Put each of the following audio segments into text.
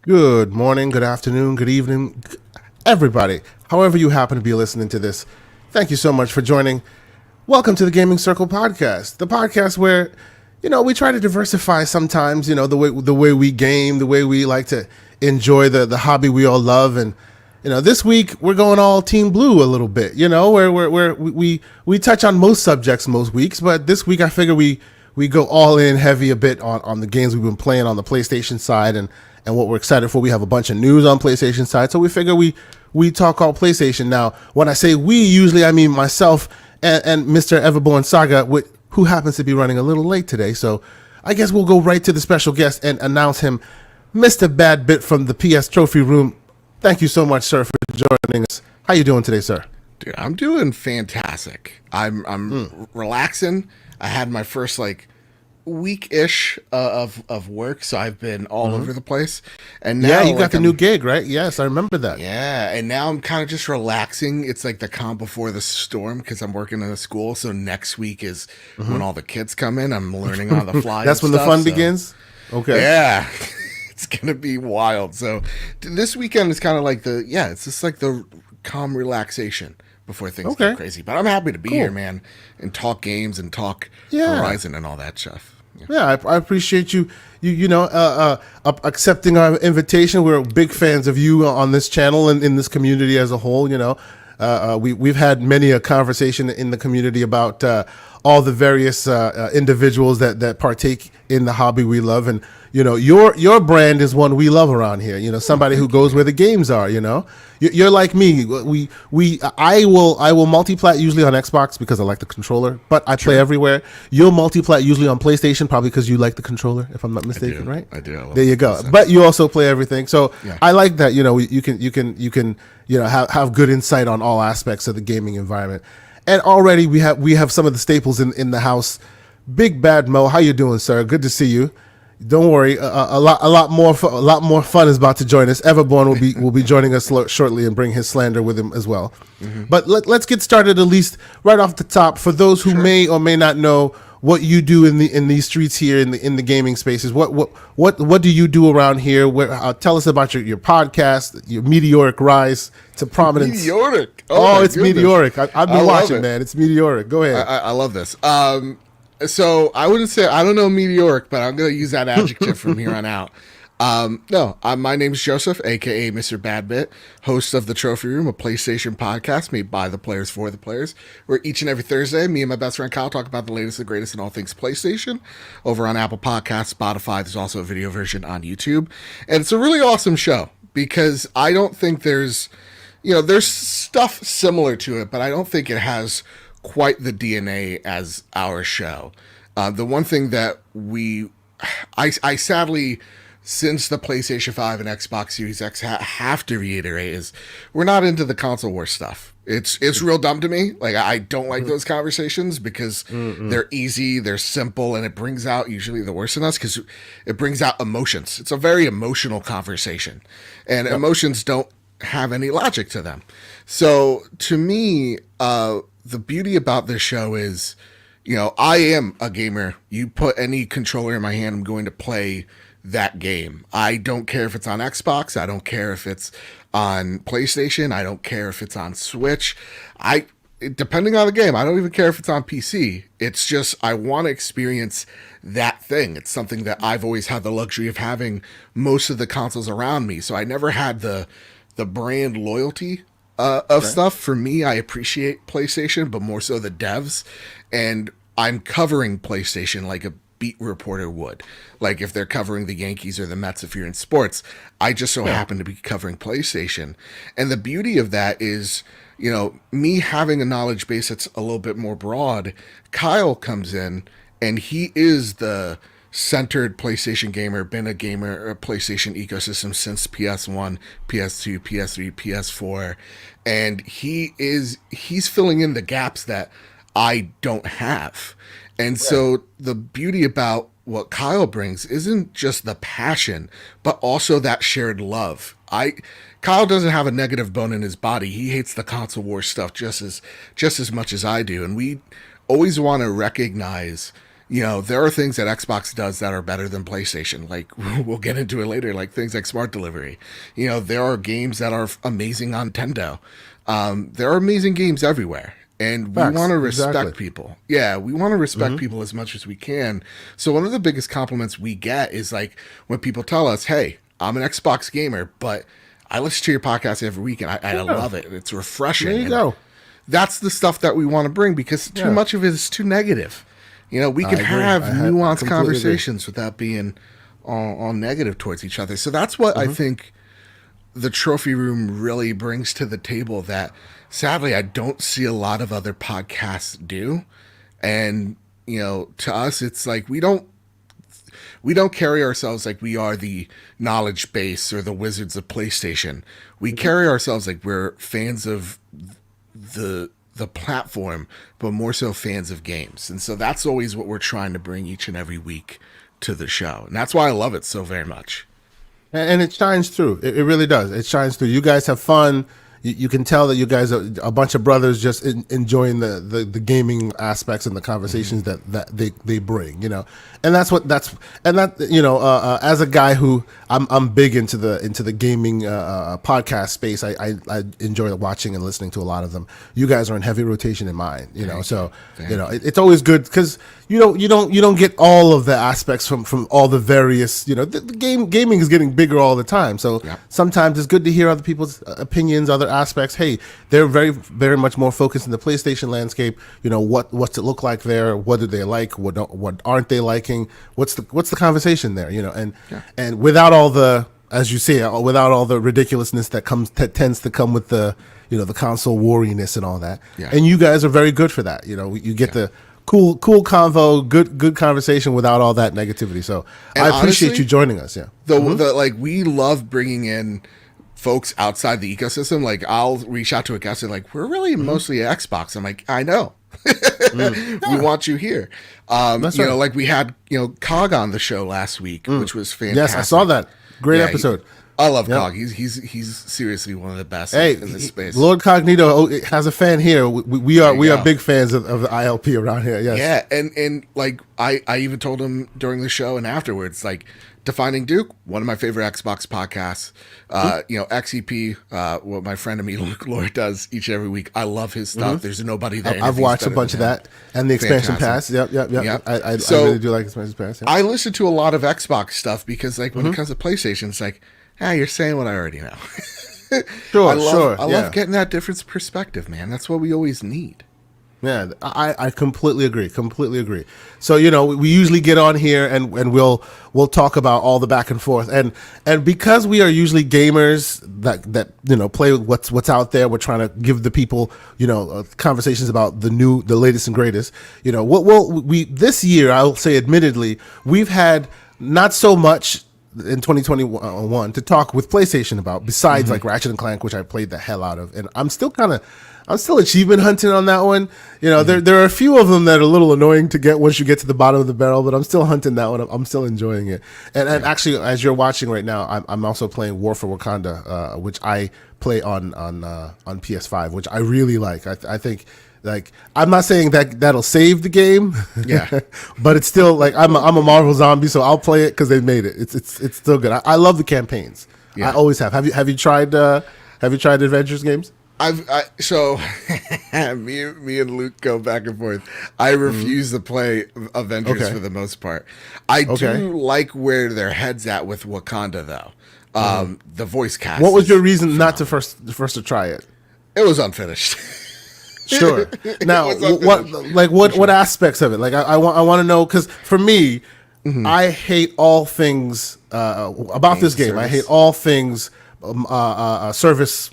Good morning, good afternoon, good evening, everybody. However you happen to be listening to this, thank you so much for joining. Welcome to the Gaming Circle podcast, the podcast where, we try to diversify sometimes, the way we game, the way we like to enjoy the hobby we all love. And, this week we're going all Team Blue a little bit, where we touch on most subjects most weeks, but this week I figure we go all in heavy a bit on the games we've been playing on the PlayStation side and what we're excited for. We have a bunch of news on PlayStation side, so we figure we talk all PlayStation. Now, when I say we, usually I mean myself and Mr. Everborn Saga, who happens to be running a little late today. So I guess we'll go right to the special guest and announce him, Mr. Badbit from the PS Trophy Room. Thank you so much, sir, for joining us. How you doing today, sir? Dude, I'm doing fantastic. I'm relaxing. I had my first week-ish of work, so I've been all over the place. And now, Yeah, you got the new gig, right? Yes, I remember that. yeah, and now I'm kind of just relaxing. It's like the calm before the storm because I'm working in a school. So next week is when all the kids come in. I'm learning on the fly. That's and when the stuff, fun so- begins? Okay. Yeah. It's gonna be wild. So this weekend is kind of like it's just like the calm relaxation before things Okay. get crazy. But I'm happy to be Cool. here, man, and talk games and talk Yeah. Horizon and all that stuff. Yeah. Yeah, I appreciate you accepting our invitation. We're big fans of you on this channel and in this community as a whole. We've had many a conversation in the community about all the various individuals that partake in the hobby we love, and your brand is one we love around here. Somebody who goes where the games are. You're like me. I will multiplat usually on Xbox because I like the controller, but I play everywhere. You'll multiplat usually on PlayStation probably because you like the controller, if I'm not mistaken, right? I do. I love There you go. PlayStation. But you also play everything, so Yeah. I like that. You can have good insight on all aspects of the gaming environment. And already we have some of the staples in the house. Big Bad Mo, how you doing, sir? Good to see you. Don't worry, a lot more fun is about to join us. Everborn will be joining us shortly and bring his slander with him as well. But let's get started at least right off the top. For those who may or may not know what you do in these streets here in the gaming spaces, what do you do around here? Tell us about your podcast, your meteoric rise to prominence. Meteoric. Oh, my it's goodness. meteoric. I've I been love watching, it. man. It's meteoric. Go ahead. I love this. So I wouldn't say I don't know meteoric, but I'm gonna use that adjective from here on out. My name's Joseph, aka Mr. Badbit, host of the Trophy Room, a PlayStation podcast made by the players for the players. Where each and every Thursday, me and my best friend Kyle talk about the latest and greatest in all things PlayStation. Over on Apple Podcasts, Spotify. There's also a video version on YouTube, and it's a really awesome show because I don't think there's stuff similar to it, but I don't think it has quite the DNA as our show. The one thing that I sadly, since the PlayStation 5 and Xbox Series X have to reiterate is we're not into the console war stuff. It's real dumb to me. Like I don't like those conversations because they're easy, they're simple, and it brings out usually the worst in us because it brings out emotions. It's a very emotional conversation, and emotions don't have any logic to them. So to me, the beauty about this show is, I am a gamer. You put any controller in my hand, I'm going to play that game. I don't care if it's on Xbox. I don't care if it's on PlayStation. I don't care if it's on Switch. Depending on the game, I don't even care if it's on PC. It's just I want to experience that thing. It's something that I've always had the luxury of having most of the consoles around me. So I never had the brand loyalty of stuff. For me, I appreciate PlayStation, but more so the devs. And I'm covering PlayStation like a beat reporter would. Like if they're covering the Yankees or the Mets, if you're in sports, I just so happen to be covering PlayStation. And the beauty of that is, me having a knowledge base that's a little bit more broad. Kyle comes in and he is the centered PlayStation gamer, been a gamer, a PlayStation ecosystem since PS1, PS2, PS3, PS4, and he's filling in the gaps that I don't have. And so the beauty about what Kyle brings isn't just the passion, but also that shared love. Kyle doesn't have a negative bone in his body. He hates the console war stuff just as much as I do, and we always want to recognize there are things that Xbox does that are better than PlayStation. Like we'll get into it later, like things like smart delivery. There are games that are amazing on Nintendo. There are amazing games everywhere. And we want to respect people. Yeah, we want to respect people as much as we can. So one of the biggest compliments we get is like when people tell us, hey, I'm an Xbox gamer, but I listen to your podcast every week and I love it. It's refreshing. There you go. That's the stuff that we want to bring because too much of it is too negative. We can have nuanced conversations without being all negative towards each other. So that's what I think the trophy room really brings to the table that sadly I don't see a lot of other podcasts do. And, to us, it's like we don't carry ourselves like we are the knowledge base or the wizards of PlayStation. We carry ourselves like we're fans of the platform, but more so fans of games. And so that's always what we're trying to bring each and every week to the show. And that's why I love it so very much. And it shines through. It really does. It shines through. You guys have fun. You can tell that you guys are a bunch of brothers just enjoying the gaming aspects and the conversations that they bring, and as a guy who I'm big into the gaming podcast space. I enjoy watching and listening to a lot of them. You guys are in heavy rotation in mine, so it's always good because you don't get all of the aspects from all the various, the gaming is getting bigger all the time. So sometimes it's good to hear other people's opinions, other aspects. Hey, they're very, very much more focused in the PlayStation landscape. What's it look like there? What do they like? What aren't they liking? What's the conversation there? And without all the, as you say, without all the ridiculousness that tends to come with the the console wariness and all that. And you guys are very good for that. You get the cool convo, good conversation without all that negativity. So and I appreciate honestly, you joining us. Yeah, we love bringing in folks outside the ecosystem. Like I'll reach out to a guest and like, we're really mostly Xbox. I'm like, I know. We want you here. That's right. Like we had Cog on the show last week, which was fantastic. Yes, I saw that. Great episode. I love Cog. He's seriously one of the best in this space. Lord Cognito has a fan here. We are big fans of the ILP around here. Yes. Yeah, and like I even told him during the show and afterwards, like Defining Duke, one of my favorite Xbox podcasts. XEP, what my friend Emilio Lord does each and every week. I love his stuff. There's nobody that I've watched a bunch of that and the expansion pass. Yep. I really do like expansion pass. Yep. I listen to a lot of Xbox stuff because like when it comes to PlayStation, it's like, you're saying what I already know. Sure, I love getting that different perspective, man. That's what we always need. Yeah, I completely agree. So we usually get on here and we'll talk about all the back and forth and because we are usually gamers that play what's out there. We're trying to give the people conversations about the latest and greatest. We this year, I'll say admittedly, we've had not so much in 2021 to talk with PlayStation about besides like Ratchet and Clank, which I played the hell out of, and I'm still achievement hunting on that one. There are a few of them that are a little annoying to get once you get to the bottom of the barrel, but I'm still hunting that one. I'm still enjoying it. And actually, as you're watching right now, I'm also playing War for Wakanda, which I play on PS5, which I really like. I think. Like, I'm not saying that'll save the game, but it's still like I'm a Marvel zombie, so I'll play it because they made it. It's still good. I love the campaigns. I always have. Have you tried adventures games? So me and Luke go back and forth. I refuse to play Avengers for the most part. I do like where their head's at with Wakanda though. The voice cast. What was your reason not to first to try it? It was unfinished. Sure. Now, what aspects of it? Like, I want to know, because for me, I hate all things about this game. I hate all things service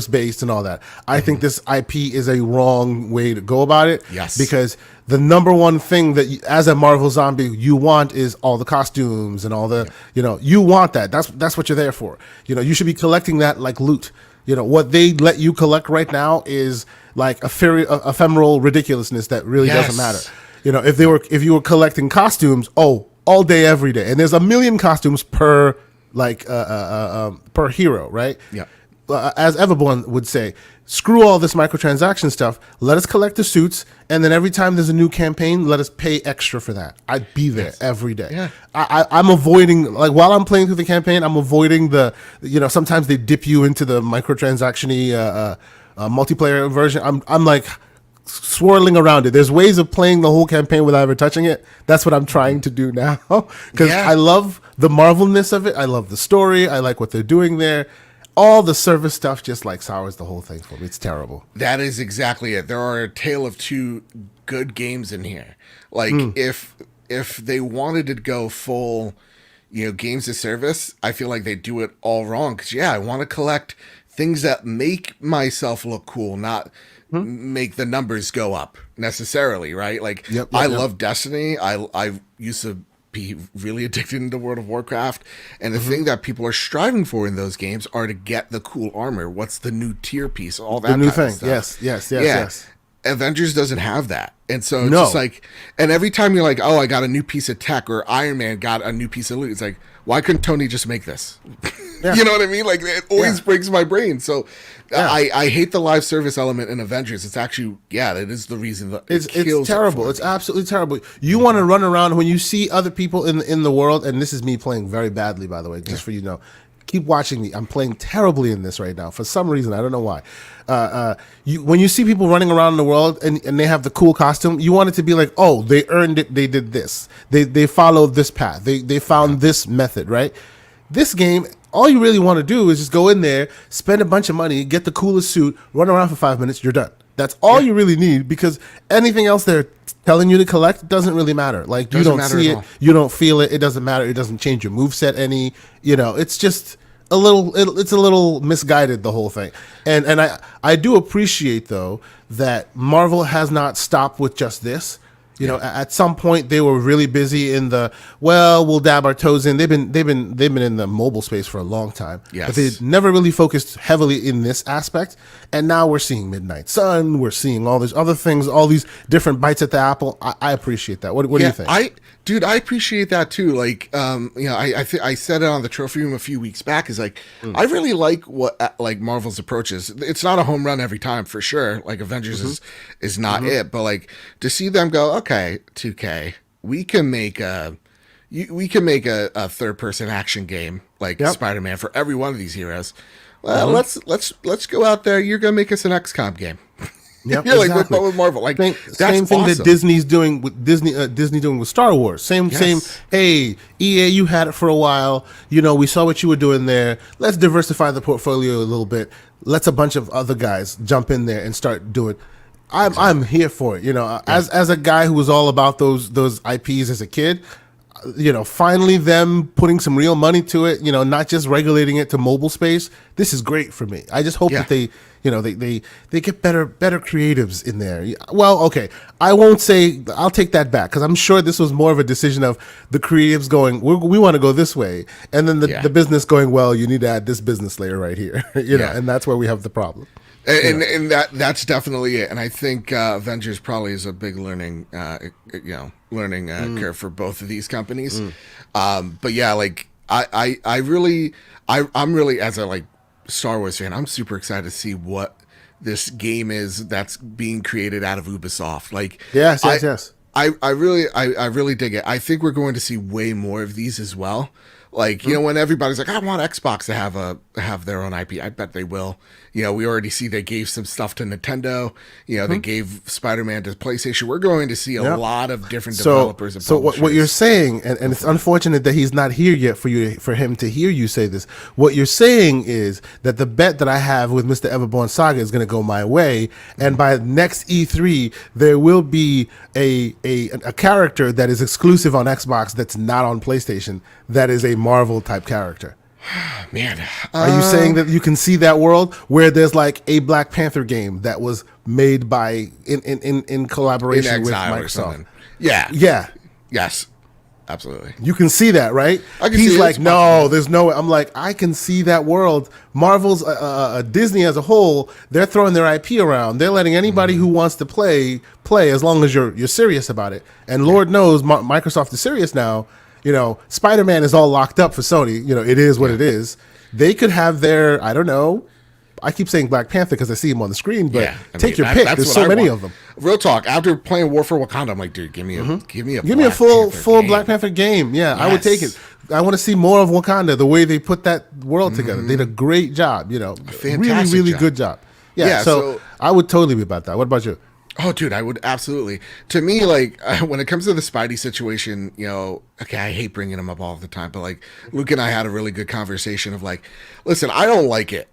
based and all that. I think this IP is a wrong way to go about it. Yes. Because the number one thing that as a Marvel zombie you want is all the costumes and all the you want that. That's what you're there for. You should be collecting that like loot. What they let you collect right now is like ephemeral ridiculousness that really doesn't matter. If you were collecting costumes, all day, every day, and there's a million costumes per per hero, right? Yeah. as Everborn would say, screw all this microtransaction stuff. Let us collect the suits, and then every time there's a new campaign, let us pay extra for that. I'd be there every day. Yeah. I'm avoiding, like, while I'm playing through the campaign, I'm avoiding sometimes they dip you into the microtransaction-y multiplayer version. I'm like swirling around it. There's ways of playing the whole campaign without ever touching it. That's what I'm trying to do now, because I love the Marvelness of it. I love the story. I like what they're doing there. All the service stuff just like sours the whole thing for me. It's terrible. That is exactly it. There are a tale of two good games in here. Like if they wanted to go full, games as service, I feel like they do it all wrong. Because I want to collect things that make myself look cool, not make the numbers go up necessarily. Right? Like I love Destiny. I used to be really addicted into World of Warcraft, and the thing that people are striving for in those games are to get the cool armor. What's the new tier piece? All that the new type thing. of stuff. Yes. Avengers doesn't have that, and so it's just like, and every time you're like, oh, I got a new piece of tech, or Iron Man got a new piece of loot, it's like, why couldn't Tony just make this? You know what I mean? Like, it always breaks my brain. So I hate the live service element in Avengers. It's actually, it is the reason that it's terrible. It's absolutely terrible. You want to run around when you see other people in the world, and this is me playing very badly, by the way, just for you to know. Keep watching me. I'm playing terribly in this right now for some reason. I don't know why. When you see people running around in the world and they have the cool costume, you want it to be like, oh, they earned it. They did this. They followed this path. They found this method, right? This game, all you really want to do is just go in there, spend a bunch of money, get the coolest suit, run around for 5 minutes, you're done. That's all you really need, because anything else they're telling you to collect doesn't really matter. Like, you don't see it, you don't feel it, it doesn't matter, it doesn't change your moveset any, it's just a little misguided, the whole thing. And I do appreciate, though, that Marvel has not stopped with just this. At some point they were really busy in we'll dab our toes in. They've been in the mobile space for a long time. Yes. But they never really focused heavily in this aspect. And now we're seeing Midnight Sun. We're seeing all these other things, all these different bites at the apple. I appreciate that. What do you think? I appreciate that too. Like, I said it on the trophy room a few weeks back. Is like, I really like what Marvel's approach is. It's not a home run every time, for sure. Like, Avengers is not it, but like, to see them go, okay, 2K, we can make a third person action game like Spider-Man for every one of these heroes. Well, let's go out there. You're gonna make us an XCOM game. Yep, You're exactly. like with Marvel, like same that's thing awesome. that Disney's doing with Disney doing with Star Wars. Same. Hey, EA, you had it for a while. We saw what you were doing there. Let's diversify the portfolio a little bit. Let's a bunch of other guys jump in there and start doing. I'm here for it. As a guy who was all about those IPs as a kid. Finally them putting some real money to it, not just regulating it to mobile space. This is great for me. I just hope that they get better creatives in there. Well, okay. I won't say, I'll take that back, because I'm sure this was more of a decision of the creatives going, we want to go this way. And then the business going, well, you need to add this business layer right here, and that's where we have the problem. And that's definitely it. And I think Avengers probably is a big learning curve for both of these companies. But yeah, like I'm really as a Star Wars fan, I'm super excited to see what this game is that's being created out of Ubisoft. Like, yes. I really dig it. I think we're going to see way more of these as well. Like, when everybody's like, I want Xbox to have their own IP, I bet they will. We already see they gave some stuff to Nintendo. They gave Spider-Man to PlayStation. We're going to see a lot of different developers and publishers. So what you're saying, and it's unfortunate that he's not here yet for him to hear you say this. What you're saying is that the bet that I have with Mr. Everborn Saga is going to go my way, and by next E3 there will be a character that is exclusive on Xbox that's not on PlayStation. That is a Marvel type character. Man, are you saying that you can see that world where there's like a Black Panther game that was made by in collaboration with Microsoft? Yeah. Yes. Absolutely. You can see that, right? He's like, no, there's no way. I'm like, I can see that world. Marvel's Disney as a whole, they're throwing their IP around. They're letting anybody who wants to play as long as you're serious about it. And Lord knows Microsoft is serious now. Spider-Man is all locked up for Sony. It is what it is. They could have their, I don't know, I keep saying Black Panther because I see him on the screen, but take your that, pick. There's so many of them. Real talk. After playing War for Wakanda, I'm like, dude, give me a full Black Panther game. Yeah, yes. I would take it. I want to see more of Wakanda. The way they put that world together, they did a great job. You know, really good job. Yeah, so I would totally be about that. What about you? Oh, dude, I would absolutely. To me, like, when it comes to the Spidey situation, you know, okay, I hate bringing him up all the time, but, like, Luke and I had a really good conversation of, like, listen, I don't like it.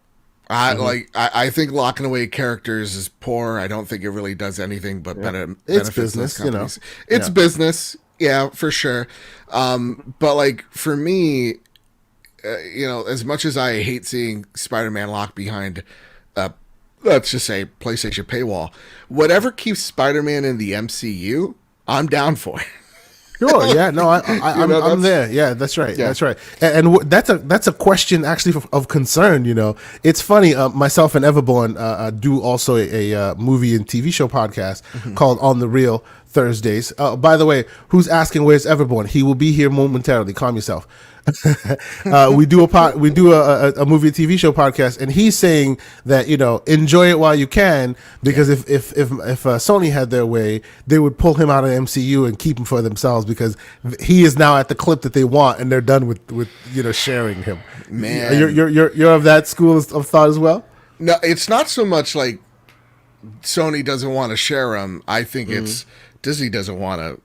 I think locking away characters is poor. I don't think it really does anything but it's business, you know. It's business, yeah, for sure. But, like, for me, you know, as much as I hate seeing Spider-Man locked behind let's just say PlayStation paywall, whatever keeps Spider-Man in the MCU, I'm down for it. Sure, yeah, no, I'm there. Yeah, that's right. Yeah. That's right. And that's a question actually of concern. You know, it's funny. Myself and Everborn do also a movie and TV show podcast called On the Real Thursdays. By the way, who's asking where's Everborn? He will be here momentarily. Calm yourself. We do a movie and TV show podcast, and he's saying that, you know, enjoy it while you can, because if Sony had their way, they would pull him out of the MCU and keep him for themselves, because he is now at the clip that they want, and they're done with you know, sharing him. Man, you're of that school of thought as well? No, it's not so much like Sony doesn't want to share him. I think it's Disney doesn't want to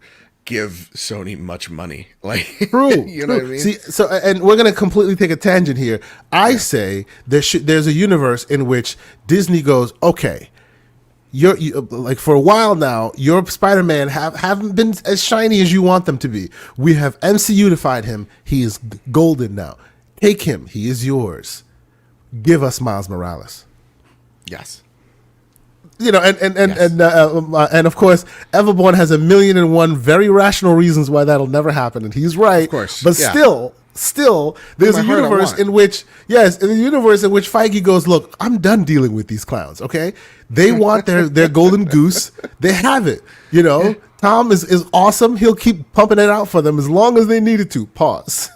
give Sony much money. Like, true, you know what I mean? See, so, and we're going to completely take a tangent here. I say there's a universe in which Disney goes, okay, you like, for a while now, your Spider-Man haven't been as shiny as you want them to be. We have MCU-ified him. He is golden now. Take him. He is yours. Give us Miles Morales. Yes. You know, and of course, Everborn has 1,000,001 very rational reasons why that'll never happen, and he's right. Of course, but still, there's a universe in which, Feige goes, look, I'm done dealing with these clowns. Okay, they want their golden goose. They have it. You know, Tom is awesome. He'll keep pumping it out for them as long as they needed to. Pause.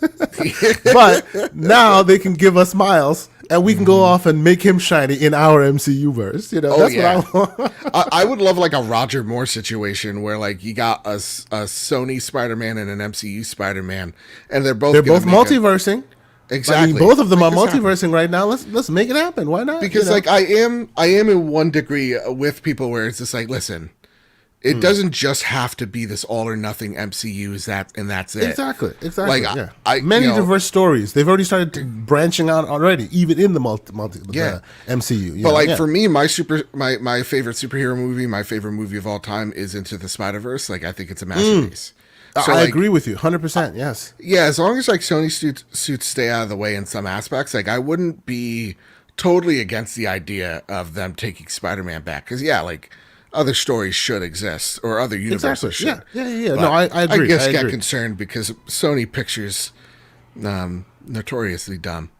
But now they can give us Miles, and we can go off and make him shiny in our MCU verse. You know, that's what I want. I would love like a Roger Moore situation where, like, you got a Sony Spider-Man and an MCU Spider-Man, and they're both multiversing. Exactly. I mean, both of them are multiversing right now. Let's make it happen. Why not? Because, you know, like, I am in one degree with people where it's just like, listen, it doesn't just have to be this all or nothing MCU, and that's it. Exactly. Like, yeah. Many diverse stories. They've already started branching out already, even in the MCU. But for me, my favorite superhero movie, my favorite movie of all time is Into the Spider-Verse. Like, I think it's a masterpiece. So, I agree with you 100%. Yes. Yeah, as long as, like, Sony suits stay out of the way in some aspects, like, I wouldn't be totally against the idea of them taking Spider-Man back, because like, other stories should exist, or other universes should. Yeah. No, I agree. I guess get concerned because Sony Pictures, notoriously dumb.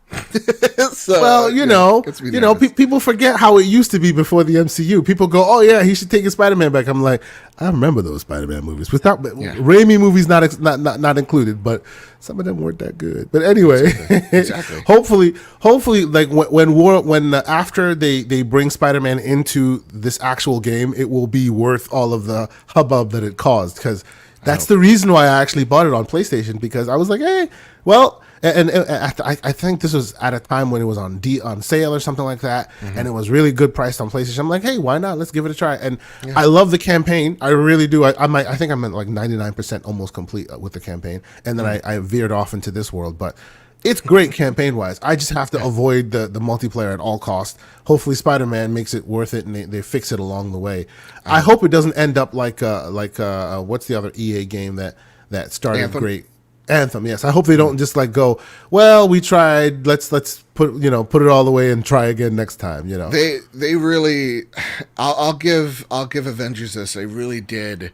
So, well, people forget how it used to be before the MCU. People go, "Oh yeah, he should take his Spider-Man back." I'm like, I remember those Spider-Man movies without Raimi movies not included, but some of them weren't that good. But anyway, exactly. hopefully, like when after they bring Spider-Man into this actual game, it will be worth all of the hubbub that it caused, because that's the reason why I actually bought it on PlayStation, because I was like, hey, well. And I think this was at a time when it was on sale or something like that, and it was really good priced on PlayStation. I'm like, hey, why not? Let's give it a try. And I love the campaign. I really do. I think I'm at like 99% almost complete with the campaign, and then I veered off into this world. But it's great campaign wise. I just have to avoid the multiplayer at all costs. Hopefully, Spider-Man makes it worth it, and they fix it along the way. I hope it doesn't end up like what's the other EA game that started Anthem? Great. Anthem, yes. I hope they don't just like go, well, we tried, let's put it all the way and try again next time, you know. They really, I'll give Avengers this. They really did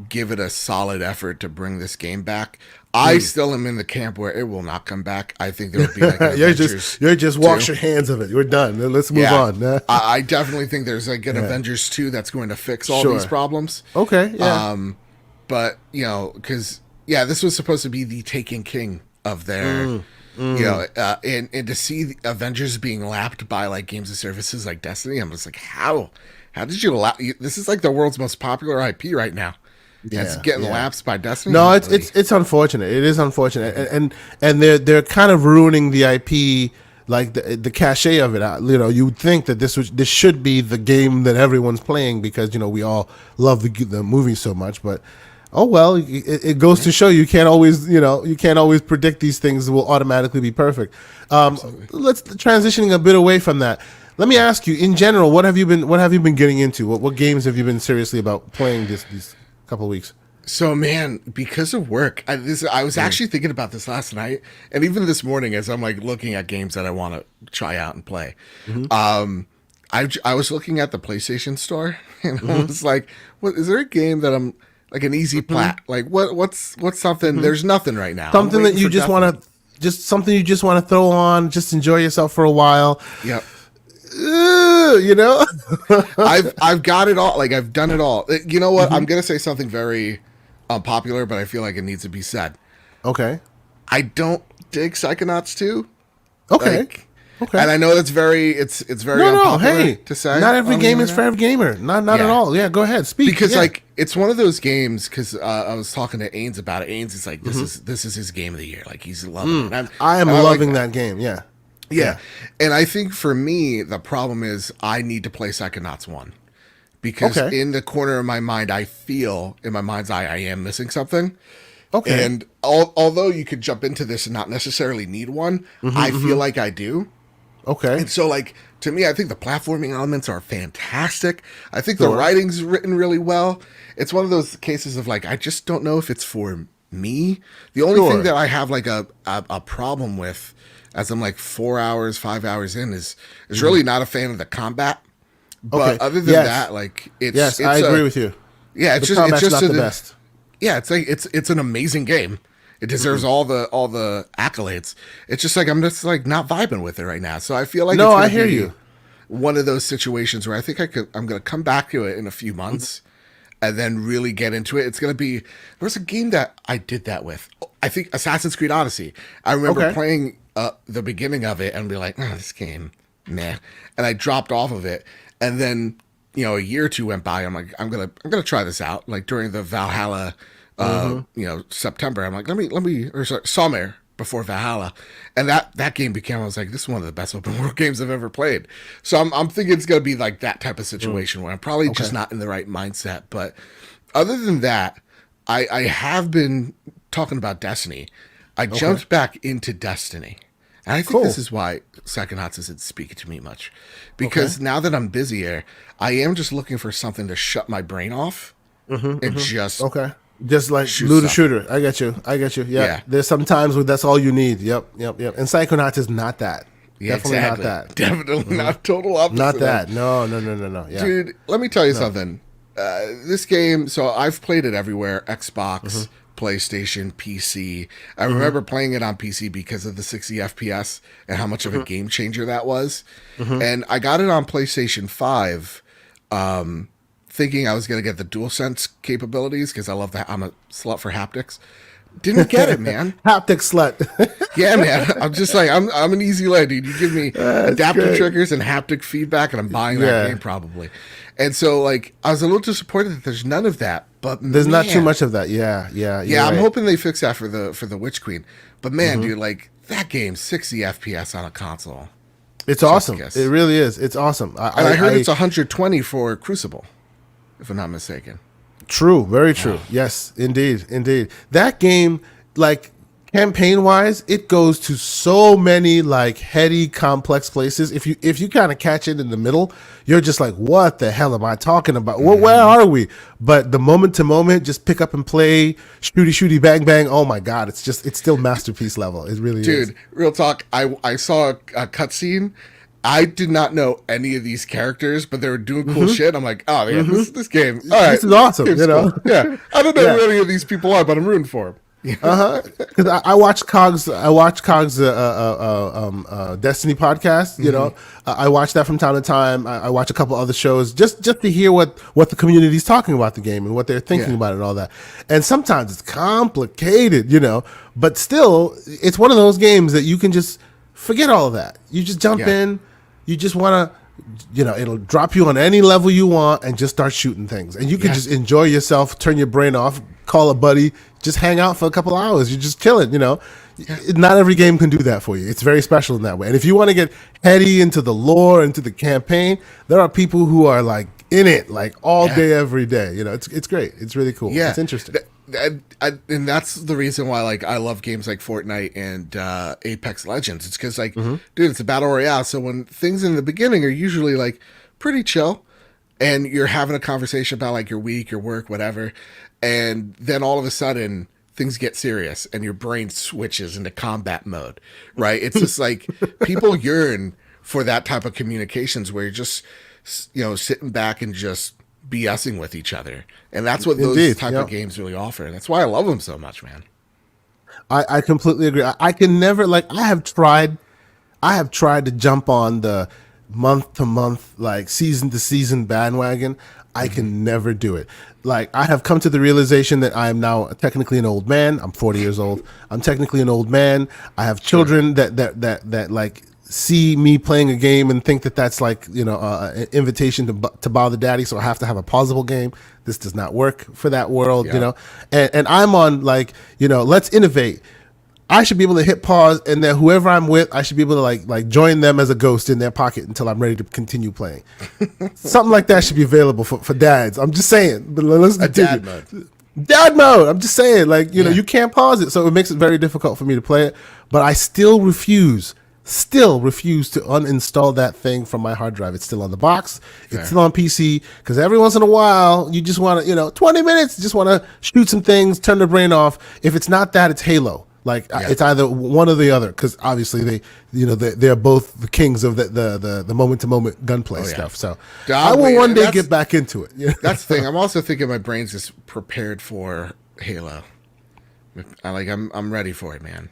give it a solid effort to bring this game back. I still am in the camp where it will not come back. I think there will be like an you're just wash your hands of it. We're done. Let's move on. I definitely think there's like an Avengers 2 that's going to fix all these problems. Okay. Yeah. But because this was supposed to be the Taken King of their You know, and to see the Avengers being lapped by like games and services like Destiny, I'm just like, how did you allow? This is like the world's most popular IP right now. Yeah, it's getting lapsed by Destiny. No, it's unfortunate. It is unfortunate, and they're kind of ruining the IP, like the cachet of it. You know, you would think that this should be the game that everyone's playing because you know we all love the movie so much, but. Oh well, it goes to show you can't always predict these things will automatically be perfect. Let's transitioning a bit away from that. Let me ask you, in general, what have you been getting into? What games have you been seriously about playing these couple of weeks? So man, because of work, I was actually thinking about this last night, and even this morning as I'm like looking at games that I want to try out and play. I was looking at the PlayStation Store, and I was like, "What is there a game that I'm?" Like an easy plat. Like what's something? There's nothing right now. Something that you just want to throw on, just enjoy yourself for a while. Yep. You know, I've got it all. Like I've done it all. You know what? I'm gonna say something very unpopular, but I feel like it needs to be said. Okay. I don't dig Psychonauts 2. Okay. Okay. And I know that's it's very unpopular to say. Not every game is for every gamer. Not at all. Yeah, go ahead, speak. Because like it's one of those games. Because I was talking to Ains about it. Ains is like, this is his game of the year. Like he's loving it. I am loving that game. Yeah. And I think for me the problem is I need to play Psychonauts 1 because in the corner of my mind I feel in my mind's eye I am missing something. Okay. And although you could jump into this and not necessarily need one, I feel like I do. Okay. And so, like, to me, I think the platforming elements are fantastic. I think the writing's written really well. It's one of those cases of, like, I just don't know if it's for me. The only thing that I have, like, a problem with as I'm, like, 4 hours, 5 hours in is really not a fan of the combat. But other than that, like, it's... I agree with you. Yeah, it's the just not the best. Yeah, it's like it's an amazing game. It deserves all the accolades. It's just like I'm just like not vibing with it right now. So I feel like I hear you. One of those situations where I think I'm gonna come back to it in a few months, and then really get into it. It's gonna be there's a game that I did that with. I think Assassin's Creed Odyssey. I remember playing the beginning of it and be like, oh, this game, meh, and I dropped off of it, and then you know a year or two went by. I'm like, I'm gonna try this out. Like during the Valhalla. You know, September. I'm like, let me, or sorry, summer before Valhalla, and that game became. I was like, this is one of the best open world games I've ever played. So I'm thinking it's gonna be like that type of situation where I'm probably just not in the right mindset. But other than that, I have been talking about Destiny. I jumped back into Destiny, and I think this is why Psychonauts isn't speaking to me much, because now that I'm busier, I am just looking for something to shut my brain off and just Just like shooter. I get you. Yeah. There's some times where that's all you need. Yep. And Psychonauts is not that. Yeah, definitely not that. Definitely not total opposite. Not that. No. Yeah. Dude, let me tell you something. This game, so I've played it everywhere. Xbox, PlayStation, PC. I remember playing it on PC because of the 60 FPS and how much of a game changer that was. And I got it on PlayStation 5 thinking I was going to get the DualSense capabilities because I love that. I'm a slut for haptics. Didn't get it, man. Haptic slut. Yeah, man. I'm just like, I'm an easy lad, dude. You give me adaptive triggers and haptic feedback, and I'm buying that game probably. And so, like, I was a little disappointed that there's none of that. But there's not too much of that. Yeah. I'm hoping they fix that for the Witch Queen. But man, dude, like that game, 60 FPS on a console. It's awesome. It really is. It's awesome. I heard it's 120 for Crucible, if I'm not mistaken. True, very true. Yes, indeed. That game, like campaign-wise, it goes to so many like heady, complex places. If you kind of catch it in the middle, you're just like, "What the hell am I talking about? Where are we?" But the moment to moment, just pick up and play, shooty, bang, bang. Oh my god, it's still masterpiece level. It really is. Dude, real talk. I saw a cutscene. I did not know any of these characters, but they were doing cool shit. I'm like, oh man, this game. All right, this is awesome. You know, cool. Yeah, I don't know who any of these people are, but I'm rooting for them. Because I watch Cog's Destiny podcast. You know, I watch that from time to time. I watch a couple other shows just to hear what the community's talking about the game and what they're thinking about it and all that. And sometimes it's complicated, you know, but still, it's one of those games that you can just forget all of that. You just jump in. You just want to. You know, it'll drop you on any level you want and just start shooting things. And you can just enjoy yourself, turn your brain off, call a buddy, just hang out for a couple hours. You're just chilling, you know. Not every game can do that for you. It's very special in that way. And if you want to get heady into the lore, into the campaign, there are people who are like in it like all day, every day. You know, it's great. It's really cool. Yeah. It's interesting. And that's the reason why, like, I love games like Fortnite and Apex Legends. It's because, like, dude, it's a battle royale. So when things in the beginning are usually like pretty chill, and you're having a conversation about like your week, your work, whatever, and then all of a sudden things get serious and your brain switches into combat mode, right? It's just like people yearn for that type of communications where you're just, you know, sitting back and just BSing with each other, and that's what those type of games really offer. That's why I love them so much, man. I completely agree. I can never, like, I have tried to jump on the month to month, like season to season bandwagon. I can never do it. Like, I have come to the realization that I am now technically an old man. I'm 40 years old. I'm technically an old man. I have children that like see me playing a game and think that that's like, you know, an invitation to bother daddy. So I have to have a pausable game. This does not work for that world, you know? And I'm on, like, you know, let's innovate. I should be able to hit pause, and then whoever I'm with, I should be able to like join them as a ghost in their pocket until I'm ready to continue playing. Something like that should be available for dads. I'm just saying. But let's dad mode. Dad mode. I'm just saying, like, you know, you can't pause it, so it makes it very difficult for me to play it. But I still refuse to uninstall that thing from my hard drive. It's still on the box. Fair. It's still on PC, because every once in a while you just want to, you know, 20 minutes, just want to shoot some things, turn the brain off. If it's not that, it's Halo. Like, it's either one or the other, because obviously they're both the kings of the moment to moment gunplay stuff. So I will one day get back into it. That's the thing. I'm also thinking my brain's just prepared for Halo. I'm ready for it, man.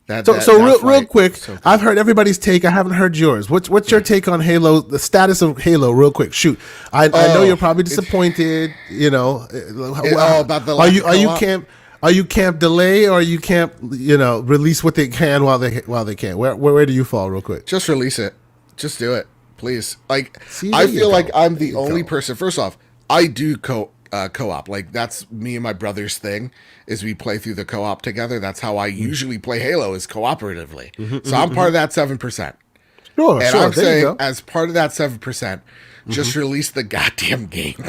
Real quick, so I've heard everybody's take. I haven't heard yours. What's your take on Halo? The status of Halo, real quick. Shoot, I know you're probably disappointed. You know, about the Are you camp delay, or are you camp, you know, release what they can while they can? Where do you fall, real quick? Just release it. Just do it, please. Like, I feel like I'm the only person. First off, I do co-op. Like, that's me and my brother's thing, is we play through the co-op together. That's how I usually play Halo, is cooperatively. So I'm part of that 7%. Sure, and I'm saying, as part of that 7%, just release the goddamn game.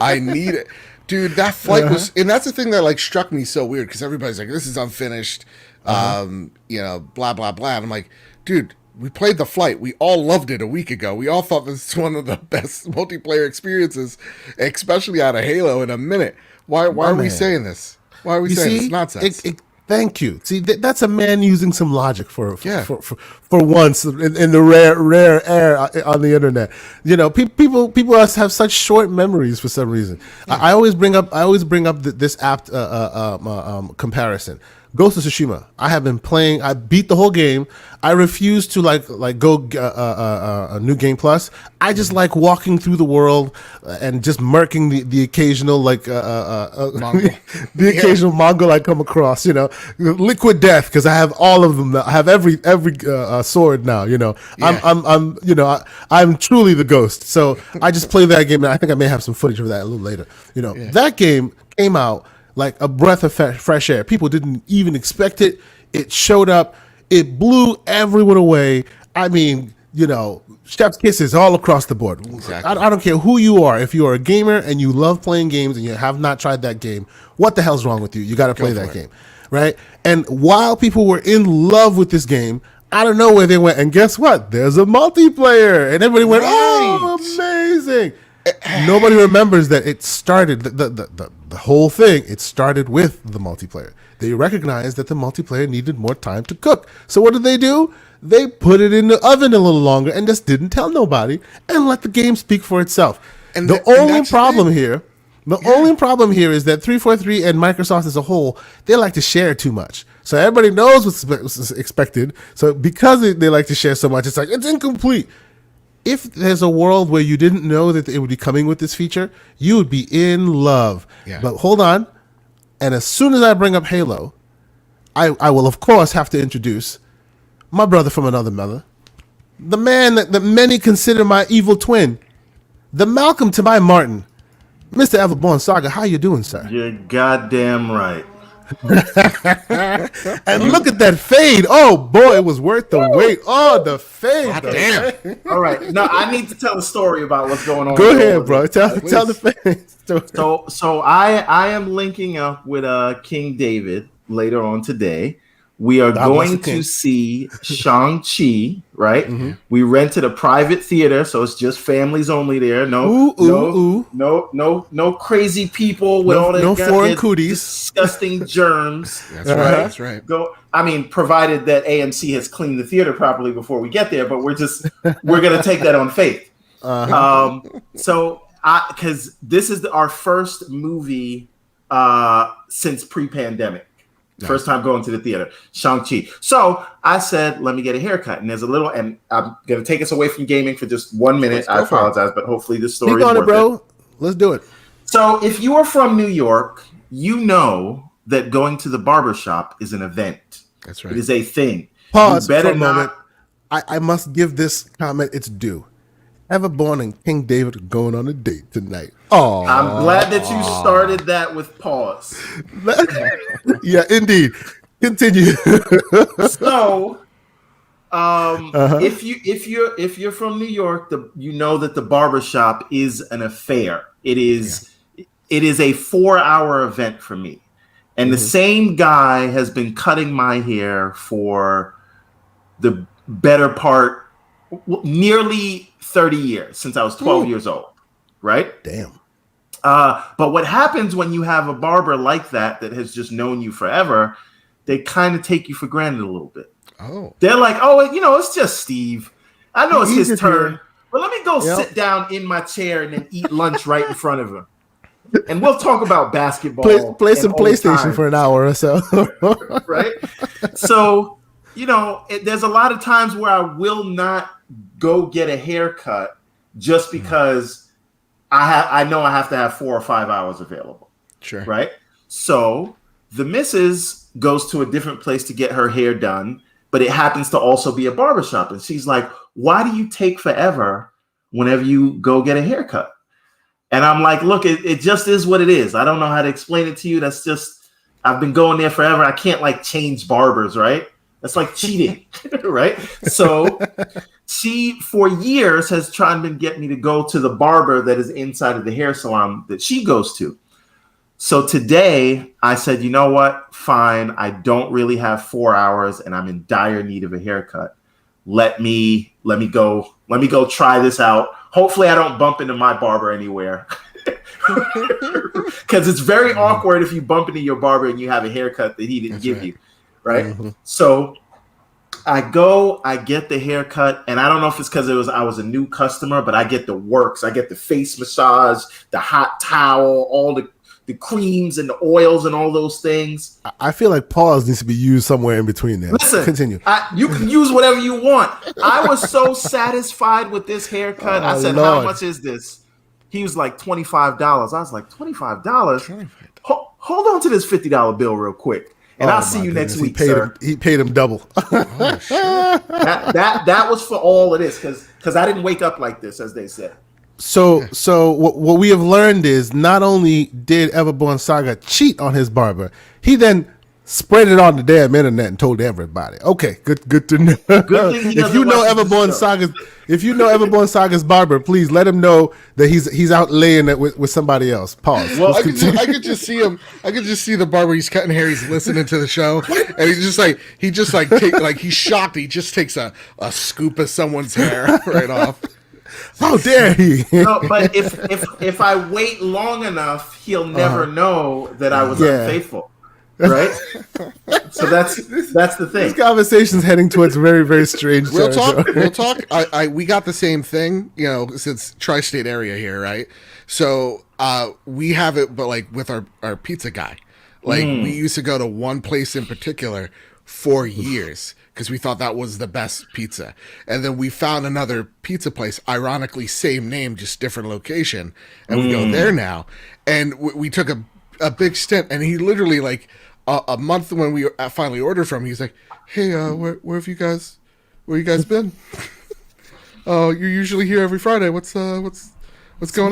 I need it. Dude, that flight was, and that's the thing that like struck me so weird, because everybody's like, this is unfinished, you know, blah, blah, blah. And I'm like, dude, we played the flight. We all loved it a week ago. We all thought this is one of the best multiplayer experiences, especially out of Halo, in a minute. Why are we saying this? Why are we saying this nonsense? Thank you. See, that's a man using some logic for once in the rare air on the internet. You know, people have such short memories for some reason. I always bring up this apt comparison. Ghost of Tsushima. I have been playing. I beat the whole game. I refuse to like go a new game plus. I just like walking through the world and just murking the occasional the occasional Mongol I come across. You know, liquid death, because I have all of them. I have every sword now. You know, I'm truly the ghost. So I just play that game, and I think I may have some footage of that a little later. You know, that game came out like a breath of fresh air. People didn't even expect it. It showed up. It blew everyone away. I mean, you know, chef's kisses all across the board. Exactly. I don't care who you are. If you are a gamer and you love playing games and you have not tried that game, what the hell's wrong with you? You got to play that game, right? And while people were in love with this game, I don't know where they went. And guess what? There's a multiplayer. And everybody went, oh, amazing. Nobody remembers that it started, the whole thing, it started with the multiplayer. They recognized that the multiplayer needed more time to cook. So what did they do? They put it in the oven a little longer and just didn't tell nobody and let the game speak for itself. And the only problem here The only problem here is that 343 and Microsoft as a whole, they like to share too much. So everybody knows what's expected. So because they like to share so much, it's like, it's incomplete. If there's a world where you didn't know that it would be coming with this feature, you would be in love. Yeah. But hold on. And as soon as I bring up Halo, I will, of course, have to introduce my brother from another mother, the man that many consider my evil twin, the Malcolm to my Martin, Mr. Everborn Saga. How you doing, sir? You're goddamn right. And look at that fade. Oh, boy, it was worth the wait. Oh, the fade. Damn. All right. Now, I need to tell a story about what's going on. Go ahead, bro. Tell the fade story. So I am linking up with King David later on today. We are going to see Shang-Chi, right? Mm-hmm. We rented a private theater, so it's just families only there. No crazy people with all that foreign cooties, disgusting germs. That's right. That's right. Provided that AMC has cleaned the theater properly before we get there, but we're gonna take that on faith. Because this is our first movie since pre-pandemic. First time going to the theater, Shang-Chi. So I said, let me get a haircut. And and I'm going to take us away from gaming for just 1 minute. I apologize, but hopefully this story is worth it. Bro. Let's do it. So if you are from New York, you know that going to the barbershop is an event. That's right. It is a thing. Pause for a moment. I must give this comment its due. Everborn and King David are going on a date tonight. Oh, I'm glad that you started that with pause. Yeah, indeed. Continue. So, if you're from New York, you know that the barbershop is an affair. It is a 4-hour event for me, and the same guy has been cutting my hair for the better part, nearly 30 years, since I was 12 years old, right? Damn. But what happens when you have a barber like that has just known you forever, they kind of take you for granted a little bit. Oh. They're like, oh, it's just Steve. I know it's his turn, but let me go sit down in my chair and then eat lunch right in front of him. And we'll talk about basketball. Play some PlayStation for an hour or so. Right? So, there's a lot of times where I will not go get a haircut just because I know I have to have 4 or 5 hours available. Sure. Right? So the missus goes to a different place to get her hair done, but it happens to also be a barbershop. And she's like, why do you take forever whenever you go get a haircut? And I'm like, look, it just is what it is. I don't know how to explain it to you. That's just, I've been going there forever. I can't change barbers, right? That's like cheating, right? So she, for years, has tried to get me to go to the barber that is inside of the hair salon that she goes to. So today I said, you know what? Fine. I don't really have 4 hours and I'm in dire need of a haircut. Let me go try this out. Hopefully I don't bump into my barber anywhere. Because it's very awkward if you bump into your barber and you have a haircut that he didn't give you. Right. Mm-hmm. So I get the haircut, and I don't know if it's because I was a new customer, but I get the works. I get the face massage, the hot towel, all the creams and the oils and all those things. I feel like pause needs to be used somewhere in between there. Listen, continue. You can use whatever you want. I was so satisfied with this haircut. I said, Lord, how much is this? He was like $25. I was like, $25? Hold on to this $50 bill real quick. And I'll see you next week, sir. He paid him double. Oh, that was for all of this, because I didn't wake up like this, as they said. So what we have learned is not only did Everborn Saga cheat on his barber, he then spread it on the damn internet and told everybody. Okay, good to know. Good thing he if you know Everborn Saga's barber, please let him know that he's out laying it with somebody else. Pause. Well, I could just see him. I could just see the barber. He's cutting hair. He's listening to the show, and he's shocked. He just takes a scoop of someone's hair right off. How dare he? No, but if I wait long enough, he'll never know that I was unfaithful. right? So that's the This thing. conversation's heading towards very, very strange Real territory. talk. We got the same thing, since tri-state area here, right? So we have it, but like with our pizza guy, like we used to go to one place in particular for years because we thought that was the best pizza, and then we found another pizza place, ironically same name, just different location, and we go there now, and we took a big stint, and he literally like a month when we finally ordered from him, he's like, "Hey, where you guys been? Oh, you're usually here every Friday. What's going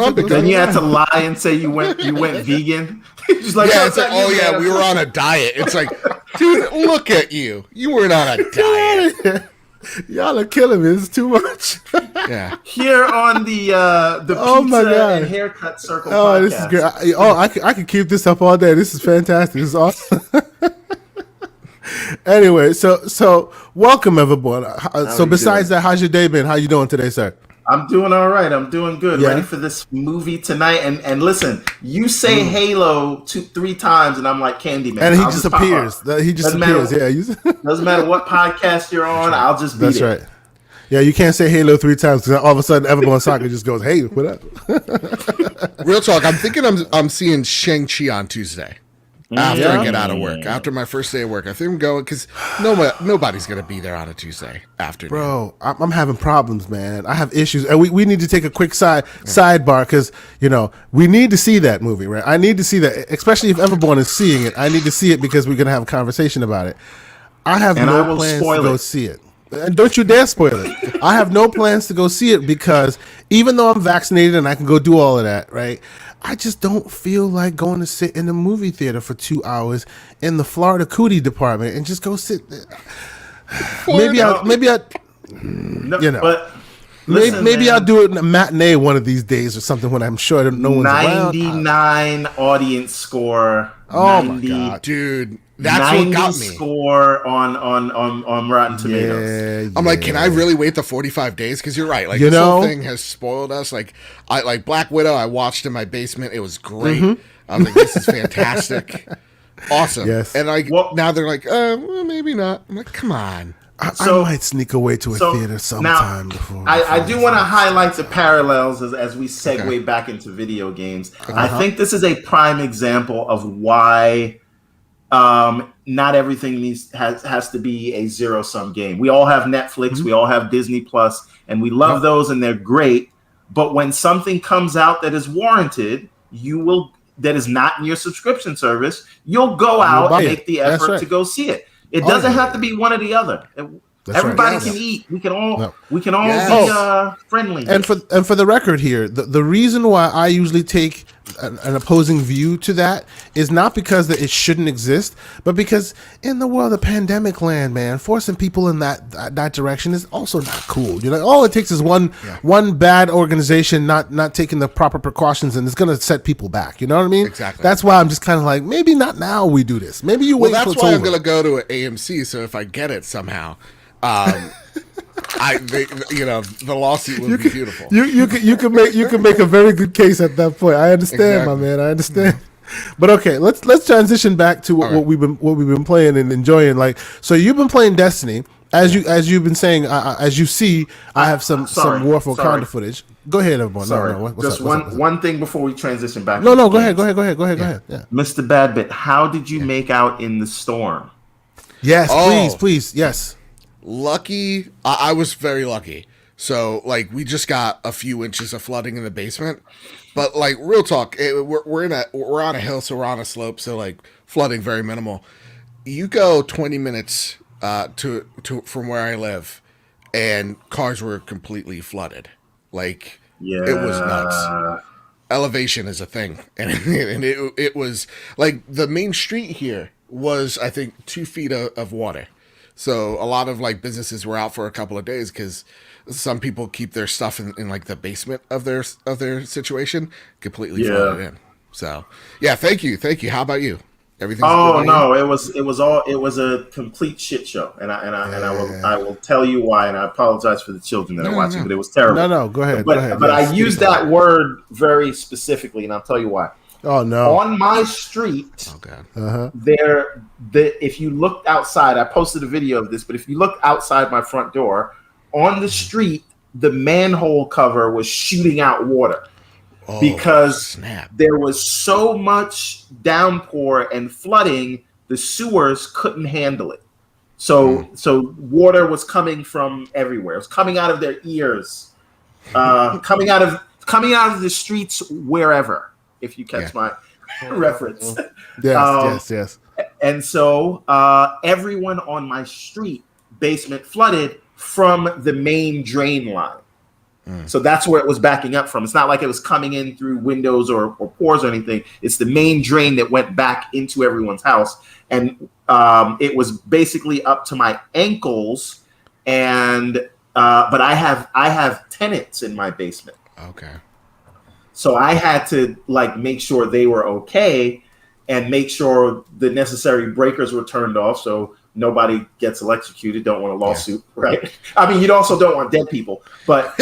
on, big guy?" Then you had to lie and say you went vegan. Just like, Yeah, it's like, oh yeah, we were on a diet. It's like, dude, look at you. You weren't on a diet. Y'all are killing me. This is too much. Yeah. Here on the Oh my Pizza God. and Haircut Circle Oh, podcast. this is great. I could keep this up all day. This is fantastic. This is awesome. Anyway, so welcome everyone. So besides that, how's your day been? How you doing today, sir? I'm doing all right. I'm doing good. Yeah. Ready for this movie tonight. And listen, you say Halo 2-3 times, and I'm like Candyman. And he I'll just pop appears. up. He just Doesn't appears. matter- Yeah, Doesn't matter what podcast you're on. I'll just be that's there. right. Yeah, you can't say Halo 3 times because all of a sudden everyone soccer just goes, "Hey, what up?" Real talk. I'm thinking I'm seeing Shang-Chi on Tuesday after I get out of work. After my first day of work, I think I'm going because nobody's gonna be there on a Tuesday afternoon. Bro, I'm having problems, man. I have issues, and we need to take a quick sidebar because we need to see that movie, right? I need to see that, especially if Everborn is seeing it. I need to see it because we're gonna have a conversation about it. I have And I no will plans to spoil go it. see it. And don't you dare spoil it. I have no plans to go see it because even though I'm vaccinated and I can go do all of that, right? I just don't feel like going to sit in a movie theater for 2 hours in the Florida cootie department and just go sit there. Maybe I No, but listen, maybe man, I'll do it in a matinee one of these days or something when I'm sure no one's around. 99 audience score. Oh 90, my God. Dude, that's 90 what got me. score on Rotten Tomatoes. Yeah, I'm like, can I really wait the 45 days? Because you're right. Like, You this whole know? thing has spoiled us. Like, I like Black Widow. I watched in my basement. It was great. Mm-hmm. I was like, this is fantastic, awesome. Yes. And like now they're like, well, maybe not. I'm like, come on. I So- might sneak away to a theater Now, sometime before. I do want to highlight the parallels as we segue back into video games. I think this is a prime example of why not everything has to be a zero-sum game. We all have Netflix, we all have Disney Plus, and we love those and they're great. But when something comes out that is warranted, that is not in your subscription service, you'll go out buy and it. make the That's effort right. to go see it. It doesn't have to be one or the other. That's Everybody right. can Yes. eat. We can all No. Yes. be friendly. And for the record here, the reason why I usually take an opposing view to that is not because that it shouldn't exist, but because in the world of pandemic land, man, forcing people in that direction is also not cool. All it takes is one bad organization not taking the proper precautions, and it's going to set people back. You know what I mean? Exactly. That's why I'm just kind of like, maybe not now we do this. Maybe you wait Well, until that's it's why I'm over. gonna go to an AMC. So if I get it somehow, the lawsuit would be beautiful. You can make a very good case at that point. I understand, my Exactly. man. I understand. But okay, let's transition back to what we've been playing and enjoying. Like, so you've been playing Destiny, as you've been saying. As you see, I have some War for Wakanda footage. Go ahead, everyone. Sorry, what's just up, what's up? one thing before we transition back. No, into go games. ahead. Yeah. Mr. Badbit, how did you make out in the storm? Yes, Oh. please. Yes. Lucky, I was very lucky. So like we just got a few inches of flooding in the basement, but like real talk, we're on a hill, so we're on a slope, so like flooding very minimal. You go 20 minutes to from where I live, and cars were completely flooded. Like it was nuts. Elevation is a thing, and it was like the main street here was I think 2 feet of water. So a lot of like businesses were out for a couple of days because some people keep their stuff in like the basement of their situation completely flooded in. So yeah, thank you. How about you? Everything's Oh good no, it was a complete shit show, and I will tell you why, and I apologize for the children that are watching, but it was terrible. No, go ahead. But go ahead. but Yes. I use that word very specifically, and I'll tell you why. Oh no! On my street, Oh god. if you looked outside, I posted a video of this, but if you looked outside my front door, on the street, the manhole cover was shooting out water because there was so much downpour and flooding, the sewers couldn't handle it. So water was coming from everywhere. It was coming out of their ears, coming out of the streets wherever. If you catch my reference. Yes. And so everyone on my street basement flooded from the main drain line. So that's where it was backing up from. It's not like it was coming in through windows or pores or anything. It's the main drain that went back into everyone's house. And it was basically up to my ankles. And but I have tenants in my basement. Okay. So I had to like make sure they were okay and make sure the necessary breakers were turned off so nobody gets electrocuted. Don't want a lawsuit, right? I mean, you also don't want dead people, but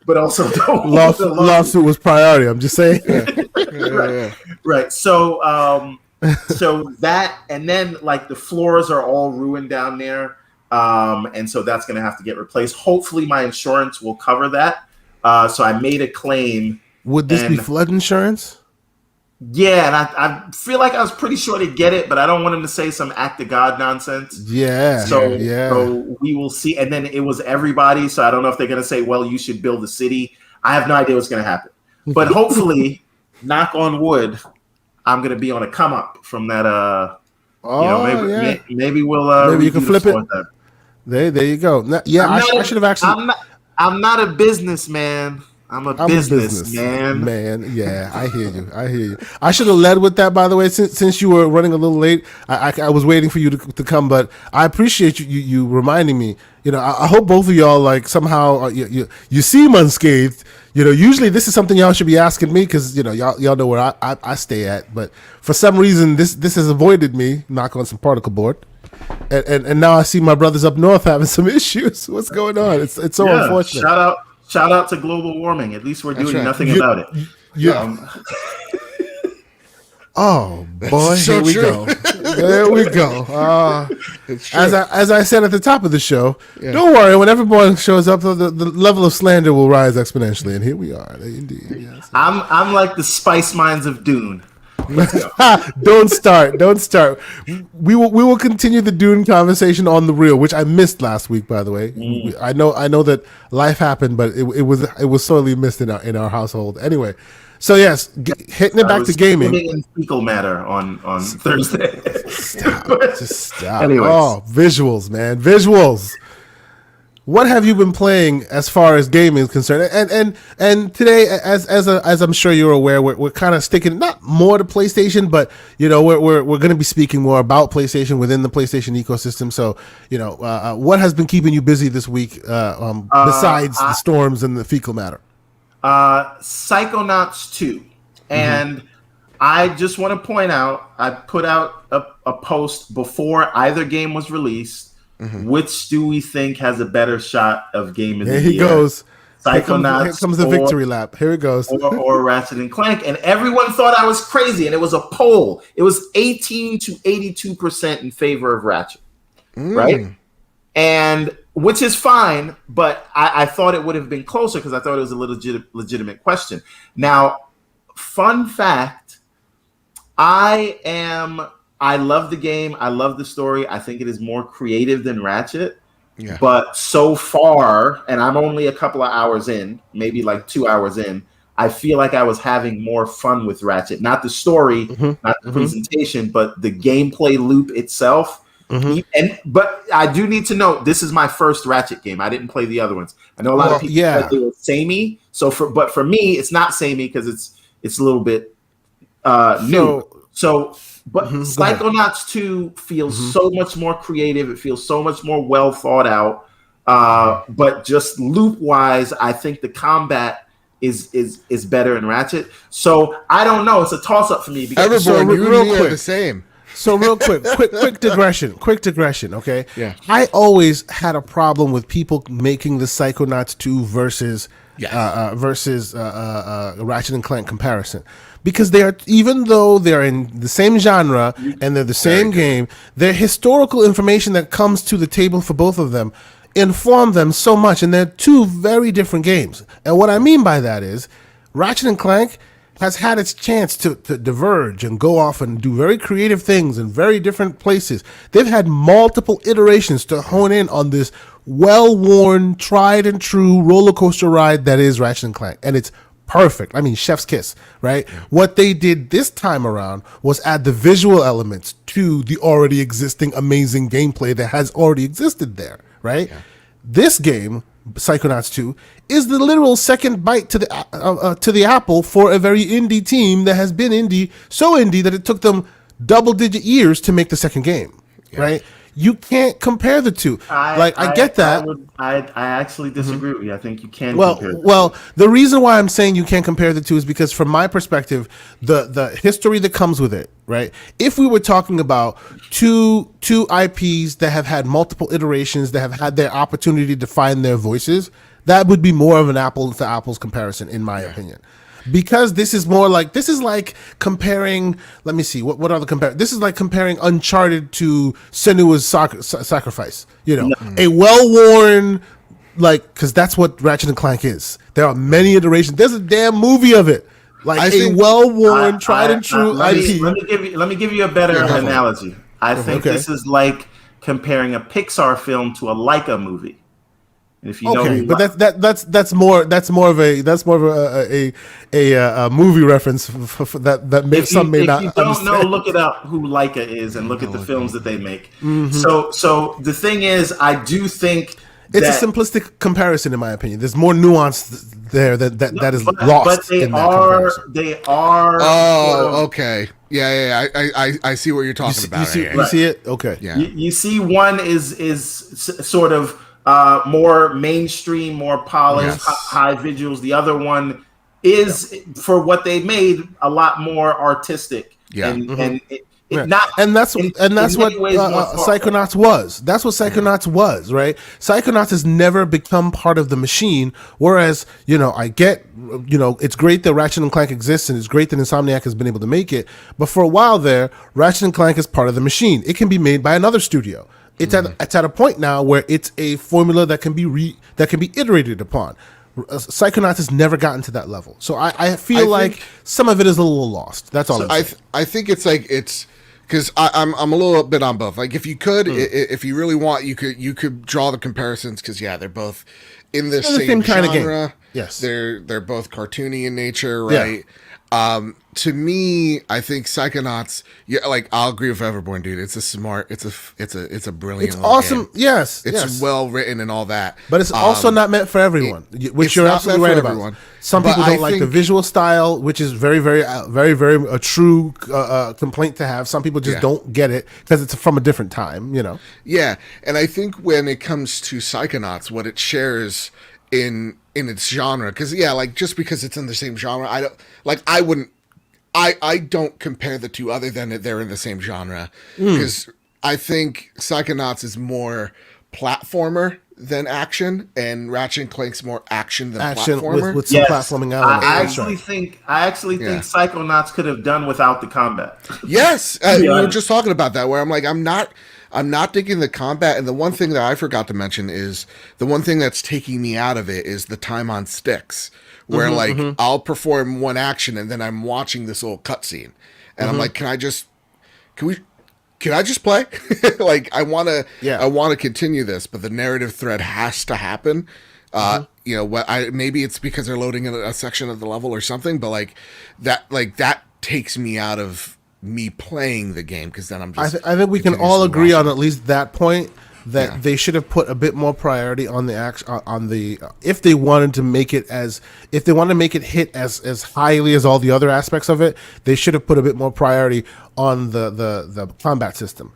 but also don't want lawsuit was priority. I'm just saying. Right. So so that, and then like the floors are all ruined down there, and so that's going to have to get replaced. Hopefully, my insurance will cover that. So I made a claim. Would this be flood insurance? Yeah, and I feel like I was pretty sure to get it, but I don't want him to say some act of God nonsense. Yeah. So we will see. And then it was everybody. So I don't know if they're going to say, well, you should build a city. I have no idea what's going to happen. But hopefully, knock on wood, I'm going to be on a come up from that. Maybe we'll. Maybe you can flip it. There you go. I should have actually. I'm not a businessman. I'm a businessman. Man, yeah, I hear you. I should have led with that, by the way, since you were running a little late. I was waiting for you to come, but I appreciate you reminding me. You know, I hope both of y'all like somehow you seem unscathed. You know, usually this is something y'all should be asking me because you know y'all know where I stay at, but for some reason this has avoided me. Knock on some particle board. And now I see my brothers up north having some issues. What's going on? It's so unfortunate. Shout out to global warming. At least we're doing nothing about it. Oh boy, so here we go. There we go. As I said at the top of the show, don't worry. When everyone shows up, the level of slander will rise exponentially, and here we are. Indeed, yes. I'm like the Spice Mines of Dune. Don't start. We will continue the Dune conversation on the real, which I missed last week, by the way. I know that life happened, but it was sorely missed in our household. Anyway, so yes, hitting it back to gaming. In fecal matter on Thursday. Stop. Anyways. Oh, visuals, man, visuals. What have you been playing as far as gaming is concerned? And today, as I'm sure you're aware, we're kind of sticking not more to PlayStation, but you know we're going to be speaking more about PlayStation within the PlayStation ecosystem. So you know, what has been keeping you busy this week besides the storms and the fecal matter? Psychonauts 2, and I just want to point out, I put out a post before either game was released. Which do we think has a better shot of game of the year? Here he goes. Psychonauts. Here comes the victory lap. Here it goes. Or Ratchet and Clank. And everyone thought I was crazy. And it was a poll. It was 18 to 82% in favor of Ratchet. Right? And which is fine. But I thought it would have been closer because I thought it was a legitimate question. Now, fun fact. I love the game. I love the story. I think it is more creative than Ratchet. Yeah. But so far, and I'm only a couple of hours in, maybe like 2 hours in, I feel like I was having more fun with Ratchet. Not the story, not the presentation, but the gameplay loop itself. But I do need to note, this is my first Ratchet game. I didn't play the other ones. I know a lot of people said they were samey. But for me, it's not samey because it's a little bit new. But Psychonauts 2 feels so much more creative. It feels so much more well thought out. But just loop wise, I think the combat is better in Ratchet. So I don't know. It's a toss up for me. Because real quick, the same. So real quick digression. Okay. Yeah. I always had a problem with people making the Psychonauts 2 versus versus Ratchet and Clank comparison, because they are, even though they're in the same genre and they're the same game, their historical information that comes to the table for both of them inform them so much, and they're two very different games. And what I mean by that is Ratchet and Clank has had its chance to diverge and go off and do very creative things in very different places. They've had multiple iterations to hone in on this well-worn, tried and true roller coaster ride that is Ratchet and Clank. And it's perfect. I mean, chef's kiss, right? Yeah. What they did this time around was add the visual elements to the already existing amazing gameplay that has already existed there, right? Yeah. This game, Psychonauts 2, is the literal second bite to the apple for a very indie team that has been so indie that it took them double-digit years to make the second game, right? You can't compare the two. I get that. I actually disagree with you. I think you can compare the two. The reason why I'm saying you can't compare the two is because, from my perspective, the history that comes with it, right? If we were talking about two IPs that have had multiple iterations, that have had their opportunity to find their voices, that would be more of an apples to apples comparison, in my opinion. Because this is like comparing, let me see, what are the comparisons? This is like comparing Uncharted to Senua's Sacrifice, a well-worn, because that's what Ratchet and Clank is. There are many iterations. There's a damn movie of it. A well-worn, tried and true IP. Let me give you a better analogy. I think this is like comparing a Pixar film to a Leica movie. If you know, but that's more of a movie reference for that may not. If you don't know, look it up who Leica is and look at the films that they make. Mm-hmm. So the thing is, I do think it's a simplistic comparison, in my opinion. There's more nuance there that is lost. But they are. Oh, okay. Yeah. I see what you're talking about. You see it? Okay. Yeah. You see, one is sort of more mainstream, more polished, high visuals. The other one is, for what they made, a lot more artistic. Yeah, and that's what Psychonauts was. That's what Psychonauts was, right? Psychonauts has never become part of the machine. Whereas, I get, it's great that Ratchet and Clank exists, and it's great that Insomniac has been able to make it. But for a while there, Ratchet and Clank is part of the machine. It can be made by another studio. It's at a point now where it's a formula that can be iterated upon. Psychonauts has never gotten to that level, so I feel like some of it is a little lost. That's all. I think it's because I'm a little bit on both. Like, if you could, if you really want, you could draw the comparisons, because they're both in the same kind of game. Yes, they're both cartoony in nature, right? Yeah. To me, I think Psychonauts. Yeah, I'll agree with Everborn, dude. It's a brilliant. It's awesome. Game. Yes, it's well written and all that. But it's also not meant for everyone, which you're absolutely right about. Some people don't like the visual style, which is very, very, very, very a true complaint to have. Some people just don't get it because it's from a different time, Yeah, and I think when it comes to Psychonauts, what it shares in its genre, because just because it's in the same genre, I don't compare the two, other than that they're in the same genre, because I think Psychonauts is more platformer than action, and Ratchet and Clank's more action than platformer. With some platforming elements. I actually think Psychonauts could have done without the combat. Yes, we were just talking about that, where I'm not digging the combat, and the one thing that I forgot to mention is the one thing that's taking me out of it is the time on sticks, where I'll perform one action and then I'm watching this little cutscene, and I'm like, can I just play? I want to continue this, but the narrative thread has to happen. Maybe it's because they're loading in a section of the level or something, but that takes me out of me playing the game, because then I'm just. I think we can all agree on at least that point, that they should have put a bit more priority on the if they wanted to make it hit as highly as all the other aspects of it, they should have put a bit more priority on the combat system,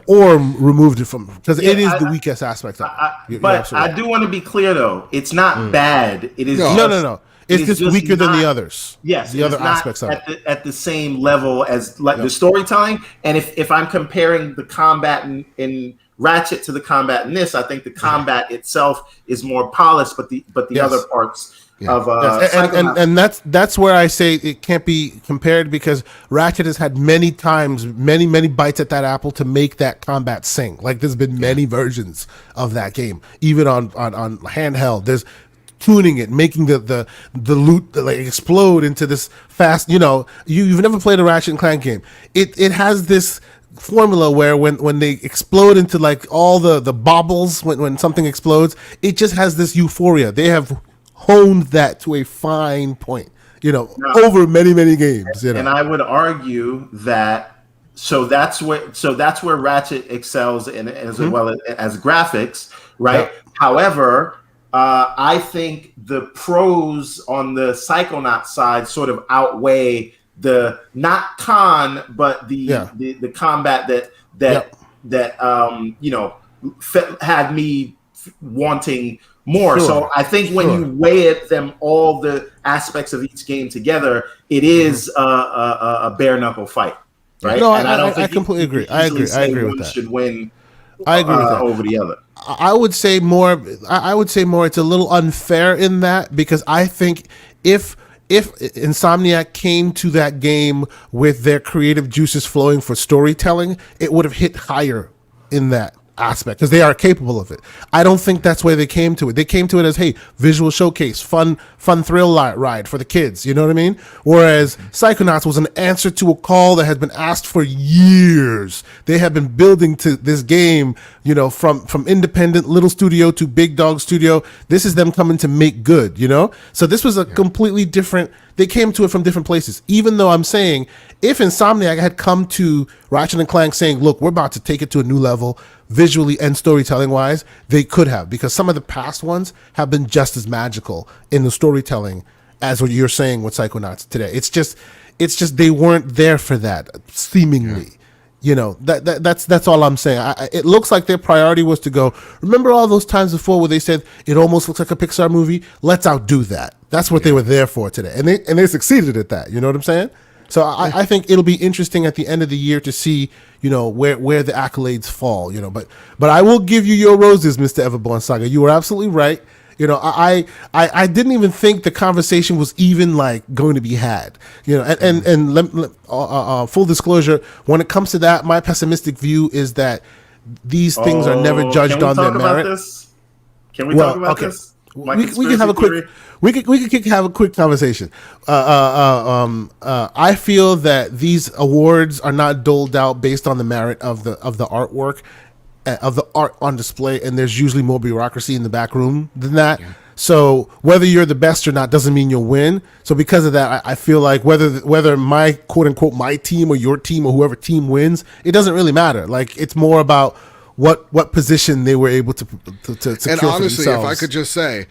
or removed it from, because it is the weakest aspect of it. But I do want to be clear, though, it's not bad. It is no. It's just weaker than the others. Yes, the other aspects of it at the same level as the storytelling. And if I'm comparing the combat in Ratchet to the combat in this, I think the combat itself is more polished, but the other parts of Yes, Psychonauts. and that's where I say it can't be compared, because Ratchet has had many times, many bites at that apple to make that combat sing. Like, there's been many versions of that game, even on handheld. There's tuning it, making the loot like explode into this fast. You've never played a Ratchet and Clank game. It has this formula where when they explode into like all the baubles, when something explodes, it just has this euphoria. They have honed that to a fine point, over many games. And I would argue that that's where Ratchet excels in as well as graphics, right? Yeah. However, I think the pros on the Psychonaut side sort of outweigh the not con, but the combat that had me wanting more. Sure. So I think when you weigh them all the aspects of each game together, it is a bare knuckle fight, right? No, and I completely agree. I agree with that. Should win. I agree with that over the other. I would say more. It's a little unfair in that, because I think if Insomniac came to that game with their creative juices flowing for storytelling, it would have hit higher in that aspect, because they are capable of it. I don't think that's where they came to it. They came to it as, hey, visual showcase, fun thrill ride for the kids. You know what I mean? Whereas Psychonauts was an answer to a call that had been asked for years. They have been building to this game, from independent little studio to big dog studio. This is them coming to make good, So this was a completely different. They came to it from different places. Even though I'm saying, if Insomniac had come to Ratchet and Clank saying, look, we're about to take it to a new level, visually and storytelling wise, they could have, because some of the past ones have been just as magical in the storytelling as what you're saying with Psychonauts today. It's just they weren't there for that, seemingly. That's all I'm saying. It looks like their priority was to go, remember all those times before where they said it almost looks like a Pixar movie? Let's outdo that. That's what they were there for today. And they succeeded at that. You know what I'm saying? So I think it'll be interesting at the end of the year to see, where the accolades fall, but I will give you your roses, Mr. Everborn Saga. You were absolutely right. I didn't even think the conversation was even like going to be had, and full disclosure, when it comes to that, my pessimistic view is that these things are never judged on their merit. Can we talk about this? We can have a quick have a quick conversation. I feel that these awards are not doled out based on the merit of the artwork, of the art on display, and there's usually more bureaucracy in the back room than that. Yeah. So whether you're the best or not doesn't mean you'll win. So because of that, I feel like whether my quote unquote my team or your team or whoever team wins, it doesn't really matter. Like, it's more about what position they were able to secure. And honestly, for themselves. if I could just say,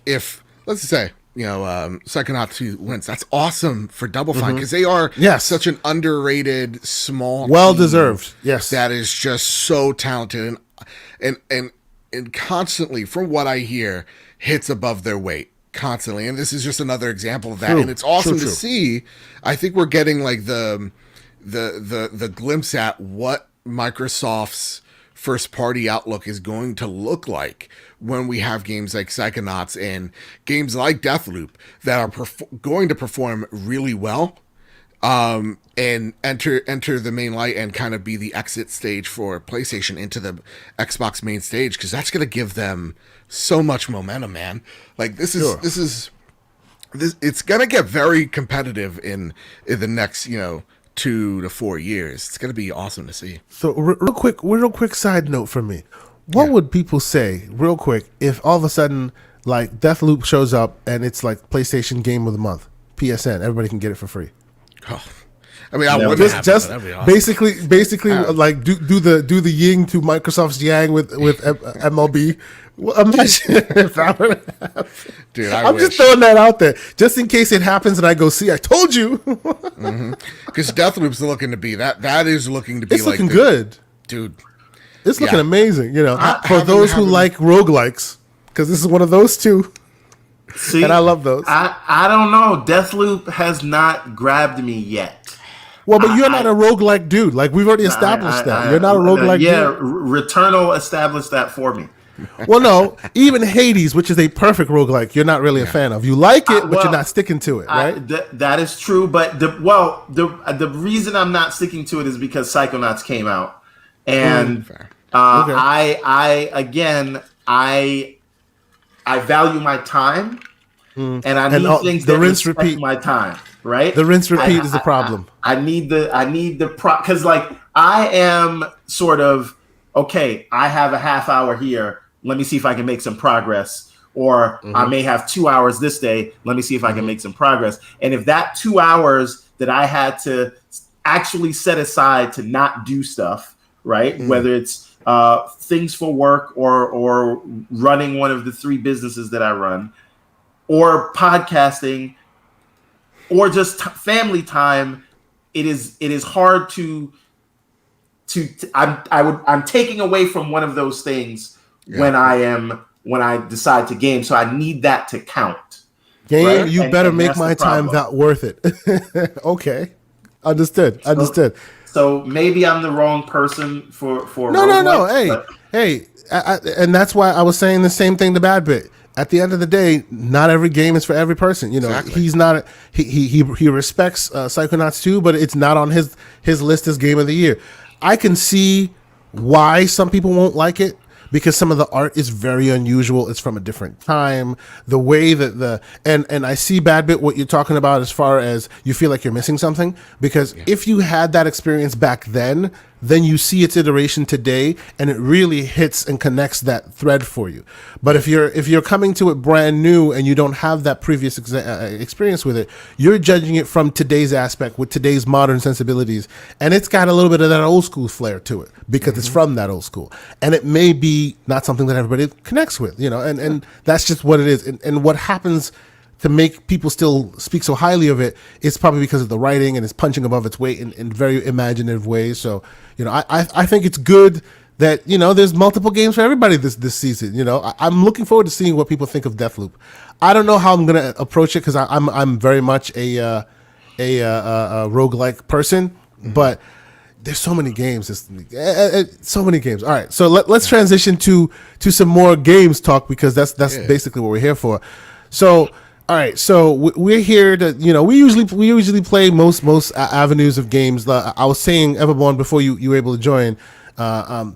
if let's say, Psychonauts 2 wins, that's awesome for Double Fine, because they are such an underrated small well deserved. Yes, that is just so talented and constantly, from what I hear, hits above their weight constantly. And this is just another example of that. True. And it's awesome to see. I think we're getting like the glimpse at what Microsoft's first party outlook is going to look like when we have games like Psychonauts and games like Deathloop that are going to perform really well, and enter the main light and kind of be the exit stage for PlayStation into the Xbox main stage, because that's going to give them so much momentum, man. Like, this is it's going to get very competitive in the next 2 to 4 years. It's going to be awesome to see. So real quick side note from me. What would people say, real quick, if all of a sudden, like, Deathloop shows up and it's like PlayStation Game of the Month, PSN, everybody can get it for free? Oh, I mean, I wouldn't have just awesome. basically, like do the yin to Microsoft's yang with MLB. Well, imagine if that would happen. Dude, I'm just throwing that out there, just in case it happens and I go, see, I told you. Because Deathloop's looking to be that is looking to be. It's looking good, dude. It's looking amazing. For those who like roguelikes, because this is one of those too. See, and I love those. I don't know. Deathloop has not grabbed me yet. Well, but you're not a roguelike dude. Like, we've already established that. You're not a roguelike dude. Yeah, Returnal established that for me. Well, no, even Hades, which is a perfect roguelike, you're not really a fan of. You like it, but you're not sticking to it, right? That is true, but the reason I'm not sticking to it is because Psychonauts came out, and I value my time, and I need things that respect my time. Right? The rinse repeat is the problem. I need the because like I am sort of okay. I have a half hour here. Let me see if I can make some progress. Or I may have 2 hours this day. Let me see if I can make some progress. And if that 2 hours that I had to actually set aside to not do stuff, right? Whether it's things for work or running one of the 3 businesses that I run, or podcasting, or just family time, it is hard to I'm taking away from one of those things when I decide to game. So I need that to count. Game, right? You better make my time that worth it. Okay. Understood. So maybe I'm the wrong person for No. Hey. And that's why I was saying the same thing to Badbit. At the end of the day, not every game is for every person. You know, exactly. He's not. He respects Psychonauts 2, but it's not on his list as game of the year. I can see why some people won't like it, because some of the art is very unusual. It's from a different time. The way that and I see, Badbit, what you're talking about as far as you feel like you're missing something, because if you had that experience back then you see its iteration today, and it really hits and connects that thread for you. But if you're coming to it brand new and you don't have that previous experience with it, you're judging it from today's aspect with today's modern sensibilities, and it's got a little bit of that old school flair to it because it's from that old school, and it may be not something that everybody connects with, you know, and that's just what it is. And what happens to make people still speak so highly of it is probably because of the writing, and it's punching above its weight in very imaginative ways. So, you know, I think it's good that, you know, there's multiple games for everybody this season. You know, I'm looking forward to seeing what people think of Deathloop. I don't know how I'm gonna approach it, because I'm very much a roguelike person, but there's so many games. So many games. All right, so let's transition to some more games talk, because that's basically what we're here for. So. All right, so we're here to, you know, we usually play most avenues of games. I was saying, Everborn, before you were able to join, I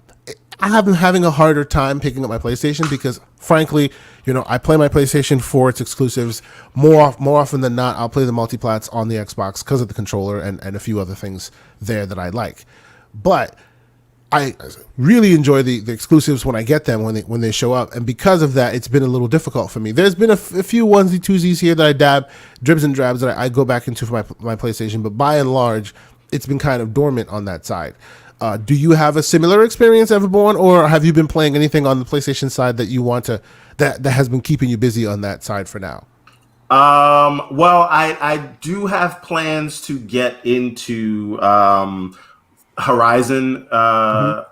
have been having a harder time picking up my PlayStation, because, frankly, you know, I play my PlayStation for its exclusives. More often than not, I'll play the multiplats on the Xbox because of the controller and a few other things there that I like. But I really enjoy the exclusives when I get them, when they show up, and because of that, it's been a little difficult for me. There's been a few onesie twosies here that I dab, dribs and drabs that I go back into for my PlayStation, but by and large, it's been kind of dormant on that side. Do you have a similar experience, Everborn, or have you been playing anything on the PlayStation side that you want to that has been keeping you busy on that side for now? Well, I do have plans to get into Horizon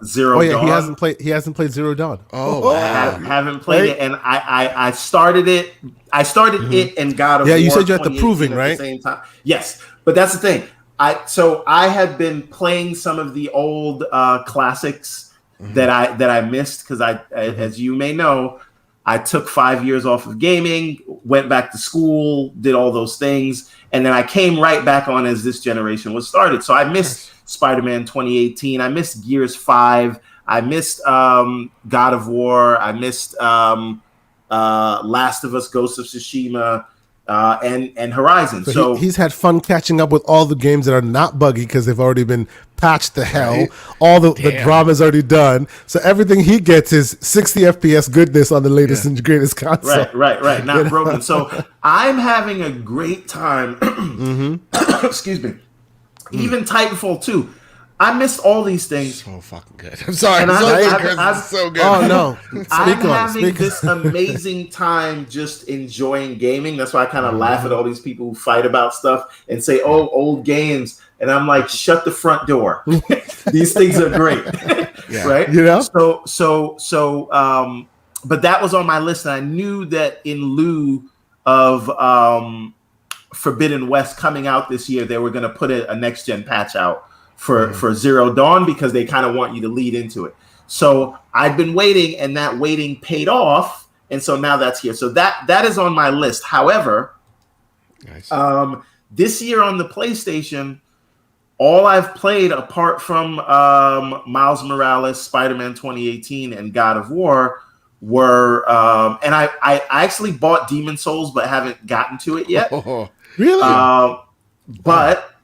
Zero Dawn. He hasn't played Zero Dawn. Haven't played it, and I started it. It and God of War. Yeah, you said you had the proving, right? At the same time. Yes, but that's the thing. I had been playing some of the old classics that I missed, because as you may know, I took 5 years off of gaming, went back to school, did all those things, and then I came right back on as this generation was started. So I missed Spider-Man 2018. I missed Gears 5. I missed God of War. I missed Last of Us, Ghost of Tsushima, and Horizon. So he's had fun catching up with all the games that are not buggy, because they've already been patched to hell. Right. All the drama's already done. So everything he gets is 60 FPS goodness on the latest and greatest console. Right. Not broken. So I'm having a great time. Excuse me. Even Titanfall 2. I missed all these things. So fucking good. I'm sorry. I'm so good. Oh, no. I'm having this amazing time just enjoying gaming. That's why I kind of laugh at all these people who fight about stuff and say, oh, old games. And I'm like, shut the front door. These things are great. Right? You know? So, but that was on my list. And I knew that in lieu of Forbidden West coming out this year, they were going to put a next-gen patch out for Zero Dawn, because they kind of want you to lead into it. So I've been waiting, and that waiting paid off, and so now that's here. So that is on my list. However, Nice. This year on the PlayStation, all I've played apart from Miles Morales, Spider-Man 2018, and God of War were, and I actually bought Demon Souls, but haven't gotten to it yet. Oh, Really? But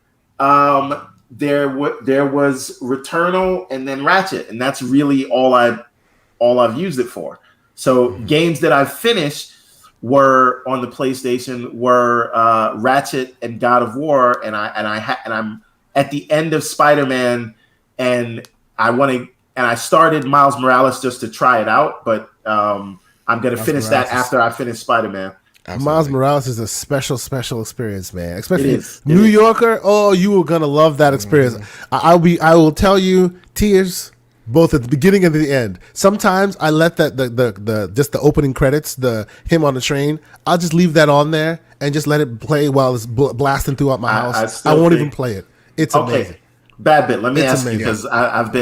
there was Returnal and then Ratchet, and that's really all I've used it for. So games that I've finished were on the PlayStation were Ratchet and God of War, and I'm at the end of Spider-Man, and I started Miles Morales just to try it out, but I'm going to finish that after I finish Spider-Man. absolutely. Miles Morales is a special experience, man. Especially It is. New Yorker. Oh, you are gonna love that experience. I will tell you, tears both at the beginning and the end. Sometimes I let the just the opening credits, the him on the train. I'll just leave that on there and just let it play while it's blasting throughout my house. I won't even play it. It's amazing. Badbit. Let me It's ask amazing. you, because I've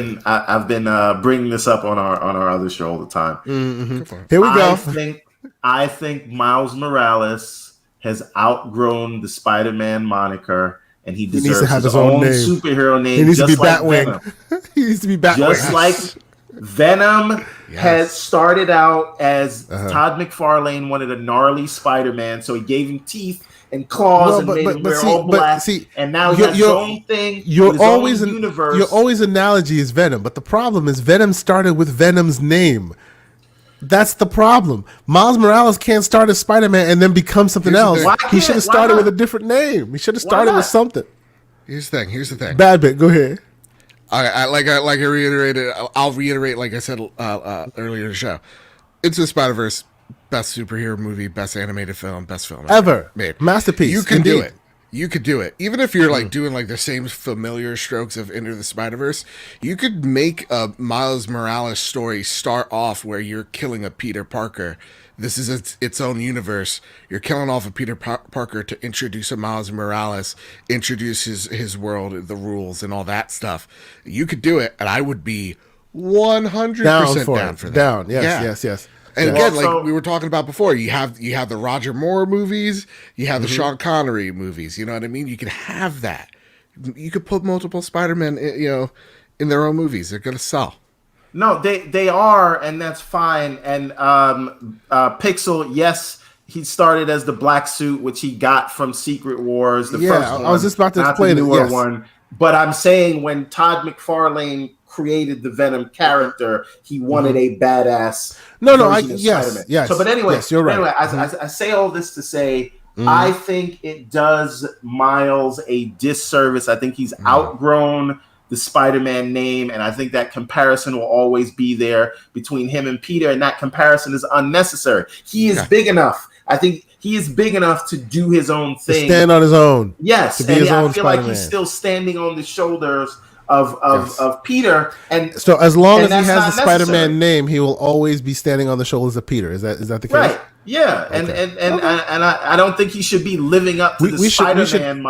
been bringing this up on our other show all the time. Here we go. I think Miles Morales has outgrown the Spider-Man moniker, and he deserves needs to have his his own own name. superhero name. He needs to be just like Batwing. Venom. He needs to be Batwing. Just like Venom had started out as Todd McFarlane wanted a gnarly Spider-Man, so he gave him teeth and claws and made him wear all black. And now he has his own thing. Your always universe. analogy is Venom, but the problem is Venom started with Venom's name. That's the problem. Miles Morales can't start as Spider-Man and then become something else. He should have started with a different name. He should have started with something. Here's the thing. Badbit, go ahead. I reiterated. I'll reiterate, like I said earlier in the show. Into the Spider-Verse, best superhero movie, best animated film, best film Ever. made. Masterpiece. You can Indeed. do it. You could do it. Even if you're like doing like the same familiar strokes of Into the Spider-Verse, you could make a Miles Morales story start off where you're killing a Peter Parker. This is its own universe. You're killing off a Peter Parker to introduce a Miles Morales, introduce his world, the rules, and all that stuff. You could do it, and I would be 100% down for that. Yes. And Yeah. again, like we were talking about before, you have the Roger Moore movies, you have the Sean Connery movies. You know what I mean? You could have that. You could put multiple Spider-Men, in their own movies. They're gonna sell. No, they are, and that's fine. And Pixel, yes, he started as the black suit, which he got from Secret Wars. The first one, I was just about to explain the it. newer Yes. one. But I'm saying when Todd McFarlane created the Venom character, he wanted a badass. version of Spider-Man. yes. So, but anyway, yes, you're right. Anyway, I say all this to say, I think it does Miles a disservice. I think he's outgrown the Spider-Man name, and I think that comparison will always be there between him and Peter, and that comparison is unnecessary. He is big enough. I think he is big enough to do his own thing. To stand on his own. Yes, To be and his I own feel like Spider-Man. he's still standing on the shoulders of Peter. And So as long as he that's has not the Spider-Man necessary. name, he will always be standing on the shoulders of Peter. Is that the case? Right. Yeah, and I don't think he should be living up to the Spider-Man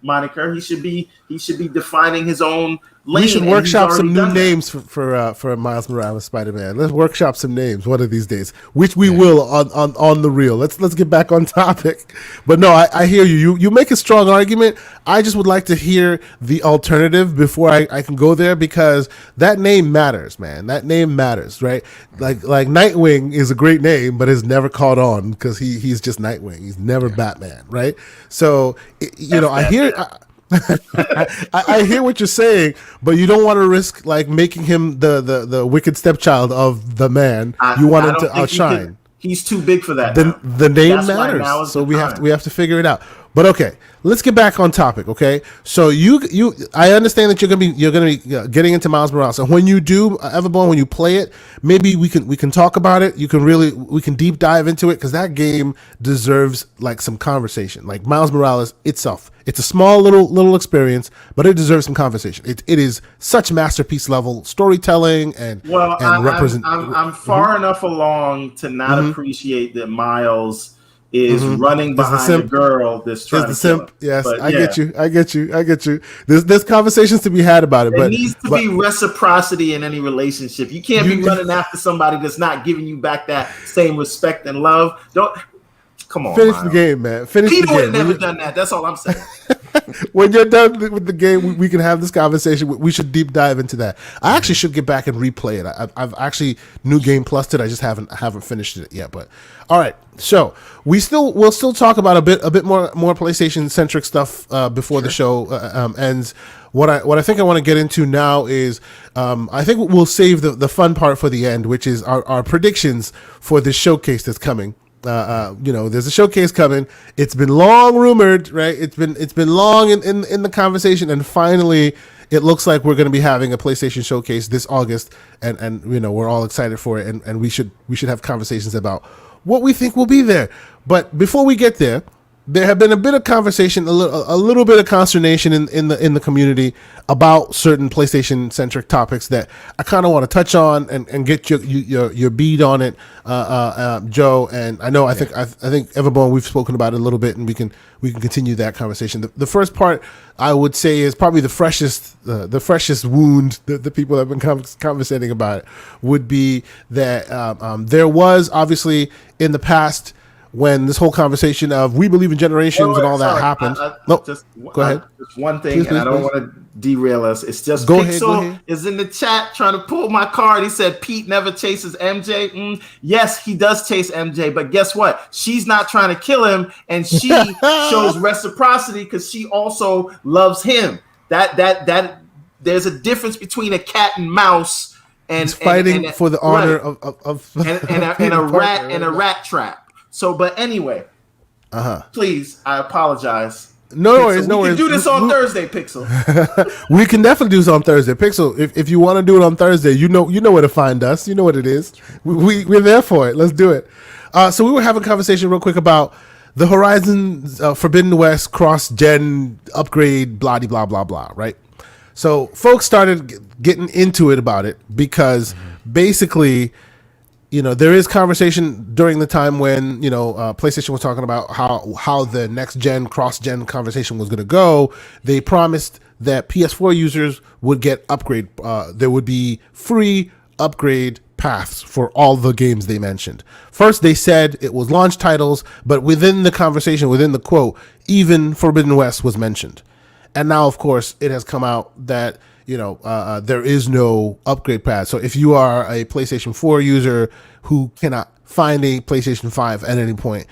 moniker. He should be defining his own lane. We should and workshop he's some already new done that. names for Miles Morales Spider-Man. Let's workshop some names one of these days, which we will on the reel. Let's get back on topic. But no, I hear you. You make a strong argument. I just would like to hear the alternative before I can go there, because that name matters, man. That name matters, right? Like Nightwing is a great name, but has never caught on because he's just Nightwing. He's never Batman, right? So I hear. I hear what you're saying, but you don't want to risk like making him the wicked stepchild of the man. You want him to outshine. He's too big for that. The name That's why now matters, is so the we time. have to figure it out. But okay, let's get back on topic. Okay, so I understand that you're gonna be getting into Miles Morales, and when you do, Everborn, when you play it, maybe we can talk about it. We can deep dive into it, because that game deserves like some conversation. Like Miles Morales itself, it's a small little experience, but it deserves some conversation. It is such masterpiece level storytelling and I'm far enough along to not appreciate that Miles is running Is the behind a simp. girl that's Is trying the to kill him. simp. Yes, But I yeah, get you. I get you. I get you. There's conversations to be had about it, there but needs to be reciprocity in any relationship. You can't be running after somebody that's not giving you back that same respect and love. Don't come on, finish Miles. the game, man. Finish Peter the would game. have never done that. That's all I'm saying. When you're done with the game, we can have this conversation. We should deep dive into that. I actually should get back and replay it. I've actually New Game Plused it. I just haven't finished it yet. But all right, so we'll still talk about a bit more PlayStation centric stuff before the show ends. What I think I want to get into now is I think we'll save the fun part for the end, which is our predictions for this showcase that's coming. There's a showcase coming. It's been long rumored, right? It's been long in the conversation, and finally, it looks like we're going to be having a PlayStation showcase this August, and we're all excited for it, and we should have conversations about what we think will be there. But before we get there, there have been a bit of conversation, a little bit of consternation in the community about certain PlayStation centric topics that I kind of want to touch on and get your bead on it, Joe. And I think Everbone, we've spoken about it a little bit, and we can continue that conversation. The first part I would say is probably the freshest wound that the people have been conversating about it would be that there was obviously in the past, when this whole conversation of we believe in generations and all that happened. Go ahead. Just one thing, and I don't want to derail us. It's just go Pixel ahead. is in the chat trying to pull my card. He said Pete never chases MJ. Yes, he does chase MJ, but guess what? She's not trying to kill him, and she shows reciprocity because she also loves him. That there's a difference between a cat and mouse and fighting for the honor of a rat trap. So, but anyway, please, I apologize. No worries. We can do this on Thursday, Pixel. We can definitely do this on Thursday, Pixel. If you want to do it on Thursday, you know where to find us. You know what it is. We're there for it. Let's do it. So we were having a conversation real quick about the Horizon Forbidden West cross-gen upgrade, blah, blah, blah, blah, right? So folks started getting into it about it because basically, there is conversation during the time when, PlayStation was talking about how the next gen, cross-gen conversation was going to go. They promised that PS4 users would get upgrade. There would be free upgrade paths for all the games they mentioned. First, they said it was launch titles, but within the conversation, within the quote, even Forbidden West was mentioned. And now, of course, it has come out that there is no upgrade path. So if you are a PlayStation 4 user who cannot find a PlayStation 5 at any point,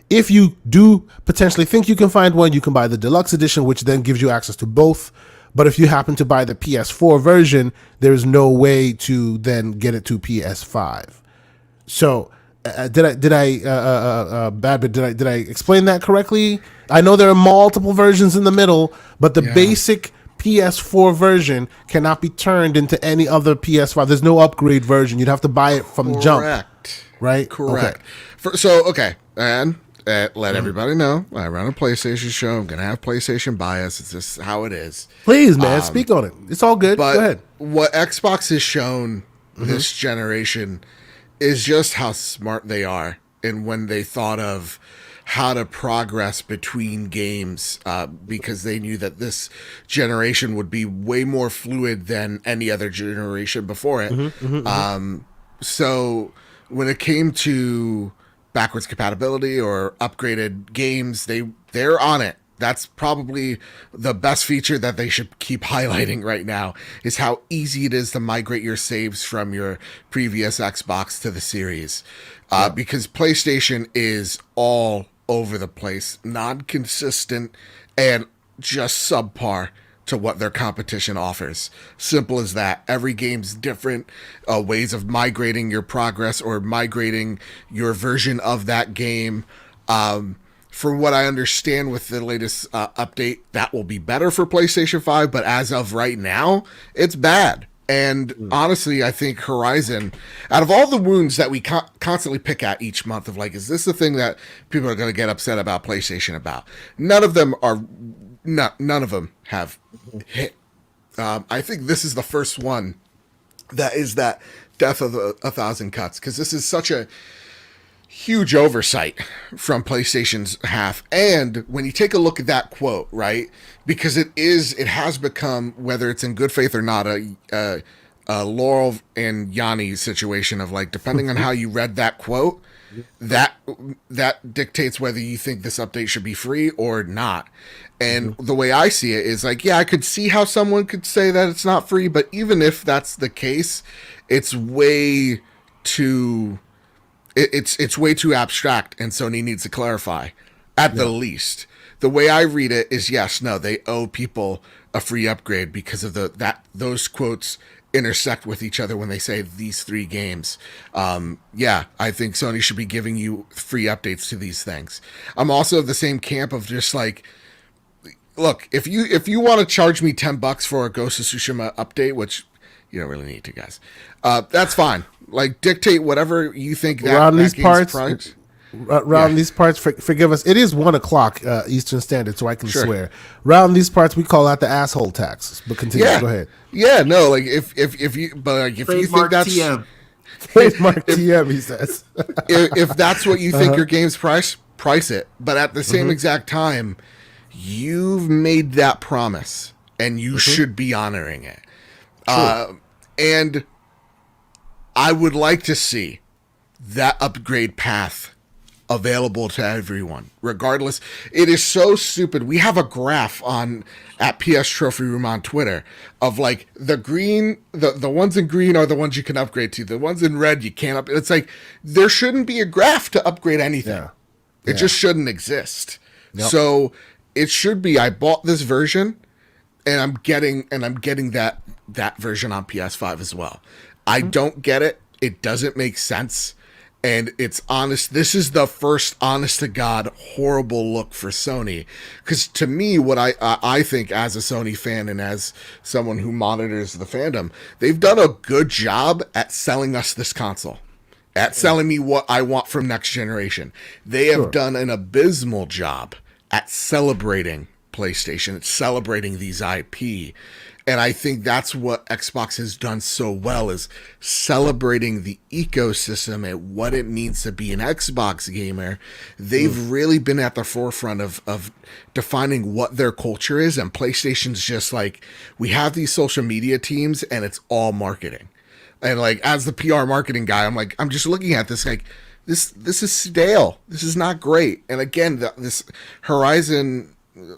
if you do potentially think you can find one, you can buy the deluxe edition, which then gives you access to both. But if you happen to buy the PS4 version, there's no way to then get it to PS5. So did I Badbit, did I explain that correctly? I know there are multiple versions in the middle, but the basic PS4 version cannot be turned into any other PS5. There's no upgrade version. You'd have to buy it from jump. Right? Correct. Okay. And let everybody know, I run a PlayStation show. I'm going to have PlayStation bias. It's just how it is. Please, man, speak on it. It's all good. But go ahead. What Xbox has shown this generation is just how smart they are, and when they thought of how to progress between games, because they knew that this generation would be way more fluid than any other generation before it. So when it came to backwards compatibility or upgraded games, they're on it. That's probably the best feature that they should keep highlighting right now, is how easy it is to migrate your saves from your previous Xbox to the series. Because PlayStation is all over the place, non-consistent, and just subpar to what their competition offers. Simple as that. Every game's different, ways of migrating your progress or migrating your version of that game. From what I understand with the latest update, that will be better for PlayStation 5, but as of right now, it's bad. And honestly, I think Horizon, out of all the wounds that we constantly pick at each month of is this the thing that people are going to get upset about PlayStation about? None of them have hit. I think this is the first one that is that death of a thousand cuts, because this is such a huge oversight from PlayStation's half. And when you take a look at that quote, right, because it has become, whether it's in good faith or not, a Laurel and Yanni situation of like, depending on how you read that quote, that dictates whether you think this update should be free or not. And the way I see it is like, yeah, I could see how someone could say that it's not free, but even if that's the case, it's way too abstract, and Sony needs to clarify at the least. The way I read it is, yes, no, they owe people a free upgrade because of those quotes intersect with each other when they say these 3 games. Yeah, I think Sony should be giving you free updates to these things. I'm also of the same camp of just like, look, if you want to charge me $10 for a Ghost of Tsushima update, which you don't really need to, guys, that's fine. Like, dictate whatever you think around these game's parts. These parts, forgive us. It is 1:00 Eastern Standard, so I can swear. Around these parts, we call out the asshole tax. But continue. Go ahead. Yeah, no, like if you think that's TM. Trademark TM, he says. if that's what you think your game's price it. But at the same exact time, you've made that promise, and you should be honoring it. And I would like to see that upgrade path available to everyone, regardless. It is so stupid. We have a graph at PS Trophy Room on Twitter of like the green, the ones in green are the ones you can upgrade to. The ones in red you can't upgrade. It's like there shouldn't be a graph to upgrade anything. It just shouldn't exist. So it should be, I bought this version and I'm getting that version on PS5 as well. I don't get it. It doesn't make sense. And it's honest. This is the first honest to God horrible look for Sony. Because to me, what I think as a Sony fan and as someone who monitors the fandom, they've done a good job at selling us this console, at selling me what I want from next generation. They have done an abysmal job at celebrating PlayStation, at celebrating these IP. And I think that's what Xbox has done so well, is celebrating the ecosystem and what it means to be an Xbox gamer. They've really been at the forefront of defining what their culture is. And PlayStation's just like, we have these social media teams and it's all marketing. And like, as the PR marketing guy, I'm just looking at this like, this is stale. This is not great. And again, this Horizon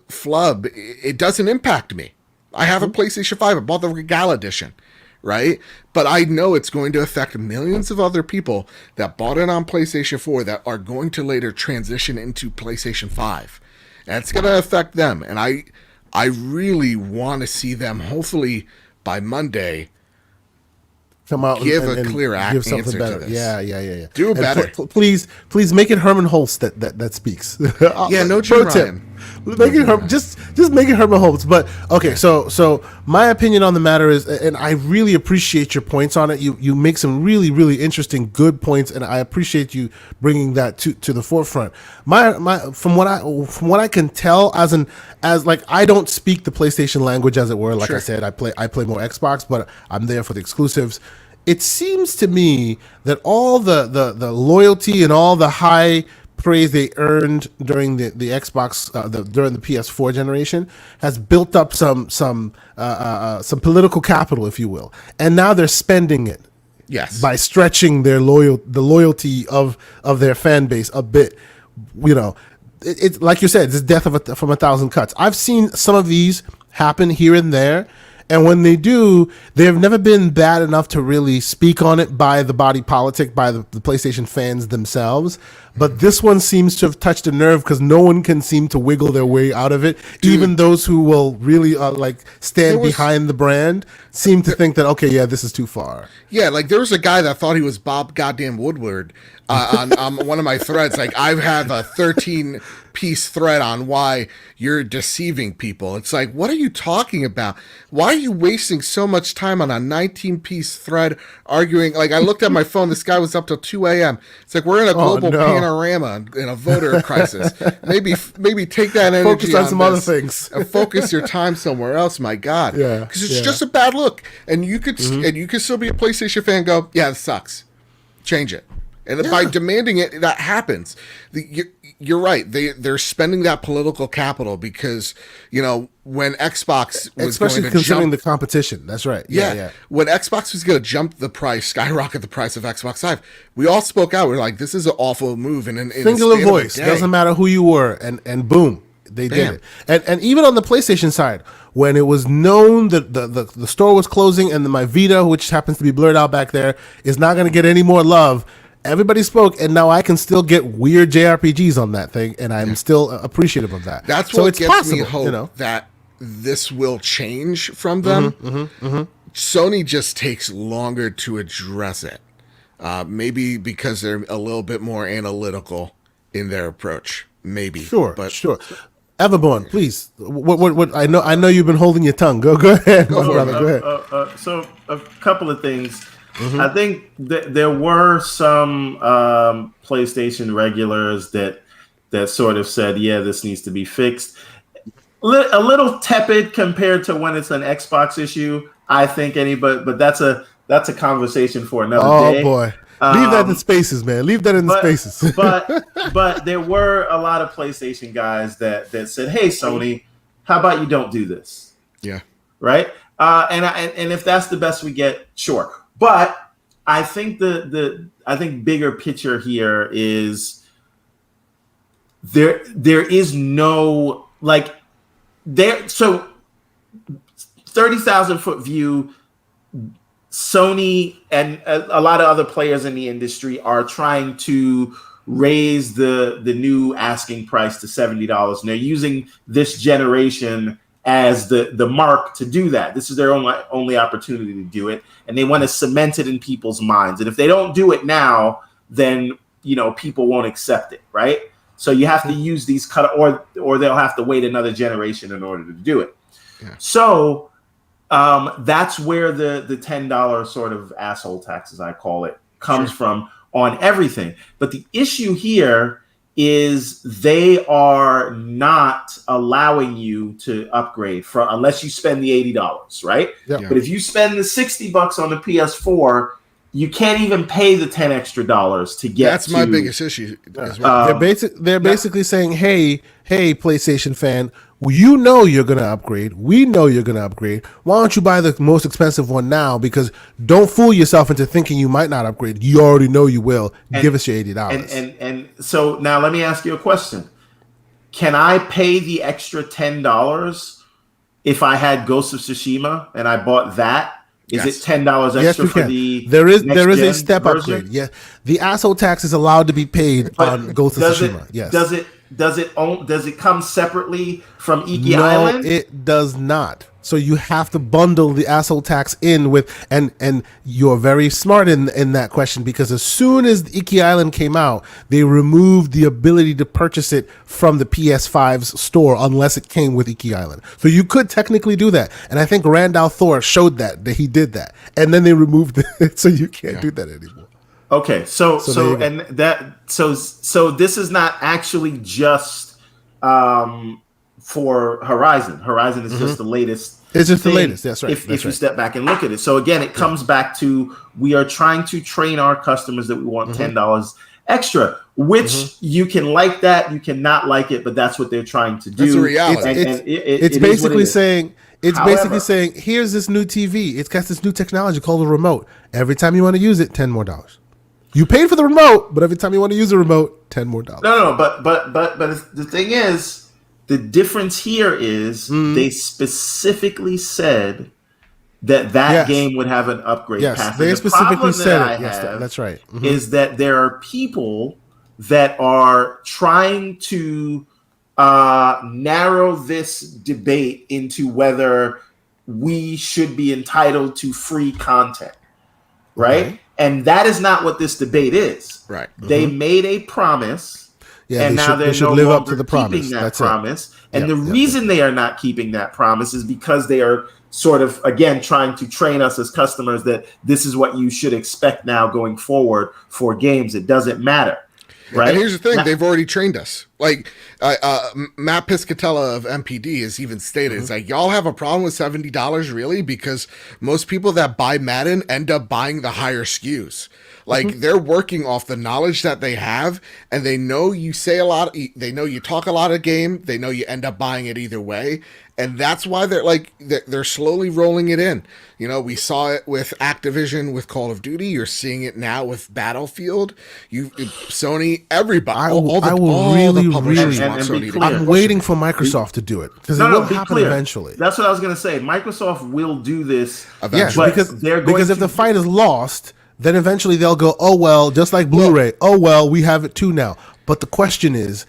flub, it doesn't impact me. I have a PlayStation 5. I bought the Regal edition, right? But I know it's going to affect millions of other people that bought it on PlayStation 4 that are going to later transition into PlayStation 5. And it's going to affect them. And I really want to see them, hopefully by Monday, come out give and a clear give answer something better. to this. Yeah. Do it better. Please make it Herman Holtz that speaks. Yeah, no Jim Ryan. Make it just make it Herman Holtz. But okay, so my opinion on the matter is, and I really appreciate your points on it. You make some really, really interesting, good points, and I appreciate you bringing that to the forefront. My from what I can tell, as I don't speak the PlayStation language, as it were. Like I said, I play more Xbox, but I'm there for the exclusives. It seems to me that all the loyalty and all the high praise they earned during the Xbox during the PS4 generation has built up some political capital, if you will, and now they're spending it. Yes, by stretching the loyalty of their fan base a bit. You know, it's like you said, it's death from a thousand cuts. I've seen some of these happen here and there. And when they do, they've never been bad enough to really speak on it by the body politic, by the PlayStation fans themselves. But this one seems to have touched a nerve because no one can seem to wiggle their way out of it. Dude, even those who will really stand behind the brand seem to think that, okay, yeah, this is too far. Yeah, like there was a guy that thought he was Bob goddamn Woodward on one of my threads. Like I have a 13-piece thread on why you're deceiving people. It's like, what are you talking about? Why are you wasting so much time on a 19-piece thread arguing? Like I looked at my phone. This guy was up till 2 a.m. It's like we're in a global panorama in a voter crisis. Maybe take that energy. Focus on some other things. And focus your time somewhere else. My God, because it's just a bad look. And you could still be a PlayStation fan. And go, yeah, it sucks. Change it. And by demanding it, that happens. You're right. They're spending that political capital because, when Xbox was especially going to considering jump, the competition. That's right. Yeah. when Xbox was going to skyrocket the price of Xbox Live, we all spoke out. We are like, this is an awful move. And in Singular voice. Doesn't matter who you were. And boom. They did it. And even on the PlayStation side, when it was known that the store was closing and my Vita, which happens to be blurred out back there, is not going to get any more love, everybody spoke, and now I can still get weird JRPGs on that thing, and I'm still appreciative of that. That's what gives me hope that this will change from them. Sony just takes longer to address it. Maybe because they're a little bit more analytical in their approach. Maybe. Sure. Everborn, please. What? I know you've been holding your tongue. Go ahead, my brother. Go ahead. So a couple of things. I think there were some PlayStation regulars that sort of said, "Yeah, this needs to be fixed." A little tepid compared to when it's an Xbox issue. I think but that's a conversation for another day. Oh boy. Leave that in the spaces, man. Leave that in the spaces. but there were a lot of PlayStation guys that said, "Hey, Sony, how about you don't do this?" Yeah. Right. And if that's the best we get, sure. But I think I think bigger picture here is there is no so 30,000 foot view. Sony and a lot of other players in the industry are trying to raise the new asking price to $70, and they're using this generation as the mark to do that. This is their only opportunity to do it, and they want to cement it in people's minds. And if they don't do it now, then people won't accept it, right? So you have to use these or they'll have to wait another generation in order to do it. Yeah. So that's where the $10 sort of asshole tax, as I call it, comes from on everything. But the issue here is they are not allowing you to upgrade unless you spend the $80, right? Yep. Yeah. But if you spend the $60 on the PS4, you can't even pay the $10 extra to get. That's my biggest issue as well. They're basically saying, hey, PlayStation fan, you're going to upgrade. We know you're going to upgrade. Why don't you buy the most expensive one now? Because don't fool yourself into thinking you might not upgrade. You already know you will. Give us your $80. And so now let me ask you a question. Can I pay the extra $10 if I had Ghost of Tsushima and I bought that? Is it $10 extra for the there is a step version? Upgrade. Yeah, the asshole tax is allowed to be paid on Ghost of Tsushima. Yes. Does it come separately from Iki Island? No, it does not. So you have to bundle the asshole tax in with, and you're very smart in that question, because as soon as Iki Island came out, they removed the ability to purchase it from the PS5's store unless it came with Iki Island. So you could technically do that, and I think Randall Thor showed that he did that, and then they removed it, so you can't do that anymore. Okay, so this is not actually just for Horizon. Horizon is just the latest. It's just the latest. That's right. If you step back and look at it, so again, it comes back to we are trying to train our customers that we want $10 extra. Which you can like that, you cannot like it, but that's what they're trying to do. That's a reality. It's basically saying. It's basically saying, here's this new TV. It's got this new technology called a remote. Every time you want to use it, $10 more. You paid for the remote, but every time you want to use the remote, $10 more. No, but the thing is, the difference here is they specifically said that game would have an upgrade path. Yes, they specifically said it. Yes, that's right. Is that there are people that are trying to narrow this debate into whether we should be entitled to free content, right? Okay. And that is not what this debate is. Right. They made a promise. Yeah, and now they're should no live longer up to the keeping promise. that That's promise. It. And the reason they are not keeping that promise is because they are sort of, again, trying to train us as customers that this is what you should expect now going forward for games. It doesn't matter. Right. And here's the thing: they've already trained us. Like Matt Piscatella of MPD has even stated, it's like, y'all have a problem with $70, really? Because most people that buy Madden end up buying the higher SKUs. Like they're working off the knowledge that they have, and they know you say a lot. They know you talk a lot of game. They know you end up buying it either way, and that's why they're slowly rolling it in. You know, we saw it with Activision with Call of Duty. You're seeing it now with Battlefield. Sony, everybody, all the publishers want Sony to. I'm waiting for Microsoft to do it because it will happen eventually. That's what I was going to say. Microsoft will do this eventually, because if the fight is lost, then eventually they'll go, oh, well, just like Blu-ray. Oh, well, we have it too now. But the question is,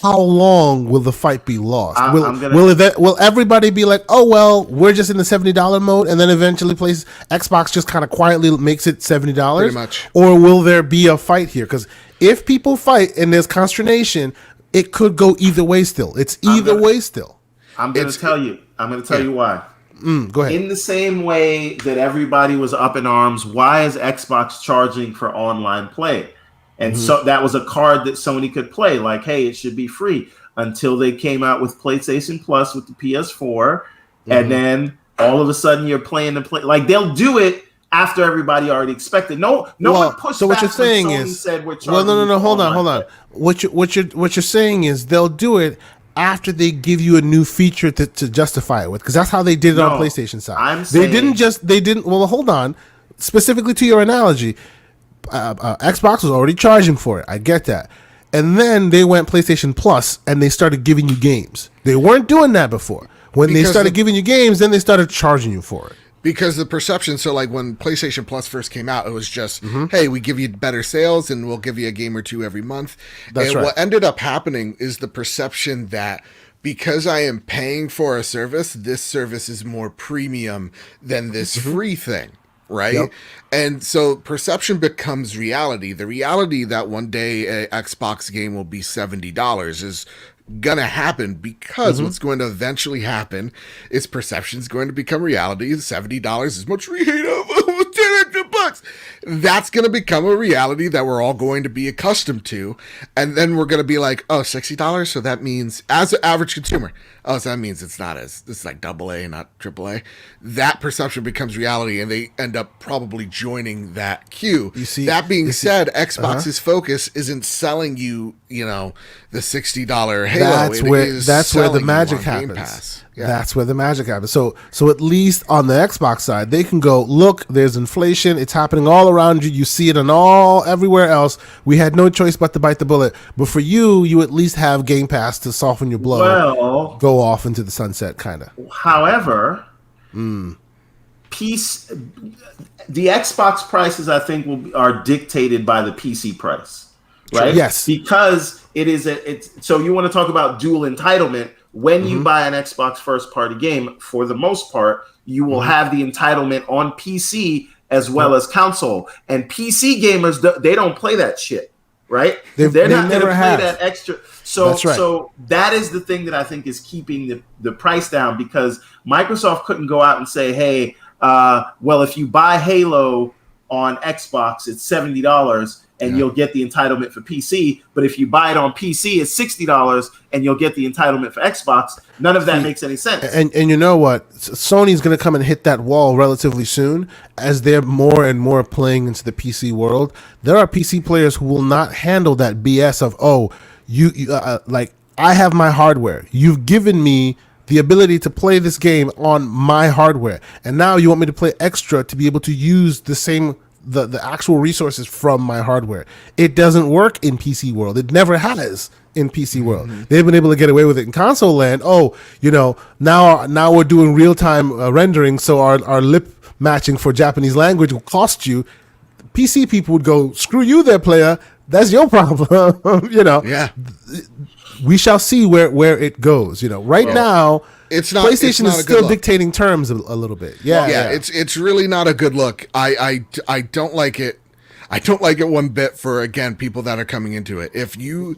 how long will the fight be lost? Will everybody be like, oh, well, we're just in the $70 mode, and then eventually Xbox just kind of quietly makes it $70? Pretty much. Or will there be a fight here? Because if people fight and there's consternation, it could go either way still. It's either way still. I'm going to tell you. I'm going to tell you why. Go ahead. In the same way that everybody was up in arms, why is Xbox charging for online play? And so that was a card that Sony could play, like, hey, it should be free, until they came out with PlayStation Plus with the PS4. And then all of a sudden you're playing the play. Like, they'll do it after everybody already expected. No one pushed so what back you're saying when Sony is, said we're charging. no, hold on. What you're saying is they'll do it after they give you a new feature to justify it with, because that's how they did it on PlayStation side. They didn't. Well, hold on. Specifically to your analogy, Xbox was already charging for it. I get that, and then they went PlayStation Plus and they started giving you games. They weren't doing that before. When they started giving you games, then they started charging you for it. Because the perception, so like when PlayStation Plus first came out, it was just, hey, we give you better sales and we'll give you a game or two every month. That's right. What ended up happening is the perception that because I am paying for a service, this service is more premium than this free thing, right? Yep. And so perception becomes reality. The reality that one day an Xbox game will be $70 is gonna happen, because what's going to eventually happen is perception's going to become reality. $70 is much we hate of $10 that's going to become a reality that we're all going to be accustomed to, and then we're going to be like, oh, $60, so that means, as an average consumer, oh, so that means it's like AA, not AAA. That perception becomes reality, and they end up probably joining that queue. That being said, Xbox's focus isn't selling you, the $60 Halo. That's where the magic happens. Yeah. That's where the magic happens. So at least on the Xbox side, they can go, look, there's inflation. It's happening all around you. You see it everywhere else. We had no choice but to bite the bullet. But for you at least have Game Pass to soften your blow. Well, go off into the sunset, kind of. However, the Xbox prices, I think, are dictated by the PC price, right? Yes, because so you want to talk about dual entitlement. When you buy an Xbox first-party game, for the most part, you will have the entitlement on PC as well as console. And PC gamers, they don't play that shit, right? They're not going to play that extra. So, so that is the thing that I think is keeping the price down, because Microsoft couldn't go out and say, hey, well, if you buy Halo on Xbox, it's $70 and you'll get the entitlement for PC. But if you buy it on PC, it's $60 and you'll get the entitlement for Xbox. None of that makes any sense. And you know what? Sony's going to come and hit that wall relatively soon as they're more and more playing into the PC world. There are PC players who will not handle that BS of, like, I have my hardware. You've given me the ability to play this game on my hardware, and now you want me to play extra to be able to use the actual resources from my hardware. It doesn't work in PC world. It never has in PC world. They've been able to get away with it in console land. Now we're doing real-time rendering, so our lip matching for Japanese language will cost you. PC people would go, screw you there, player. That's your problem. Yeah. We shall see where it goes. Right now, PlayStation is still dictating terms a little bit. Yeah. It's really not a good look. I don't like it. I don't like it one bit for, again, people that are coming into it. If you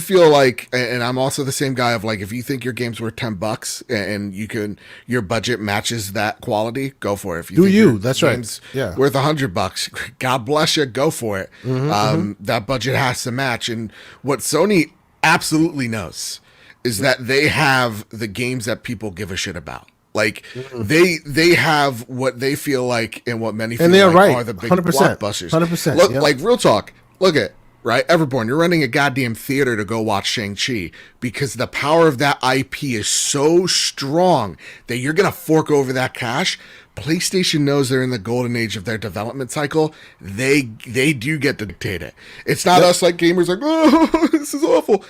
feel like, and I'm also the same guy of like, if you think your game's worth $10 and your budget matches that quality, go for it. If you think your That's right. game's Yeah. worth $100, God bless you, go for it. That budget has to match. And what Sony absolutely knows is that they have the games that people give a shit about. Like they have what they feel like and what many feel And they are like right. are the big 100%. blockbusters. 100%. Look, Yep. like real talk. Look at right, Everborn. You're renting a goddamn theater to go watch Shang-Chi because the power of that IP is so strong that you're gonna fork over that cash. PlayStation knows they're in the golden age of their development cycle. They do get to dictate it. It's not us like gamers like, oh, this is awful.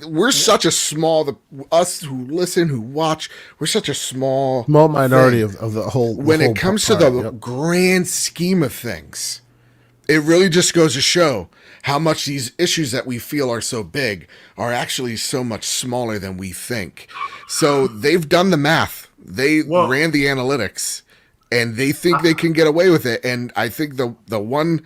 We're such a small, us who listen, who watch, we're such a small minority thing. of the whole. When the it whole comes part, to the yep. grand scheme of things, it really just goes to show how much these issues that we feel are so big are actually so much smaller than we think. So they've done the math. They ran the analytics, and they think they can get away with it. And I think the one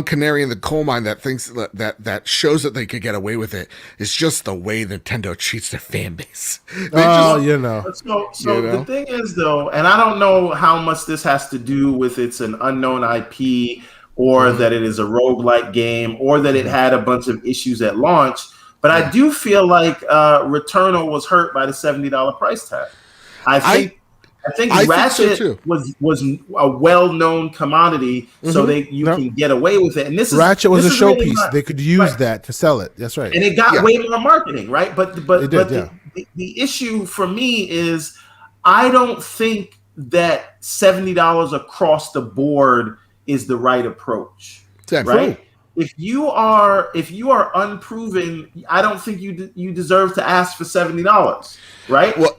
canary in the coal mine that thinks that shows that they could get away with it is just the way Nintendo treats their fan base. Oh, So the thing is, though, and I don't know how much this has to do with it's an unknown IP or that it is a roguelike game or that it had a bunch of issues at launch, but I do feel like Returnal was hurt by the $70 price tag. I think Ratchet so was a well-known commodity, so you can get away with it. And Ratchet was a showpiece. Really they could use that to sell it. That's right. And it got way more marketing, right? But did, the issue for me is I don't think that $70 across the board is the right approach. Right? If you are unproven, I don't think you deserve to ask for $70, right? Well,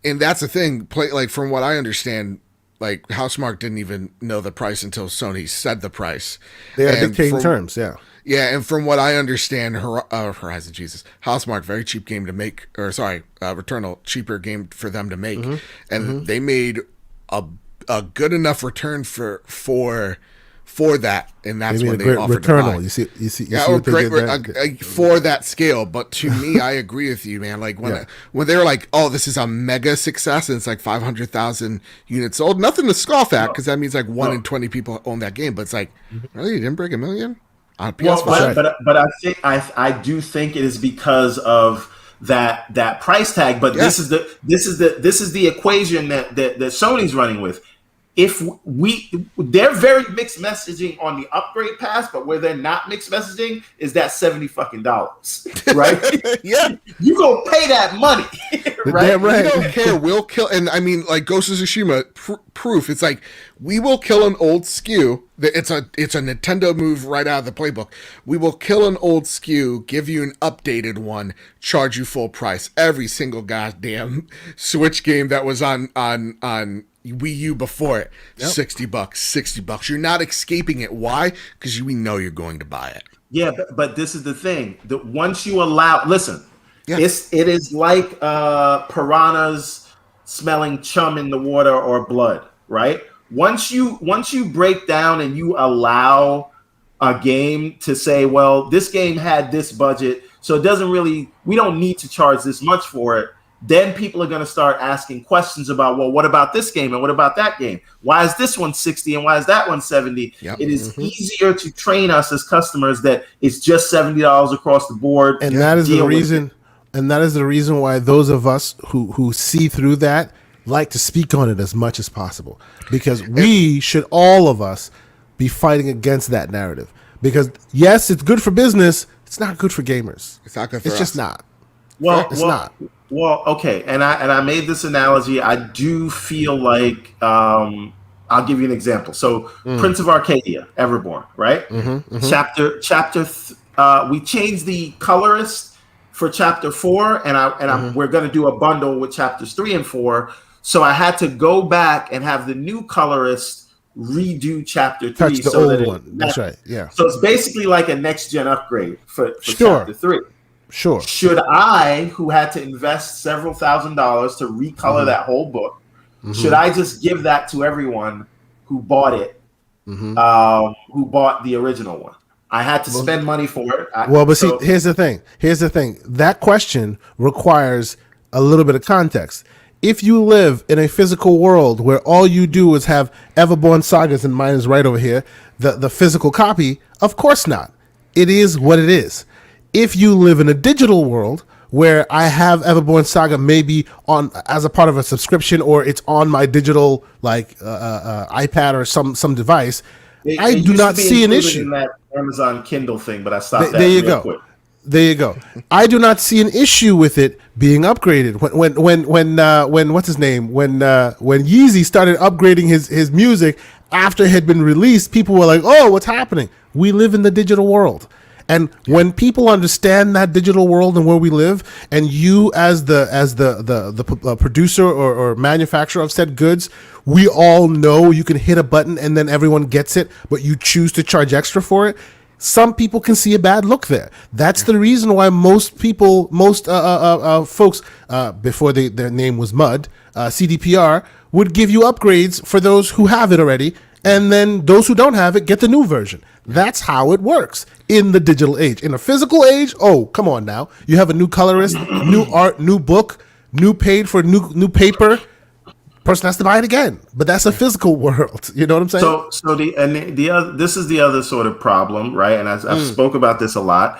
and that's the thing. Like from what I understand, like Housemarque didn't even know the price until Sony said the price. They are dictating terms, yeah. Yeah, and from what I understand, Horizon Housemarque, very cheap game to make, Returnal, cheaper game for them to make, and they made a good enough return for that, and that's when they offered Returnal. To buy. You see what they did there? For that scale. But to me, I agree with you, man. Like when they were like, "Oh, this is a mega success," and it's like 500,000 units sold. Nothing to scoff at because that means like 1 in 20 people own that game. But it's like, really, you didn't break 1 million on PS5? But I think I do think it is because of that price tag. But this is the equation that Sony's running with. They're very mixed messaging on the upgrade pass, but where they're not mixed messaging is that $70, right? Yeah, you go pay that money, right? Damn right. We don't care. We'll kill, and I mean, like Ghost of Tsushima proof. It's like we will kill an old SKU. It's a Nintendo move right out of the playbook. We will kill an old SKU, give you an updated one, charge you full price. Every single goddamn Switch game that was on Wii U before it, $60, $60. You're not escaping it. Why? Because we know you're going to buy it. Yeah, but this is the thing. That once you allow, it is like piranhas smelling chum in the water or blood, right? Once you break down and you allow a game to say, well, this game had this budget, so we don't need to charge this much for it. Then people are going to start asking questions about, well, what about this game and what about that game? Why is this one 60 and why is that one 70? Yep. It is easier to train us as customers that it's just $70 across the board. And that is the reason. And that is the reason why those of us who see through that like to speak on it as much as possible, because we should, all of us, be fighting against that narrative. Because yes, it's good for business. It's not good for gamers. It's not good for us. It's just not. It's not. Well, okay, and I made this analogy. I do feel like I'll give you an example. So, Prince of Arcadia, Everborn, right? Chapter. We changed the colorist for Chapter 4, and we're going to do a bundle with Chapters 3 and 4. So I had to go back and have the new colorist redo Chapter 3. Touch the old one. That's right. Yeah. So it's basically like a next gen upgrade for Chapter 3. Sure. Should I, who had to invest several $1,000s to recolor that whole book, should I just give that to everyone who bought it who bought the original one. I had to spend money for it. See, here's the thing. That question requires a little bit of context. If you live in a physical world where all you do is have Everborn sagas, and mine is right over here, the physical copy, of course not. It is what it is. If you live in a digital world where I have Everborn Saga maybe on as a part of a subscription, or it's on my digital iPad or some device, I do not see an issue. In that Amazon Kindle thing, but I stopped that. There you go. Quick. There you go. I do not see an issue with it being upgraded. When what's his name? When Yeezy started upgrading his music after it had been released, people were like, "Oh, what's happening?" We live in the digital world. And when people understand that digital world and where we live, and you as the producer or manufacturer of said goods, we all know you can hit a button and then everyone gets it, but you choose to charge extra for it. Some people can see a bad look there. That's the reason why most folks, before their name was Mud, CDPR, would give you upgrades for those who have it already. And then those who don't have it get the new version. That's how it works in the digital age. In a physical age, oh, come on now. You have a new colorist, new art, new book, new paid for new paper. Person has to buy it again. But that's a physical world. You know what I'm saying? This is the other sort of problem, right? And I've spoke about this a lot.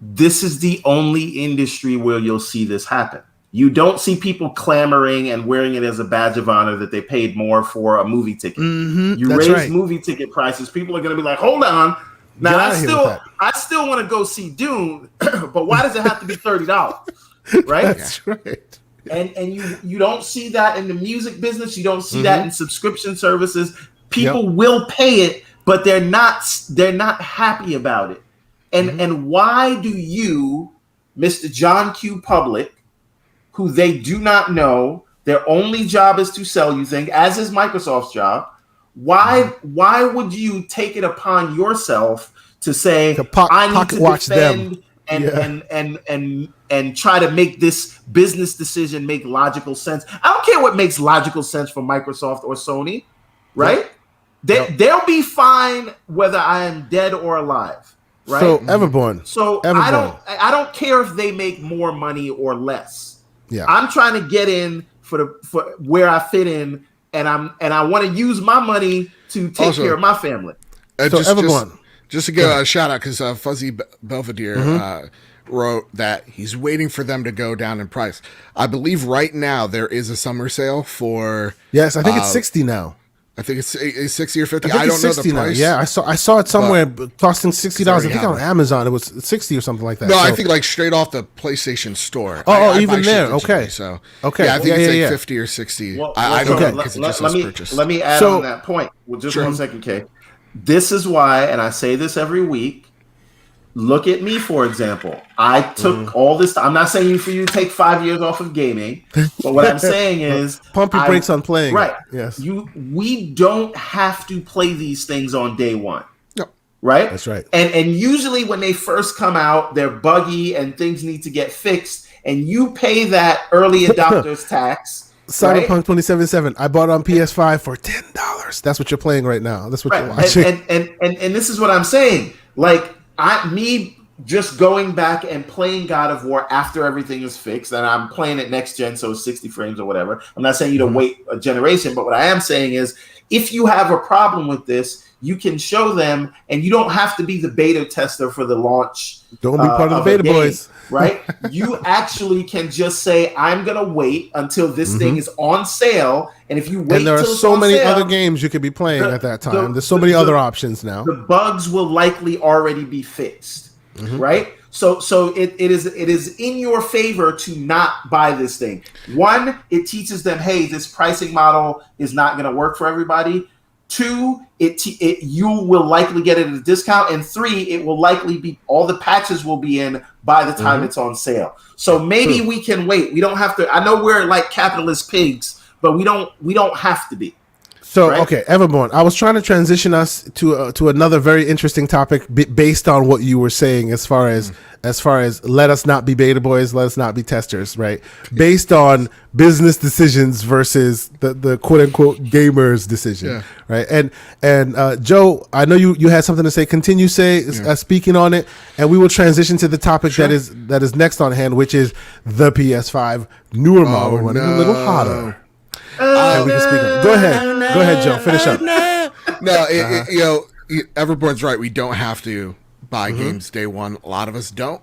This is the only industry where you'll see this happen. You don't see people clamoring and wearing it as a badge of honor that they paid more for a movie ticket. You raise movie ticket prices, people are going to be like, "Hold on, now I still want to go see Dune, but why does it have to be $30?" Right? That's right. And you don't see that in the music business. You don't see that in subscription services. People will pay it, but they're not happy about it. And why do you, Mr. John Q. Public, who they do not know, their only job is to sell you things, as is Microsoft's job. Why would you take it upon yourself to say, I need to defend and try to make this business decision make logical sense? I don't care what makes logical sense for Microsoft or Sony, right? They'll be fine whether I am dead or alive, right? So Everborn. I don't care if they make more money or less. Yeah, I'm trying to get in for where I fit in, and I want to use my money to take care of my family. Just to give a shout out, because Fuzzy Belvedere wrote that he's waiting for them to go down in price. I believe right now there is a summer sale for. Yes, I think it's 60 now. I think it's 60 or 50. I don't know the price. Yeah, I saw it somewhere costing $60. I think on Amazon it was 60 or something like that. No, I think like straight off the PlayStation Store. Even there. Okay. Yeah, I think it's like 50 or 60. I don't know because it just was purchased. Let me add on that point. Well, just 1 second, Kay. This is why, and I say this every week. Look at me, for example. I took all this. I'm not saying for you to take 5 years off of gaming, but what I'm saying is pump your brakes on playing. Right. Yes. We don't have to play these things on day one. No. Right. That's right. And usually when they first come out, they're buggy and things need to get fixed, and you pay that early adopters tax. Cyberpunk 2077. I bought it on PS5 for $10. That's what you're playing right now. That's what you're watching. And this is what I'm saying. Like, me just going back and playing God of War after everything is fixed, and I'm playing it next gen, so 60 frames or whatever. I'm not saying you to wait a generation, but what I am saying is, if you have a problem with this, you can show them, and you don't have to be the beta tester for the launch. Don't be part of the beta boys, right? You actually can just say, "I'm gonna wait until this thing is on sale." And if you wait, and there are so many other games you could be playing at that time. There's so many other options now. The bugs will likely already be fixed, right? So it is in your favor to not buy this thing. One, it teaches them, hey, this pricing model is not going to work for everybody. Two, you will likely get it at a discount, and three, it will likely be all the patches will be in by the time it's on sale. So maybe we can wait. We don't have to. I know we're like capitalist pigs, but we don't have to be. So right? okay, Everborn. I was trying to transition us to another very interesting topic based on what you were saying, as far as let us not be beta boys, let us not be testers, right? Based on business decisions versus the quote unquote gamers decision, right? And Joe, I know you had something to say. Continue speaking on it, and we will transition to the topic that is next on hand, which is the PS5 newer model running a little hotter. And we can speak on it. Go ahead, Joe. Finish up. Everborn's right. We don't have to buy games day one. A lot of us don't.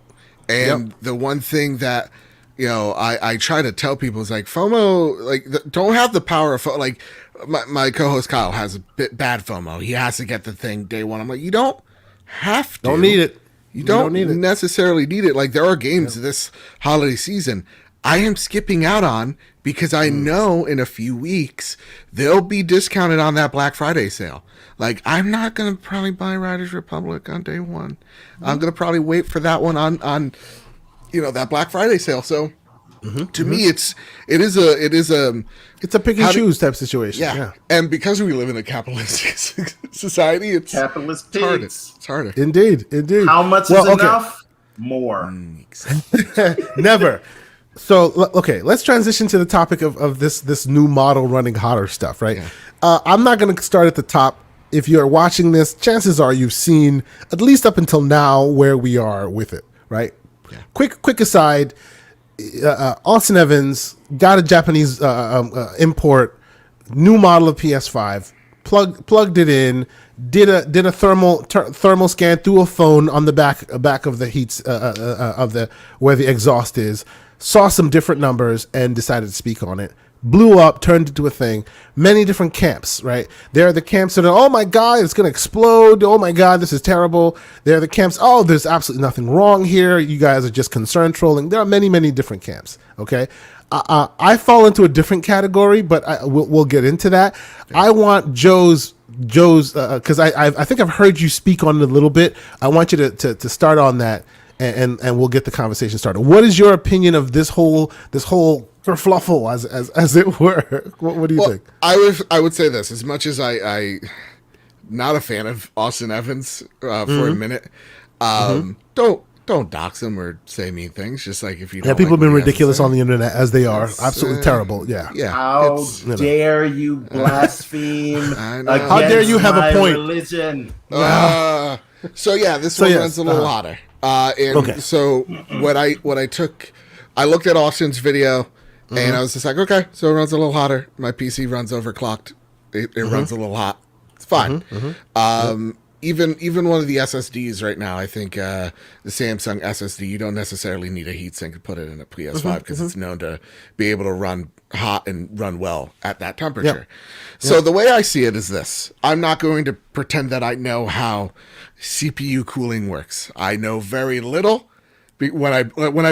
And the one thing that I try to tell people is like FOMO, don't have the power of FOMO. Like my co-host Kyle has a bit bad FOMO. He has to get the thing day one. I'm like, you don't have to. Don't need it. You don't necessarily need it. Like there are games this holiday season I am skipping out on because I know in a few weeks they'll be discounted on that Black Friday sale. Like I'm not going to probably buy Riders Republic on day one. I'm going to probably wait for that one on that Black Friday sale. So to me it is a pick and choose type situation. Yeah. And because we live in a capitalistic society, it's capitalist pigs. harder. It's harder. Indeed. How much is enough? More. Never. So, okay, let's transition to the topic of this new model running hotter stuff, right? Yeah. I'm not going to start at the top. If you're watching this, chances are you've seen, at least up until now, where we are with it, right? Yeah. Quick aside, Austin Evans got a Japanese import, new model of PS5, plugged it in, did a thermal scan through a phone on the back of the heats of the where the exhaust is. Saw some different numbers and decided to speak on it. Blew up, turned into a thing. Many different camps, right? There are the camps that are, oh my God, it's going to explode. Oh my God, this is terrible. There are the camps, oh, there's absolutely nothing wrong here. You guys are just concerned trolling. There are many, many different camps, okay? I fall into a different category, but we'll get into that. Okay. I want Joe's, because I think I've heard you speak on it a little bit. I want you to start on that. And we'll get the conversation started. What is your opinion of this whole kerfluffle, as it were? What do you think? I would say this. As much as I not a fan of Austin Evans for a minute, don't dox him or say mean things. Just like if you don't people have like been ridiculous on the internet as they are. Absolutely terrible. Yeah. How dare you blaspheme? How dare you have a point? Religion. So this one runs a little hotter. So what I took, I looked at Austin's video and I was just like, okay, so it runs a little hotter. My PC runs overclocked. It runs a little hot. It's fine. Even one of the SSDs right now, I think the Samsung SSD, you don't necessarily need a heatsink to put it in a PS5 because it's known to be able to run hot and run well at that temperature. So the way I see it is this. I'm not going to pretend that I know how CPU cooling works. I know very little. When I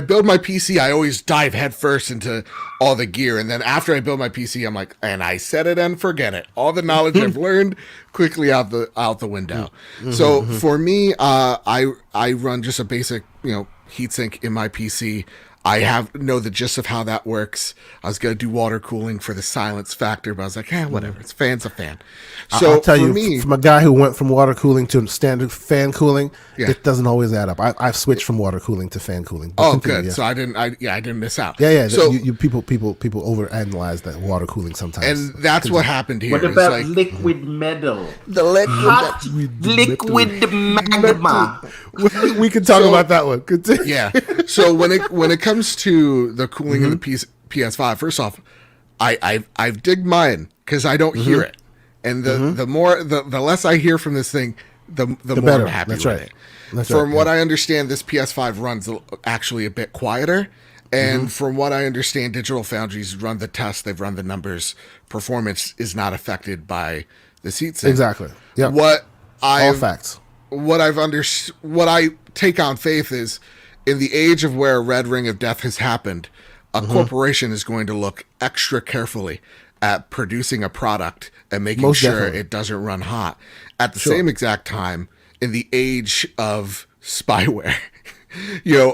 build my PC, I always dive headfirst into all the gear, and then after I build my PC, I'm like, and I set it and forget it. All the knowledge I've learned quickly out the window. So for me, I run just a basic heatsink in my PC. I know the gist of how that works. I was going to do water cooling for the silence factor, but I was like, whatever. It's fan's a fan. So I'll tell you, from a guy who went from water cooling to standard fan cooling, it doesn't always add up. I've switched from water cooling to fan cooling. Good. Yeah. So I didn't miss out. Yeah. So people overanalyze that water cooling sometimes, and that's what happened here. What about liquid metal? The hot liquid magma. We can talk about that one. Continue. Yeah. So when it comes to the cooling of the PS5, first off, I've digged mine because I don't hear it, and the less I hear from this thing, the more better. I'm happy That's with right. it. From what I understand, this PS5 runs actually a bit quieter, and from what I understand, Digital Foundry's run the test, they've run the numbers, performance is not affected by this heatsink. Exactly. Yeah. All facts. What I take on faith is, in the age of where a red ring of death has happened, a corporation is going to look extra carefully at producing a product and making sure it doesn't run hot. At the same exact time, in the age of spyware,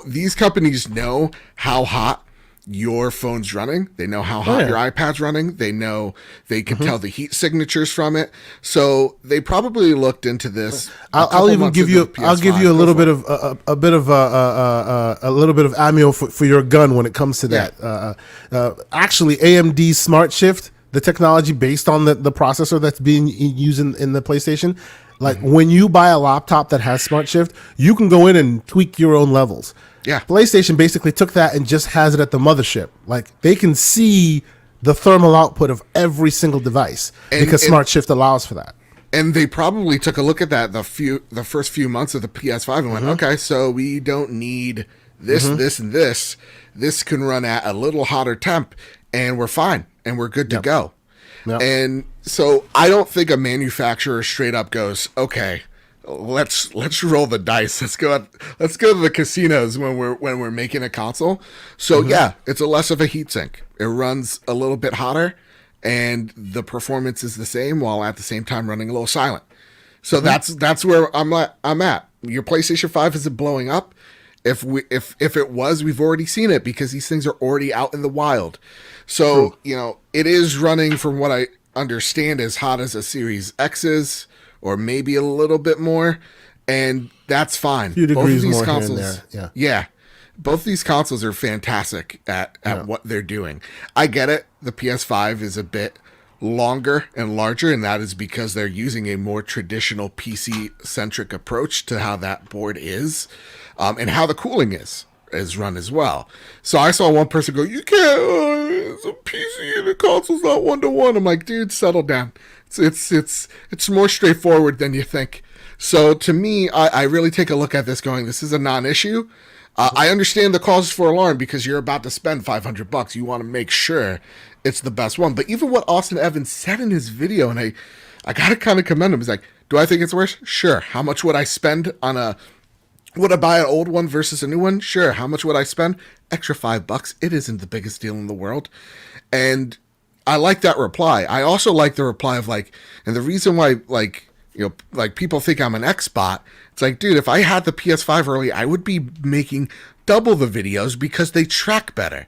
these companies know how hot your phone's running. They know how hot your iPad's running. They know they can tell the heat signatures from it. So they probably looked into this. I'll even give you. I'll give you a little bit of a little bit of ammo for your gun when it comes to that. Actually, AMD Smart Shift, the technology based on the processor that's being used in the PlayStation. Like when you buy a laptop that has Smart Shift, you can go in and tweak your own levels. Yeah. PlayStation basically took that and just has it at the mothership. Like they can see the thermal output of every single device because Smart Shift allows for that. And they probably took a look at that the first few months of the PS5 and went, okay, so we don't need this, this, and this. This can run at a little hotter temp, and we're fine, and we're good to go. Yep. And so I don't think a manufacturer straight up goes, okay, let's roll the dice. Let's go to the casinos when we're making a console. So yeah, it's a less of a heatsink. It runs a little bit hotter, and the performance is the same while at the same time running a little silent. So that's where I'm at. Your PlayStation 5 isn't blowing up. If it was, we've already seen it because these things are already out in the wild. So, it is running, from what I understand, as hot as a Series X is, or maybe a little bit more, and that's fine. A few degrees more consoles, here and there. Yeah. Both these consoles are fantastic at what they're doing. I get it. The PS5 is a bit longer and larger, and that is because they're using a more traditional PC-centric approach to how that board is, and how the cooling is run as well. So I saw one person go, you can't, it's a PC and a console's not 1-to-1. I'm like, dude, settle down. It's more straightforward than you think. So to me, I really take a look at this going, this is a non-issue. I understand the causes for alarm because you're about to spend $500. You want to make sure it's the best one. But even what Austin Evans said in his video, and I got to kind of commend him. He's like, do I think it's worse? Sure. How much would I spend would I buy an old one versus a new one? Sure. How much would I spend? Extra $5. It isn't the biggest deal in the world. And I like that reply. I also like the reply of and the reason why, people think I'm an X-bot. It's like, dude, if I had the PS5 early, I would be making double the videos because they track better.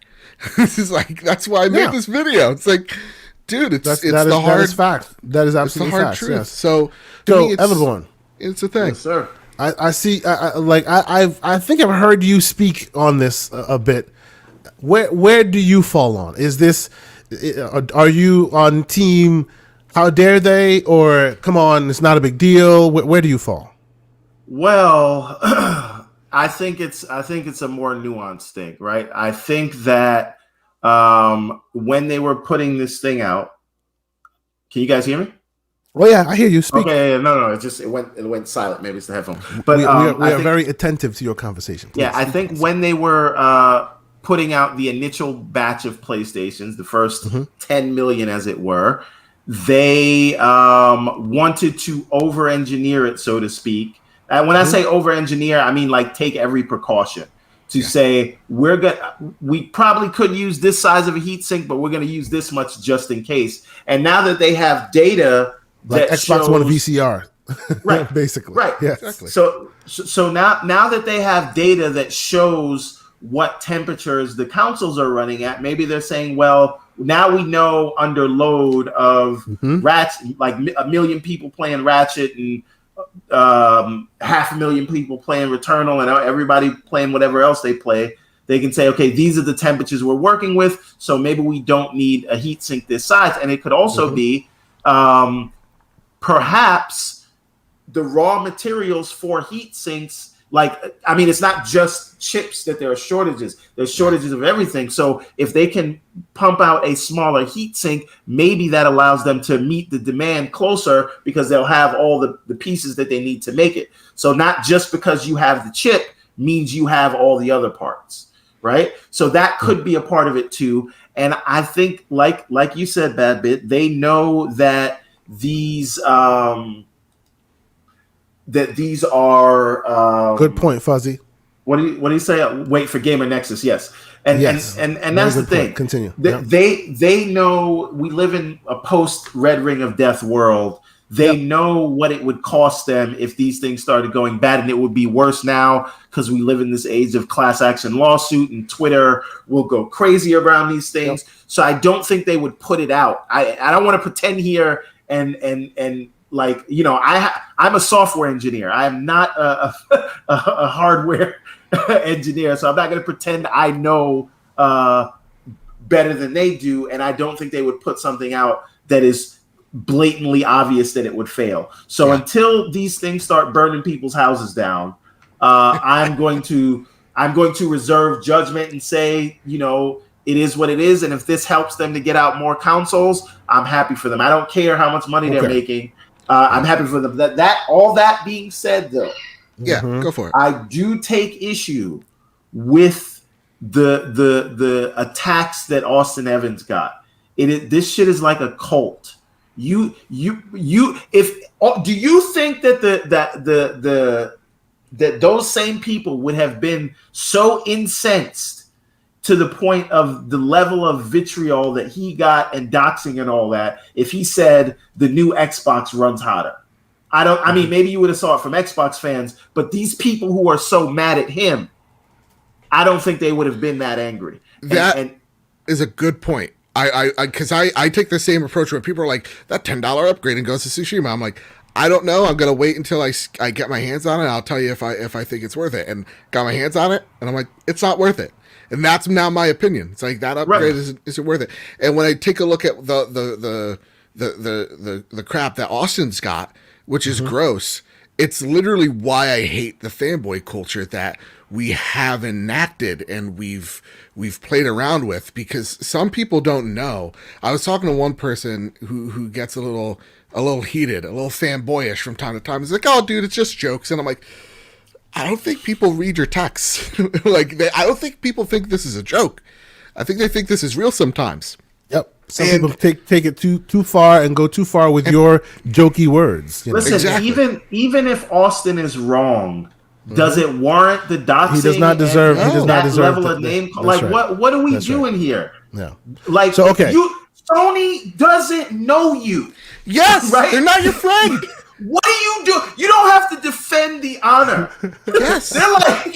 This is that's why I made this video. It's like, dude, it's the hard. That is fact. That is absolutely the hard fact. truth. Yes. So me, everyone, it's a thing. Yes, sir. I see. I think I've heard you speak on this a bit. Where do you fall on? Is this? Are you on team? How dare they? Or come on, it's not a big deal. Where do you fall? Well, I think it's a more nuanced thing, right? I think that when they were putting this thing out, can you guys hear me? Well, yeah, I hear you speak. Okay, no, it went silent. Maybe it's the headphone. But we are very attentive to your conversation. Please. Yeah, I think when they were putting out the initial batch of PlayStations, the first 10 million, as it were, they wanted to over-engineer it, so to speak. And when I say over-engineer, I mean take every precaution to say we probably could use this size of a heatsink, but we're going to use this much just in case. And now that they have data that Xbox shows, One VCR, right? Basically, right? Yeah, exactly. So now that they have data that shows what temperatures the consoles are running at, maybe they're saying, well, now we know under load of Ratchet, 1 million people playing Ratchet and 500,000 people playing Returnal and everybody playing whatever else they play. They can say, okay, these are the temperatures we're working with, so maybe we don't need a heatsink this size. And it could also be perhaps the raw materials for heat sinks. It's not just chips that there are shortages. There's shortages of everything. So if they can pump out a smaller heat sink, maybe that allows them to meet the demand closer because they'll have all the pieces that they need to make it. So not just because you have the chip means you have all the other parts, right? So that could be a part of it too. And I think, like you said, Badbit, they know that these are good point, Fuzzy. What do you say? Wait for Gamer Nexus, yes. And yes. and that's the thing. Point. Continue. They know we live in a post Red Ring of Death world. They know what it would cost them if these things started going bad, and it would be worse now because we live in this age of class action lawsuit, and Twitter will go crazy around these things. So I don't think they would put it out. I don't want to pretend here and like, you know, I'm a software engineer. I am not a hardware engineer, so I'm not going to pretend I know better than they do, and I don't think they would put something out that is blatantly obvious that it would fail. So until these things start burning people's houses down, I'm going to reserve judgment and say, you know, it is what it is, and if this helps them to get out more consoles, I'm happy for them. I don't care how much money they're making. I'm happy for them. That all that being said, though, go for it. I do take issue with the attacks that Austin Evans got. This shit is like a cult. Do you think that that those same people would have been so incensed to the point of the level of vitriol that he got and doxing and all that if he said the new Xbox runs hotter? I mean, maybe you would have saw it from Xbox fans, but these people who are so mad at him, I don't think they would have been that angry. That is a good point. Because I take the same approach where people are like, that $10 upgrade and goes to Tsushima. I'm like, I don't know. I'm gonna wait until I get my hands on it. I'll tell you if I think it's worth it. And got my hands on it, and I'm like, it's not worth it. And that's now my opinion. It's like that upgrade isn't worth it. And when I take a look at the crap that Austin's got, which is gross, it's literally why I hate the fanboy culture that we have enacted and we've played around with, because some people don't know. I was talking to one person who gets a little heated, a little fanboyish from time to time. He's like, "Oh, dude, it's just jokes," and I'm like, I don't think people read your texts. I don't think people think this is a joke. I think they think this is real sometimes. Yep. Some people take it too far and go too far with your jokey words. You know? Listen, even if Austin is wrong, does it warrant the doxing? He does not deserve. He does not deserve level of name. Like, right. What are we doing here? No. Like, so okay. Sony doesn't know you. Yes, right? They're not your friend. What do you do? You don't have to defend the honor. Yes. They're like,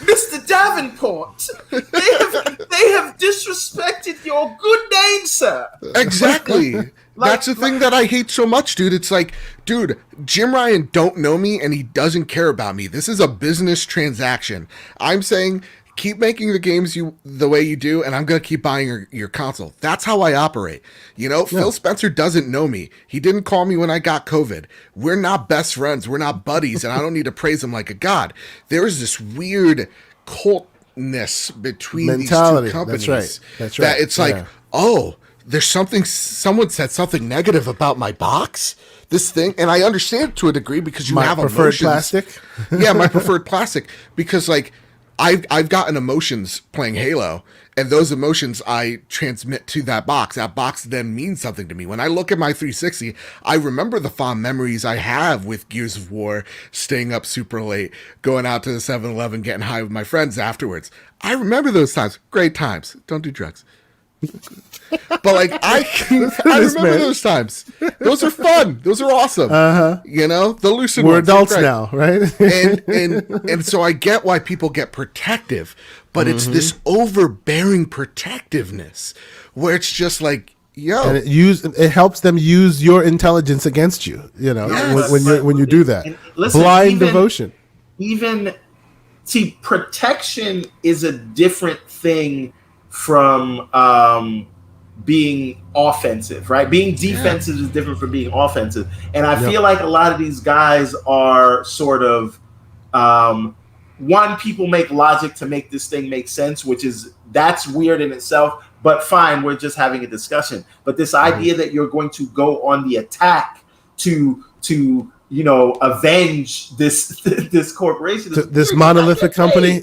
Mr. Davenport, they have disrespected your good name, sir. Exactly. That's the thing that I hate so much, dude. It's like, dude, Jim Ryan don't know me and he doesn't care about me. This is a business transaction. I'm saying, keep making the games the way you do, and I'm going to keep buying your console. That's how I operate. You know, Phil Spencer doesn't know me. He didn't call me when I got COVID. We're not best friends. We're not buddies, and I don't need to praise him like a god. There is this weird cultness between these two companies. That's right. That it's like, oh, there's something, someone said something negative about my box, this thing, and I understand to a degree because you have preferred emotions. Plastic. Yeah, my preferred plastic, because like, I've gotten emotions playing Halo, and those emotions I transmit to that box. That box then means something to me. When I look at my 360, I remember the fond memories I have with Gears of War, staying up super late, going out to the 7-Eleven, getting high with my friends afterwards. I remember those times. Great times. Don't do drugs. But like I remember those times. Those are fun. Those are awesome. You know, the lucid We're ones, adults now, right? and so I get why people get protective, but it's this overbearing protectiveness where it's just like, yo, and it helps them use your intelligence against you. You know, when you do that, listen, blind devotion. See, protection is a different thing from being offensive, right? Being defensive is different from being offensive. And I feel like a lot of these guys are sort of, people make logic to make this thing make sense, that's weird in itself, but fine, we're just having a discussion. But this idea that you're going to go on the attack to avenge this corporation, this monolithic company,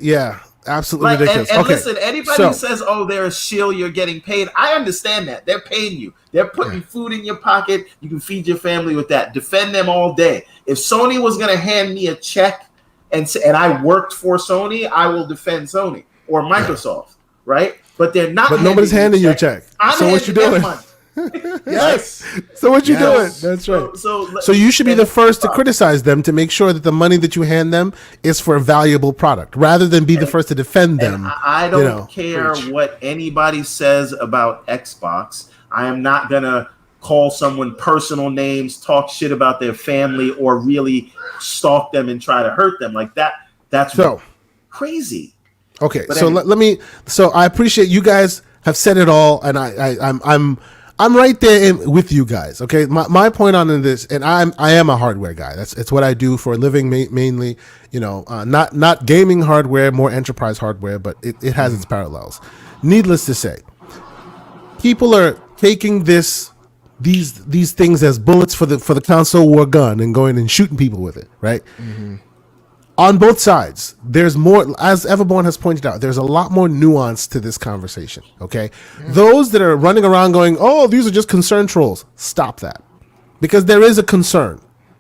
absolutely ridiculous. And listen, anybody who says, "Oh, they're a shill, you're getting paid," I understand that. They're paying you. They're putting food in your pocket. You can feed your family with that. Defend them all day. If Sony was going to hand me a check and I worked for Sony, I will defend Sony or Microsoft, right? But they're not. But nobody's handing you a check. So what you doing? Yes. So what you Yes. doing? That's right. So So you should be the first to criticize them to make sure that the money that you hand them is for a valuable product, rather than be the first to defend them. I don't care what anybody says about Xbox. I am not gonna call someone personal names, talk shit about their family, or really stalk them and try to hurt them like that. That's So crazy. okay, But so anyway. let me. So I appreciate you guys have said it all, and I'm right there with you guys. Okay, my point on this, and I am a hardware guy. It's what I do for a living, mainly. You know, not gaming hardware, more enterprise hardware, but it has its parallels. Needless to say, people are taking these things as bullets for the console war gun and going and shooting people with it, right? On both sides, there's more, as Everborn has pointed out, there's a lot more nuance to this conversation, okay? Those that are running around going, oh, these are just concern trolls, stop that. Because there is a concern.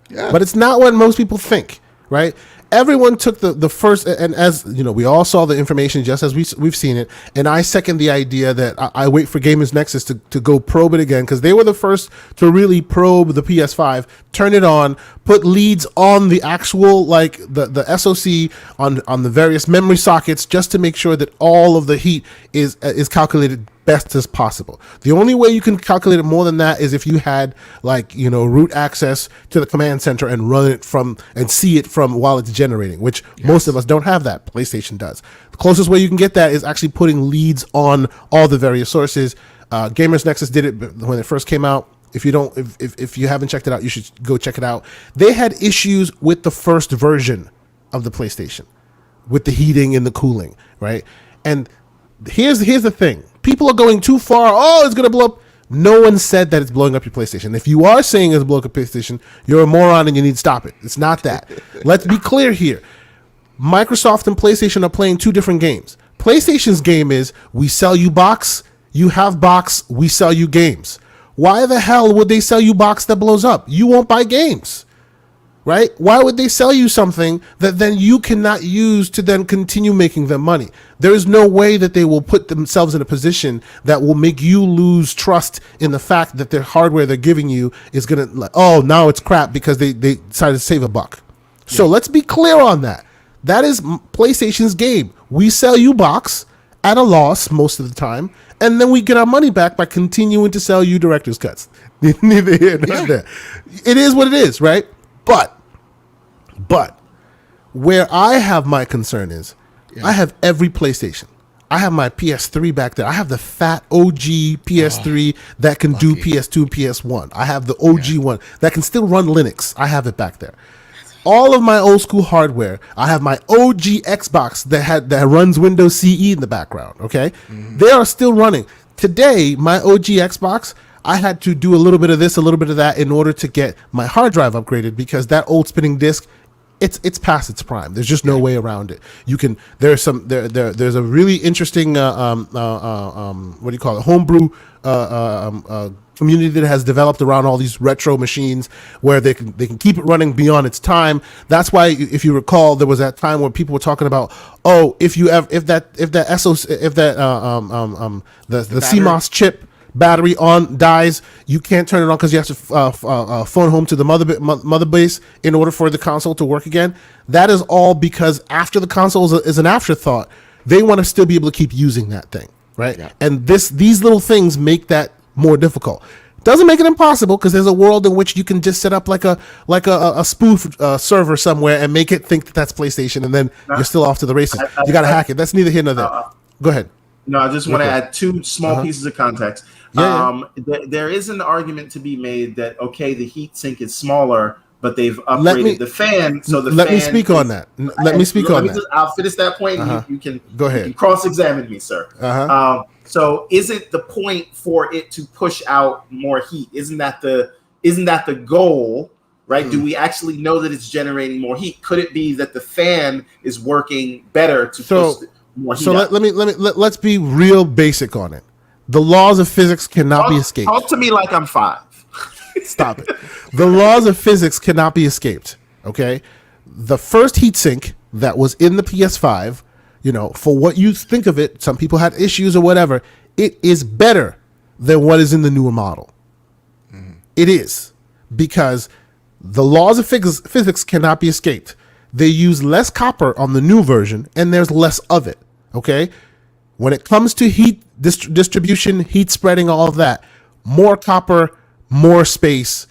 Yeah. But it's not what most people think, right? Everyone took the first, and as you know, we all saw the information just as we've seen it, and I second the idea that I wait for Gamers Nexus to go probe it again, because they were the first to really probe the PS5, turn it on, put leads on the actual, like the SoC on the various memory sockets, just to make sure that all of the heat is calculated best as possible. The only way you can calculate it more than that is if you had, like, you know, root access to the command center and run it from and see it from while it's generating, which most of us don't have that. PlayStation does. The closest way you can get that is actually putting leads on all the various sources. Gamers Nexus did it when it first came out. If you haven't checked it out, you should go check it out. They had issues with the first version of the PlayStation, with the heating and the cooling, right? And here's the thing. People are going too far. Oh, it's going to blow up. No one said that it's blowing up your PlayStation. If you are saying it's blowing up your PlayStation, you're a moron and you need to stop it. It's not that. Let's be clear here. Microsoft and PlayStation are playing two different games. PlayStation's game is, we sell you box, you have box, we sell you games. Why the hell would they sell you box that blows up? You won't buy games. Right? Why would they sell you something that then you cannot use to then continue making them money? There is no way that they will put themselves in a position that will make you lose trust in the fact that their hardware they're giving you is going to, like, oh, now it's crap because they decided to save a buck. So let's be clear on that. That is PlayStation's game. We sell you box at a loss most of the time, and then we get our money back by continuing to sell you director's cuts. Neither here nor there. It is what it is, right? But where I have my concern is, I have every PlayStation. I have my PS3 back there. I have the fat OG PS3 that can do PS2, PS1. I have the OG one that can still run Linux. I have it back there. All of my old school hardware. I have my OG Xbox that runs Windows CE in the background. Okay, they are still running today. My OG Xbox, I had to do a little bit of this, a little bit of that in order to get my hard drive upgraded, because that old spinning disk, it's past its prime. There's just no way around it. You can there's a really interesting what do you call it, homebrew community that has developed around all these retro machines where they can keep it running beyond its time. That's why, if you recall, there was that time where people were talking about, oh, if that CMOS chip battery dies, you can't turn it on because you have to phone home to the mother base in order for the console to work again. That is all because after the console is an afterthought, they want to still be able to keep using that thing, right? Yeah. And these little things make that more difficult. Doesn't make it impossible, because there's a world in which you can just set up like a spoof server somewhere and make it think that that's PlayStation, and then you're still off to the races. You got to hack it. That's neither here nor there. Go ahead. No, I just want to add two small pieces of context. There is an argument to be made that, okay, the heat sink is smaller, but they've upgraded the fan. So let me speak on that. I'll finish that point. And you can go ahead. You can cross-examine me, sir. So isn't the point for it to push out more heat? Isn't that the goal? Right? Do we actually know that it's generating more heat? Could it be that the fan is working better to push more heat? So let's be real basic on it. The laws of physics cannot be escaped. Talk to me like I'm 5. Stop it. The laws of physics cannot be escaped. Okay, the first heatsink that was in the PS5, you know, for what you think of it, some people had issues or whatever. It is better than what is in the newer model. It is, because the laws of physics cannot be escaped. They use less copper on the new version, and there's less of it. Okay, when it comes to heat distribution, heat spreading, all of that, more copper, more space,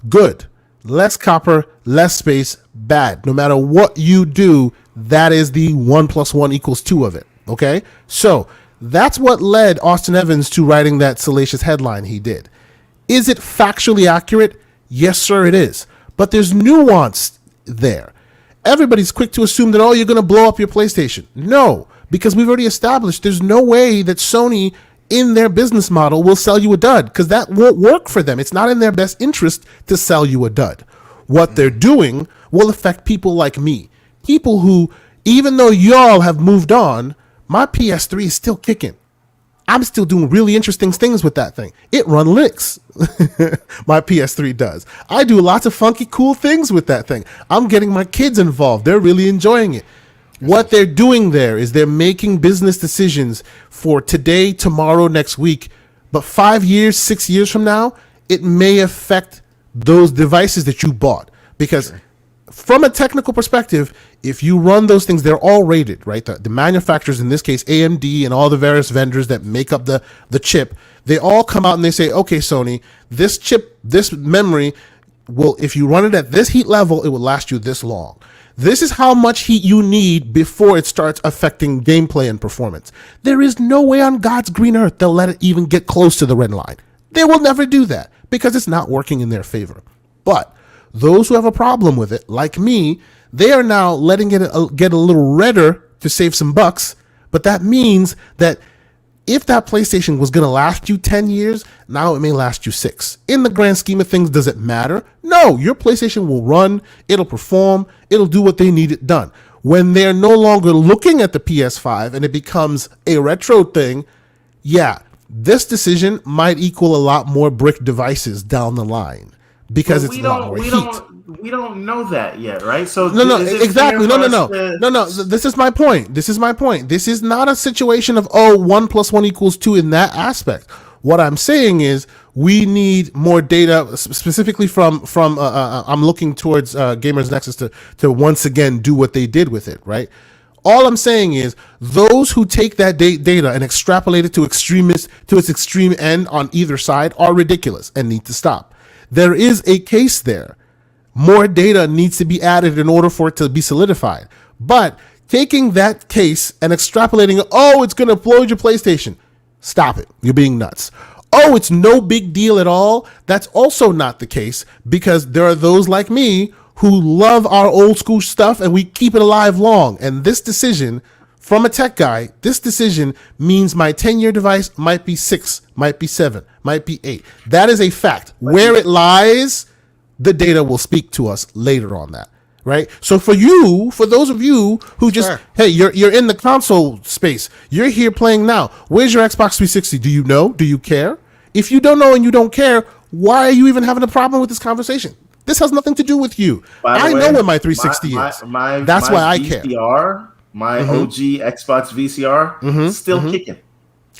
good. Less copper, less space, bad. No matter what you do, that is the 1 + 1 = 2 of it. Okay, so that's what led Austin Evans to writing that salacious headline he did. Is it factually accurate? Yes, sir, it is. But there's nuance there. Everybody's quick to assume that, oh, you're going to blow up your PlayStation. No, because we've already established there's no way that Sony, in their business model, will sell you a dud, because that won't work for them. It's not in their best interest to sell you a dud. What they're doing will affect people like me. People who, even though y'all have moved on, my PS3 is still kicking. I'm still doing really interesting things with that thing. It runs Linux. My PS3 does. I do lots of funky, cool things with that thing. I'm getting my kids involved. They're really enjoying it. What they're doing there is they're making business decisions for today, tomorrow, next week. But 5 years, 6 years from now, it may affect those devices that you bought. Because from a technical perspective, if you run those things, they're all rated, right? The manufacturers, in this case, AMD and all the various vendors that make up the chip, they all come out and they say, okay, Sony, this chip, this memory will, if you run it at this heat level, it will last you this long. This is how much heat you need before it starts affecting gameplay and performance. There is no way on God's green earth they'll let it even get close to the red line. They will never do that because it's not working in their favor. But those who have a problem with it, like me, they are now letting it get a little redder to save some bucks. But that means that if that PlayStation was going to last you 10 years, now it may last you 6. In the grand scheme of things, does it matter? No, your PlayStation will run, it'll perform, it'll do what they need it done. When they're no longer looking at the PS5 and it becomes a retro thing, yeah, this decision might equal a lot more brick devices down the line. Because it's a lot more heat. We don't know that yet, right? So no, exactly. No. This is my point. This is not a situation of 1 + 1 = 2 in that aspect. What I'm saying is we need more data, specifically from I'm looking towards Gamers Nexus to once again do what they did with it, right? All I'm saying is those who take that data and extrapolate it to its extreme end on either side are ridiculous and need to stop. There is a case there. More data needs to be added in order for it to be solidified. But taking that case and extrapolating, it's going to upload your PlayStation. Stop it. You're being nuts. It's no big deal at all. That's also not the case, because there are those like me who love our old school stuff and we keep it alive long. And this decision, from a tech guy, this decision means my 10-year device might be 6, might be 7, might be 8. That is a fact. Where it lies, the data will speak to us later on that, right? So for those of you who just, hey, you're in the console space, you're here playing now. Where's your Xbox 360? Do you know? Do you care? If you don't know and you don't care, why are you even having a problem with this conversation? This has nothing to do with you. I know where my 360 is. That's why I care. My OG Xbox VCR still kicking.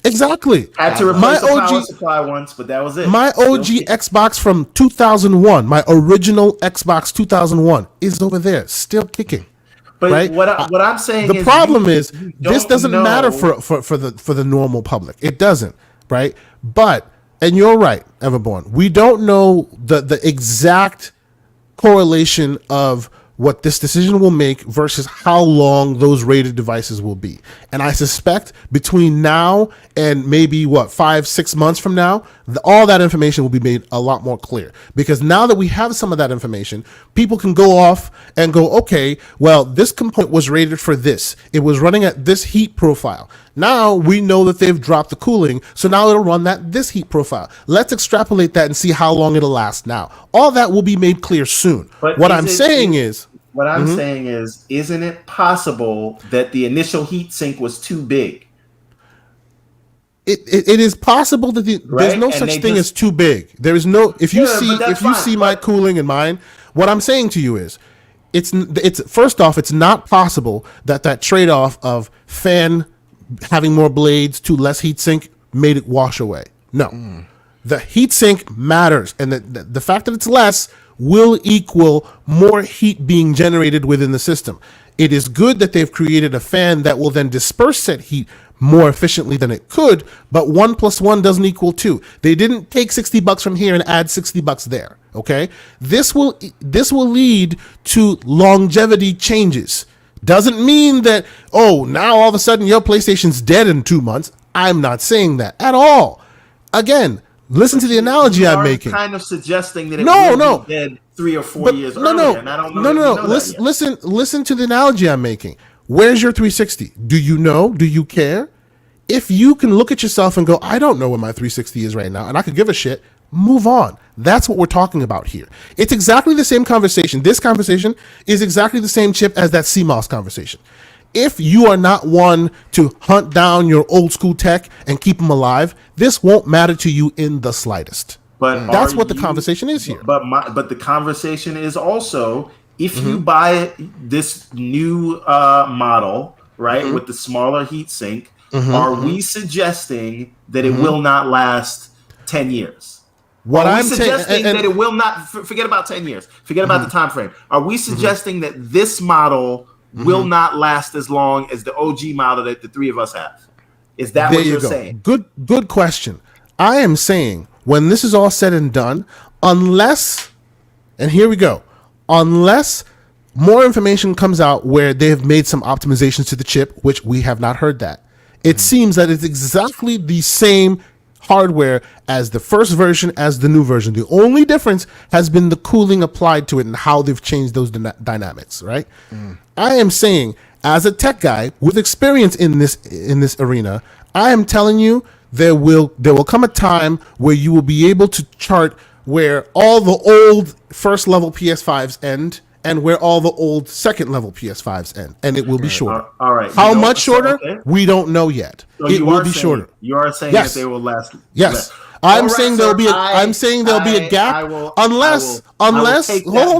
Exactly. Had to replace the power supply once, but that was it. My OG Xbox from 2001, my original Xbox 2001, is over there, still kicking. But right? what I'm saying is, the problem is this doesn't matter for the normal public. It doesn't, right? But, and you're right, Everborn, we don't know the exact correlation of what this decision will make versus how long those rated devices will be. And I suspect between now and maybe 5-6 months from now, all that information will be made a lot more clear. Because now that we have some of that information, people can go off and go, okay, well, this component was rated for this. It was running at this heat profile. Now we know that they've dropped the cooling, so now it'll run this heat profile. Let's extrapolate that and see how long it'll last now. All that will be made clear soon. But what I'm saying is, isn't it possible that the initial heat sink was too big? It is possible that there's no such thing as too big. There is no, if you see my cooling and mine, what I'm saying to you is, it's first off, it's not possible that trade-off of fan having more blades to less heat sink made it wash away. No. The heatsink matters, and the fact that it's less will equal more heat being generated within the system. It is good that they've created a fan that will then disperse said heat more efficiently than it could, but 1 + 1 doesn't equal 2. They didn't take $60 from here and add $60 there, okay? This will lead to longevity changes. Doesn't mean that, now all of a sudden your PlayStation's dead in 2 months. I'm not saying that at all. Again, listen to the analogy I'm making. Kind of suggesting that it will be dead 3 or 4 years earlier. And I don't know. Listen to the analogy I'm making. Where's your 360? Do you know? Do you care? If you can look at yourself and go, I don't know what my 360 is right now, and I could give a shit, move on. That's what we're talking about here. It's exactly the same conversation. This conversation is exactly the same chip as that CMOS conversation. If you are not one to hunt down your old school tech and keep them alive, this won't matter to you in the slightest. But that's what the conversation is here. But the conversation is also, if you buy this new model, right, with the smaller heat sink, are we suggesting that it will not last 10 years? What are we I'm suggesting that it will not, forget about 10 years, forget about the time frame. Are we suggesting that this model will not last as long as the OG model that the three of us have? Is that what you're saying? Good question. I am saying, when this is all said and done, unless more information comes out where they have made some optimizations to the chip, which we have not heard that. It seems that it's exactly the same hardware as the first version, as the new version. The only difference has been the cooling applied to it and how they've changed those dynamics, right? I am saying, as a tech guy with experience in this arena, I am telling you, there will come a time where you will be able to chart where all the old first level PS5s end and where all the old second level PS5s end, and it will be shorter. All right. How much shorter? Okay. We don't know yet. So it will be shorter. You are saying that they will last. Yes. I'm saying there'll be a gap unless hold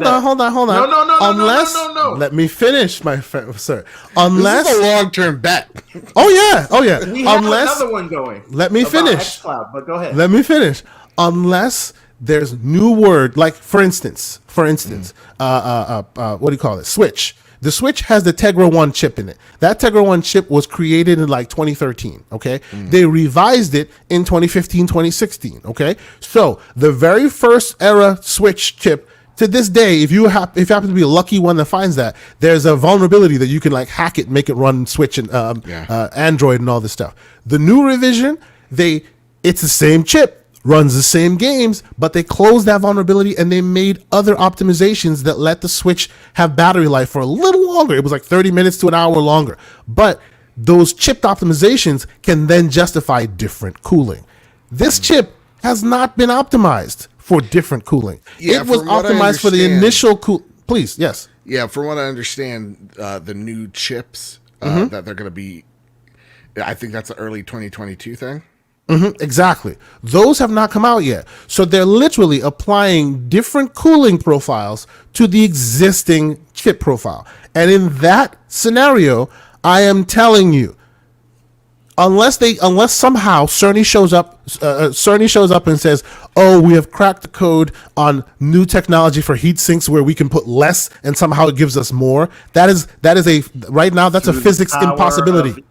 on. No. Let me finish, my friend, sir. Unless this is a long-term bet. Oh yeah. We have another one going. Let me finish. xCloud, but go ahead. Let me finish. Unless there's new word, like for instance, what do you call it? Switch. The Switch has the Tegra 1 chip in it. That Tegra 1 chip was created in like 2013, okay? They revised it in 2015, 2016, okay? So the very first era Switch chip, to this day, if you happen to be a lucky one that finds that, there's a vulnerability that you can like hack it, make it run Switch and Android and all this stuff. The new revision, it's the same chip, runs the same games, but they closed that vulnerability and they made other optimizations that let the Switch have battery life for a little longer. It was like 30 minutes to an hour longer. But those chipped optimizations can then justify different cooling. This chip has not been optimized for different cooling. It was optimized for the initial Please, yes. Yeah, from what I understand, the new chips that they're going to be, I think that's an early 2022 thing. Exactly. Those have not come out yet. So they're literally applying different cooling profiles to the existing chip profile. And in that scenario, I am telling you, unless somehow Cerny shows up and says, "Oh, we have cracked the code on new technology for heat sinks where we can put less and somehow it gives us more." That is right now that's a physics impossibility.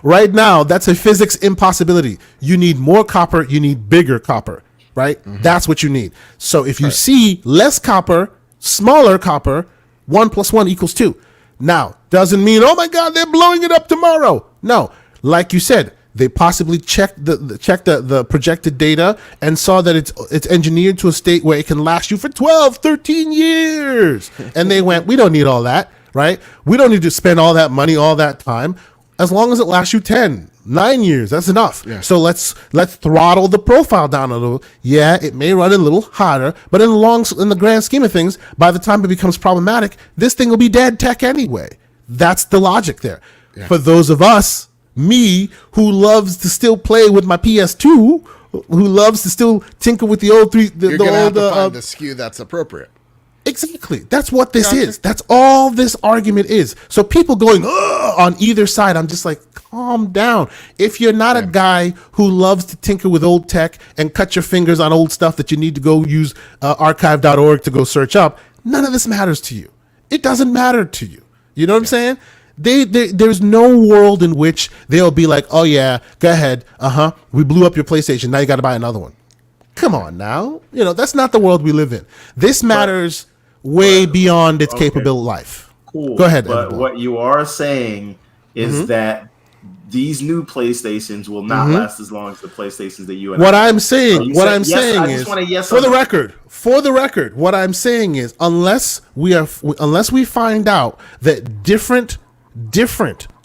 Right now, that's a physics impossibility. You need more copper, you need bigger copper, right? That's what you need. So if you see less copper, smaller copper, 1 + 1 = 2. Now, doesn't mean, oh my God, they're blowing it up tomorrow. No, like you said, they possibly checked the projected data and saw that it's engineered to a state where it can last you for 12, 13 years. And they went, we don't need all that, right? We don't need to spend all that money, all that time. As long as it lasts you 10, 9 years, that's enough. Yeah. So let's throttle the profile down a little. Yeah, it may run a little hotter, but in the grand scheme of things, by the time it becomes problematic, this thing will be dead tech anyway. That's the logic there. Yeah. For those of us, me, who loves to still play with my PS2, who loves to still tinker with the old you're gonna have to find the SKU that's appropriate. Exactly. That's what this is. That's all this argument is. So people going on either side, I'm just like, calm down. If you're not a guy who loves to tinker with old tech and cut your fingers on old stuff that you need to go use archive.org to go search up, none of this matters to you. It doesn't matter to you. You know what I'm saying? There's no world in which they'll be like, oh yeah, go ahead. We blew up your PlayStation. Now you got to buy another one. Come on now. That's not the world we live in. This matters way beyond its capable life. Cool. Go ahead. But what you are saying is that these new PlayStations will not last as long as the PlayStations that you and I'm saying is, for the record, what I'm saying is, unless we find out that different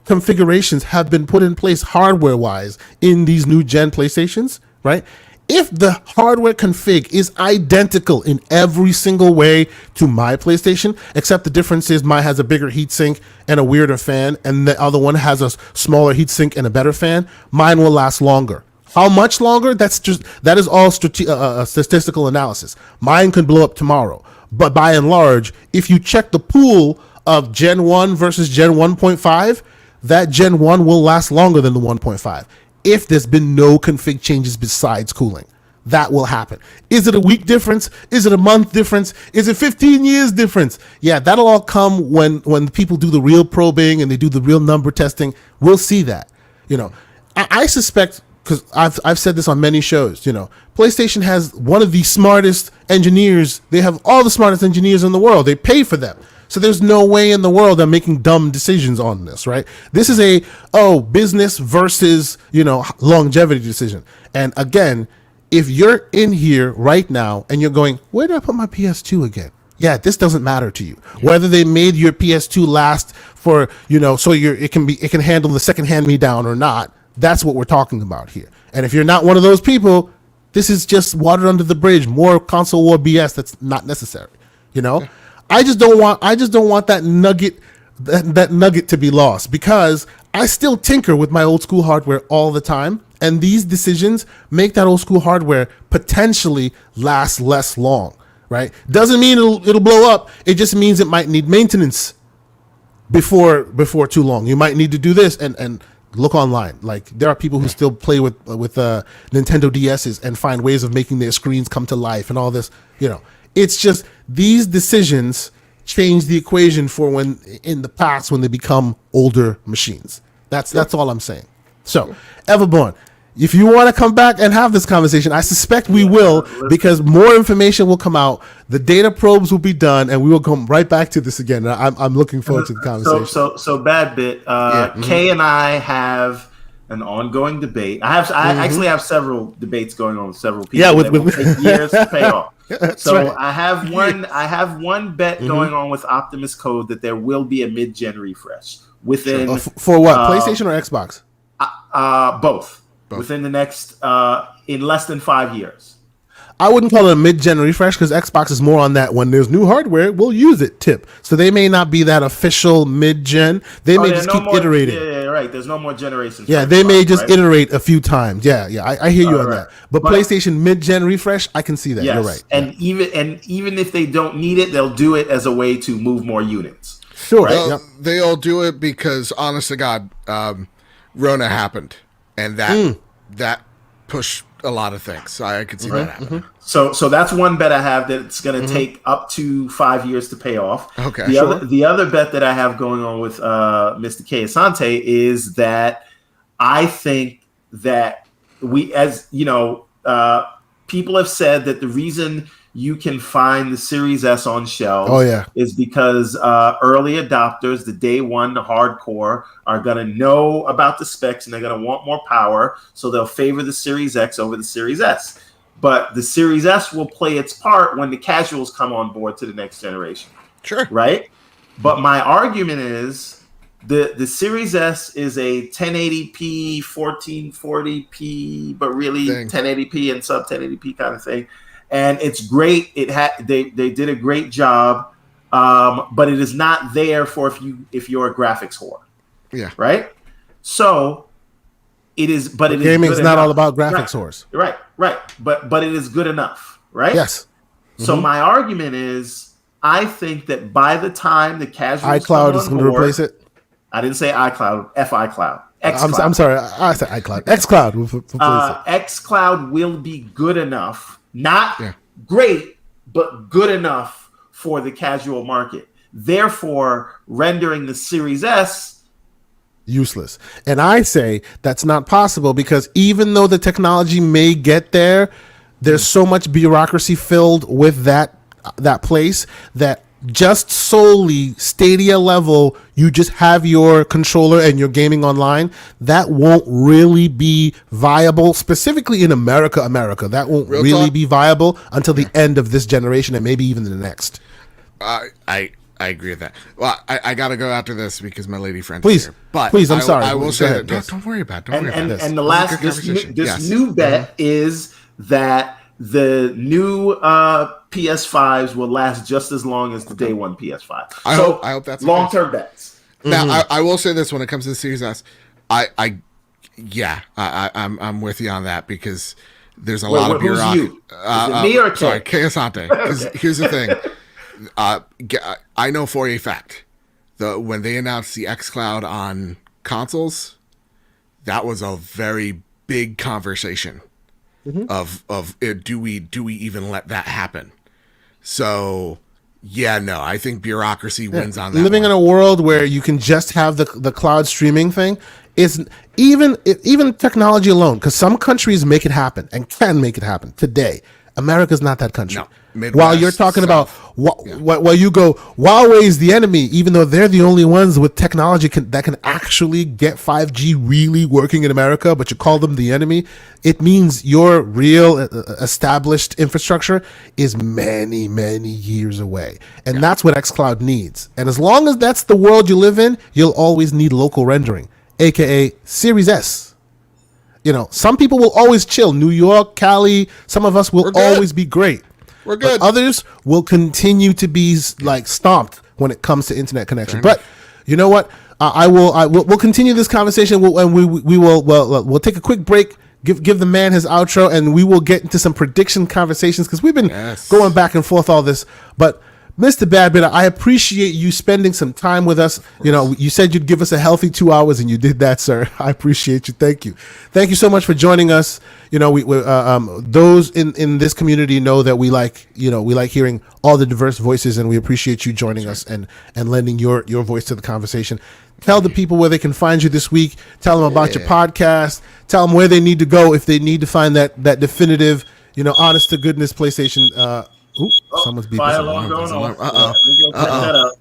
configurations have been put in place hardware wise in these new gen PlayStations, right? If the hardware config is identical in every single way to my PlayStation, except the difference is mine has a bigger heatsink and a weirder fan, and the other one has a smaller heatsink and a better fan, mine will last longer. How much longer? That is all statistical analysis. Mine could blow up tomorrow. But by and large, if you check the pool of Gen 1 versus Gen 1.5, that Gen 1 will last longer than the 1.5. If there's been no config changes besides cooling. That will happen. Is it a week difference? Is it a month difference? Is it 15 years difference? Yeah, that'll all come when people do the real probing and they do the real number testing. We'll see that. I suspect, because I've said this on many shows, PlayStation has one of the smartest engineers. They have all the smartest engineers in the world. They pay for them. So there's no way in the world they're making dumb decisions on this, right? This is a business versus, longevity decision. And again, if you're in here right now and you're going, where did I put my PS2 again? Yeah, this doesn't matter to you. Yeah. Whether they made your PS2 last for, so it can handle the second hand me down or not. That's what we're talking about here. And if you're not one of those people, this is just water under the bridge, more console war BS that's not necessary. Yeah. I just don't want that nugget to be lost, because I still tinker with my old school hardware all the time, and these decisions make that old school hardware potentially last less long, right? Doesn't mean it'll blow up. It just means it might need maintenance before too long. You might need to do this and look online. Like, there are people who still play with Nintendo DSs and find ways of making their screens come to life and all this, It's just these decisions change the equation for when in the past when they become older machines. That's all I'm saying. So, Everborn, if you want to come back and have this conversation, I suspect we will, because more information will come out. The data probes will be done, and we will come right back to this again. I'm looking forward to the conversation. So Badbit, Kay and I have an ongoing debate. I actually have several debates going on with several people. Yeah, that will take years to pay off. So right. I have one bet going on with Optimus Code that there will be a mid-gen refresh within for what, PlayStation or Xbox? Both within the next in less than 5 years. I wouldn't call it a mid-gen refresh, because Xbox is more on that when there's new hardware, we'll use it tip. So they may not be that official mid-gen. They may just keep iterating. Yeah, right. There's no more generations. Yeah, they may just iterate a few times. Yeah, I hear you on that. But PlayStation mid-gen refresh, I can see that. Yes, you're right. And even if they don't need it, they'll do it as a way to move more units. Sure. Right? They all do it because, honest to God, Rona happened, and that pushed a lot of things. So I could see that happen. So that's one bet I have that it's going to take up to 5 years to pay off. Okay. The other bet that I have going on with Mr. K. Asante is that I think that we, as people have said that the reason you can find the Series S on shelves is because early adopters, the day one, the hardcore, are going to know about the specs and they're going to want more power. So they'll favor the Series X over the Series S. But the Series S will play its part when the casuals come on board to the next generation. Sure. Right? But my argument is the Series S is a 1080p, 1440p, but really 1080p and sub 1080p kind of thing. And it's great. They did a great job, but it is not there for if you're a graphics whore. Yeah. Right. So it is, but it is. Gaming is not all about graphics whores. Right. But it is good enough. Right. Yes. So my argument is I think that by the time the casuals iCloud is going to replace it. I didn't say iCloud, FiCloud. I'm sorry, I said iCloud. xCloud will replace it. xCloud will be good enough, not great, but good enough for the casual market. Therefore, rendering the Series S useless. And I say that's not possible because even though the technology may get there, there's so much bureaucracy filled with that place that just solely Stadia level, you just have your controller and you're gaming online. That won't really be viable, specifically in America. That won't really be viable until the end of this generation and maybe even the next. I agree with that. Well, I got to go after this because my lady friend's please, here. But please, I'm sorry. I will say that. Don't worry about it. And the last, this new bet is that the new PS5s will last just as long as the day one PS5. I hope that's long-term bets. Now, I will say this when it comes to the Series S, I'm with you on that because there's a lot of bureaucracy. Who's you? Is it me or sorry, Keosante. Because here's the thing. I know for a fact that when they announced the xCloud on consoles, that was a very big conversation of do we even let that happen? So I think bureaucracy wins on that. Living in a world where you can just have the cloud streaming thing is even technology alone, because some countries make it happen and can make it happen today. America's not that country. No. Midwest, while you're talking South. while you go, Huawei's the enemy, even though they're the only ones with technology that can actually get 5G really working in America, but you call them the enemy, it means your real established infrastructure is many, many years away. And that's what xCloud needs. And as long as that's the world you live in, you'll always need local rendering, aka Series S. Some people will always chill. New York, Cali, some of us will always be great. We're good. But others will continue to be stomped when it comes to internet connection. But you know what? We'll continue this conversation. We'll take a quick break. Give the man his outro, and we will get into some prediction conversations because we've been going back and forth all this. But Mr. Badbit, I appreciate you spending some time with us. You said you'd give us a healthy 2 hours, and you did that, sir. I appreciate you. Thank you. Thank you so much for joining us. Those in this community know that we like hearing all the diverse voices, and we appreciate you joining us and lending your voice to the conversation. Tell the people where they can find you this week. Tell them about your podcast. Tell them where they need to go if they need to find that definitive, honest to goodness PlayStation. Someone's beeping. Fire alarm going on.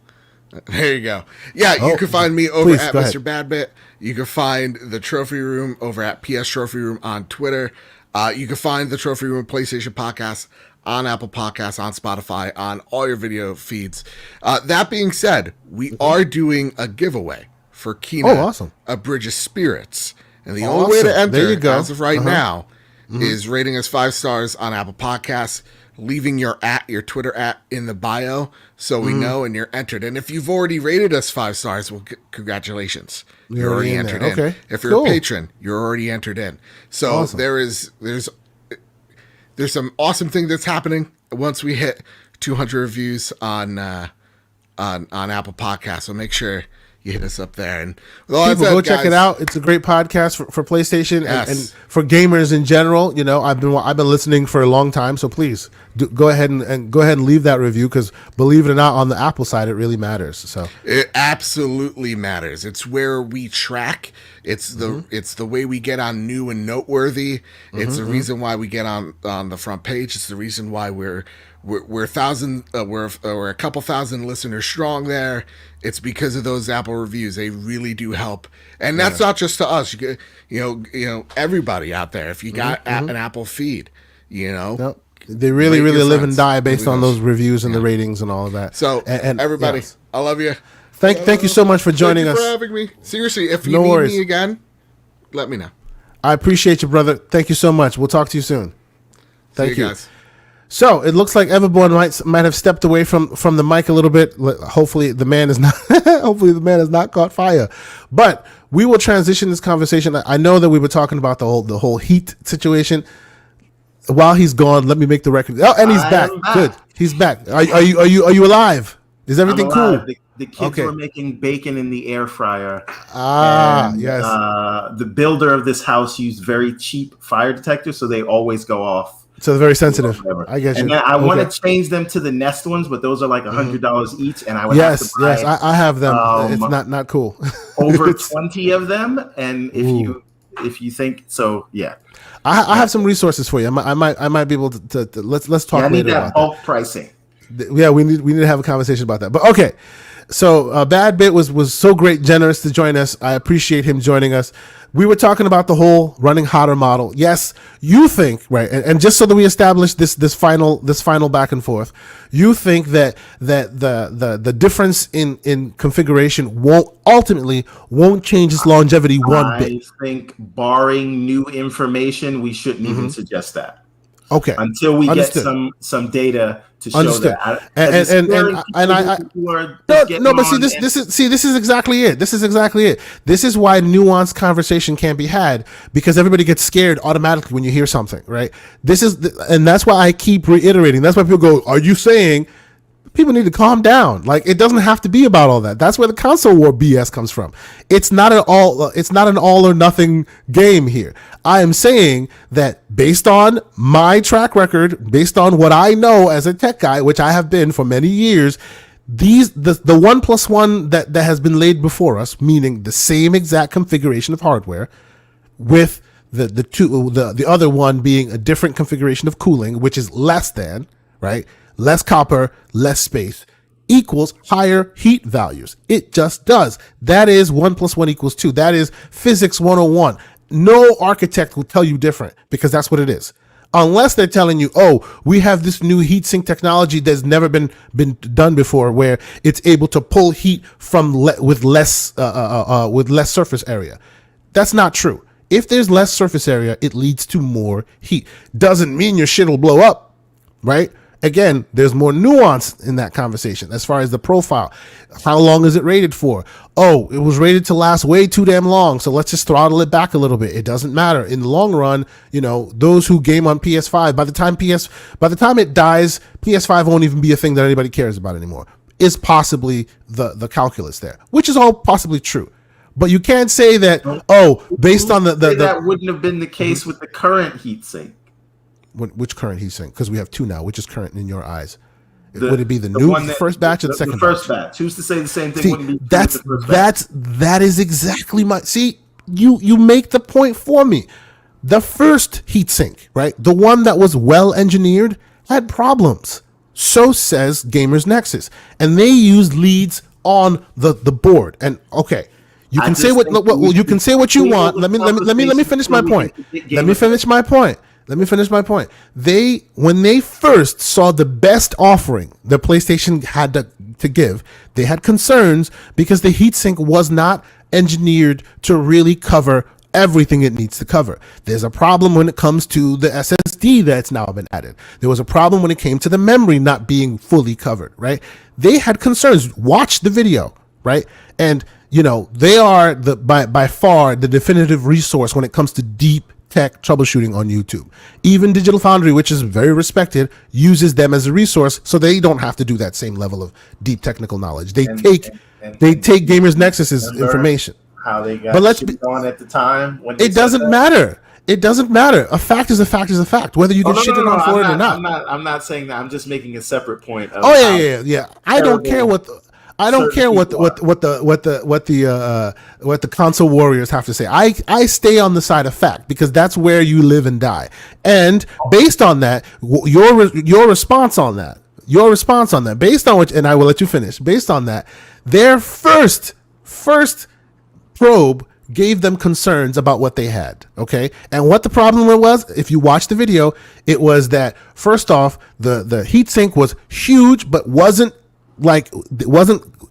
There you go. Yeah, you can find me over at Mr. Badbit. You can find the Trophy Room over at PS Trophy Room on Twitter. You can find the Trophy Room PlayStation Podcast on Apple Podcasts, on Spotify, on all your video feeds. That being said, we are doing a giveaway for Kina, A Bridge of Spirits. And the only way to enter, as of right now, is rating us 5 stars on Apple Podcasts, leaving your Twitter @ in the bio so we know and you're entered. And if you've already rated us 5 stars, well, congratulations. You're already entered in. Okay. If you're a patron, you're already entered in. So there's some awesome thing that's happening once we hit 200 reviews on Apple Podcasts. So make sure you hit us up there, and people go check it out. It's a great podcast for PlayStation and for gamers in general. I've been listening for a long time, so please go ahead and leave that review, because believe it or not, on the Apple side, it really matters. So it absolutely matters. It's where we track. It's the way we get on new and noteworthy. It's the reason why we get on the front page. It's the reason why we're a couple thousand listeners strong there. It's because of those Apple reviews. They really do help, and that's not just to us. Everybody out there. If you got an Apple feed, they really live and die based on those reviews and the ratings and all of that. So, and everybody, I love you. Thank you so much for joining us. Thank you for having me. Seriously, if you need me again, let me know. I appreciate you, brother. Thank you so much. We'll talk to you soon. Thank you, guys. So it looks like Everborn might have stepped away from the mic a little bit. Hopefully the man is not. Hopefully the man has not caught fire. But we will transition this conversation. I know that we were talking about the whole heat situation. while he's gone, let me make the record. Oh, and he's back. Good. He's back. Are you alive? Is everything cool? The kids were making bacon in the air fryer. Yes. The builder of this house used very cheap fire detectors, so they always go off. So they're very sensitive. I guess. And I want to change them to the Nest ones, but those are like $100 each, and I would have to buy. Yes, I have them. It's not cool. Over 20 of them, and if you think so, yeah. I have some resources for you. I might be able to let's talk later. I need that bulk pricing. Yeah, we need to have a conversation about that. But okay. So Badbit was so generous to join us. I appreciate him joining us. We were talking about the whole running hotter model. Yes, you think, right, and just so that we establish this final back and forth, you think that the difference in configuration won't change its longevity one bit. I think, barring new information, we shouldn't even suggest that. Okay. Until we get some data to show that. This is exactly it. This is why nuanced conversation can't be had, because everybody gets scared automatically when you hear something, right? And that's why I keep reiterating. That's why people go, "Are you saying?" People need to calm down. Like, it doesn't have to be about all that. That's where the console war BS comes from. It's not an all or nothing game here. I am saying that based on my track record, based on what I know as a tech guy, which I have been for many years, the 1+1 that has been laid before us, meaning the same exact configuration of hardware, with the other one being a different configuration of cooling, which is less than, right? Less copper, less space, equals higher heat values. It just does. That is 1+1 = 2. That is physics 101. No architect will tell you different, because that's what it is. Unless they're telling you, oh, we have this new heatsink technology that's never been done before, where it's able to pull heat from with less surface area. That's not true. If there's less surface area, it leads to more heat. Doesn't mean your shit will blow up, right? Again, there's more nuance in that conversation as far as the profile. How long is it rated for? Oh, it was rated to last way too damn long, so let's just throttle it back a little bit. It doesn't matter. In the long run, those who game on PS5, by the time it dies, PS5 won't even be a thing that anybody cares about anymore. Is possibly the calculus there, which is all possibly true. But you can't say that, based on that wouldn't have been the case with the current heatsink. Which current heatsink? Because we have two now. Which is current in your eyes? Would it be the new first batch or the second batch? The first batch. Who's to say the same thing? See, wouldn't be that is exactly my. See, you make the point for me. The first heatsink, right, the one that was well engineered, had problems. So says Gamers Nexus, and they used leads on the board. And okay, you can say what you can say what you want. Let me finish my point. Let me finish my point. When they first saw the best offering the PlayStation had to give, they had concerns because the heatsink was not engineered to really cover everything it needs to cover. There's a problem when it comes to the SSD that's now been added. There was a problem when it came to the memory not being fully covered, right? They had concerns. Watch the video, right? And they are by far the definitive resource when it comes to deep tech troubleshooting on YouTube. Even Digital Foundry, which is very respected, uses them as a resource, so they don't have to do that same level of deep technical knowledge. They take Gamers Nexus's information. How they got on at the time. It doesn't matter. It doesn't matter. A fact is a fact is a fact, whether you get shitted on for it or not. I'm not saying that. I'm just making a separate point. Yeah. I don't care what the console warriors have to say. I stay on the side of fact, because that's where you live and die. And based on that, your response on that, based on which, and I will let you finish. Based on that, their first probe gave them concerns about what they had. Okay, and what the problem was, if you watch the video, it was that first off, the heatsink was huge, but wasn't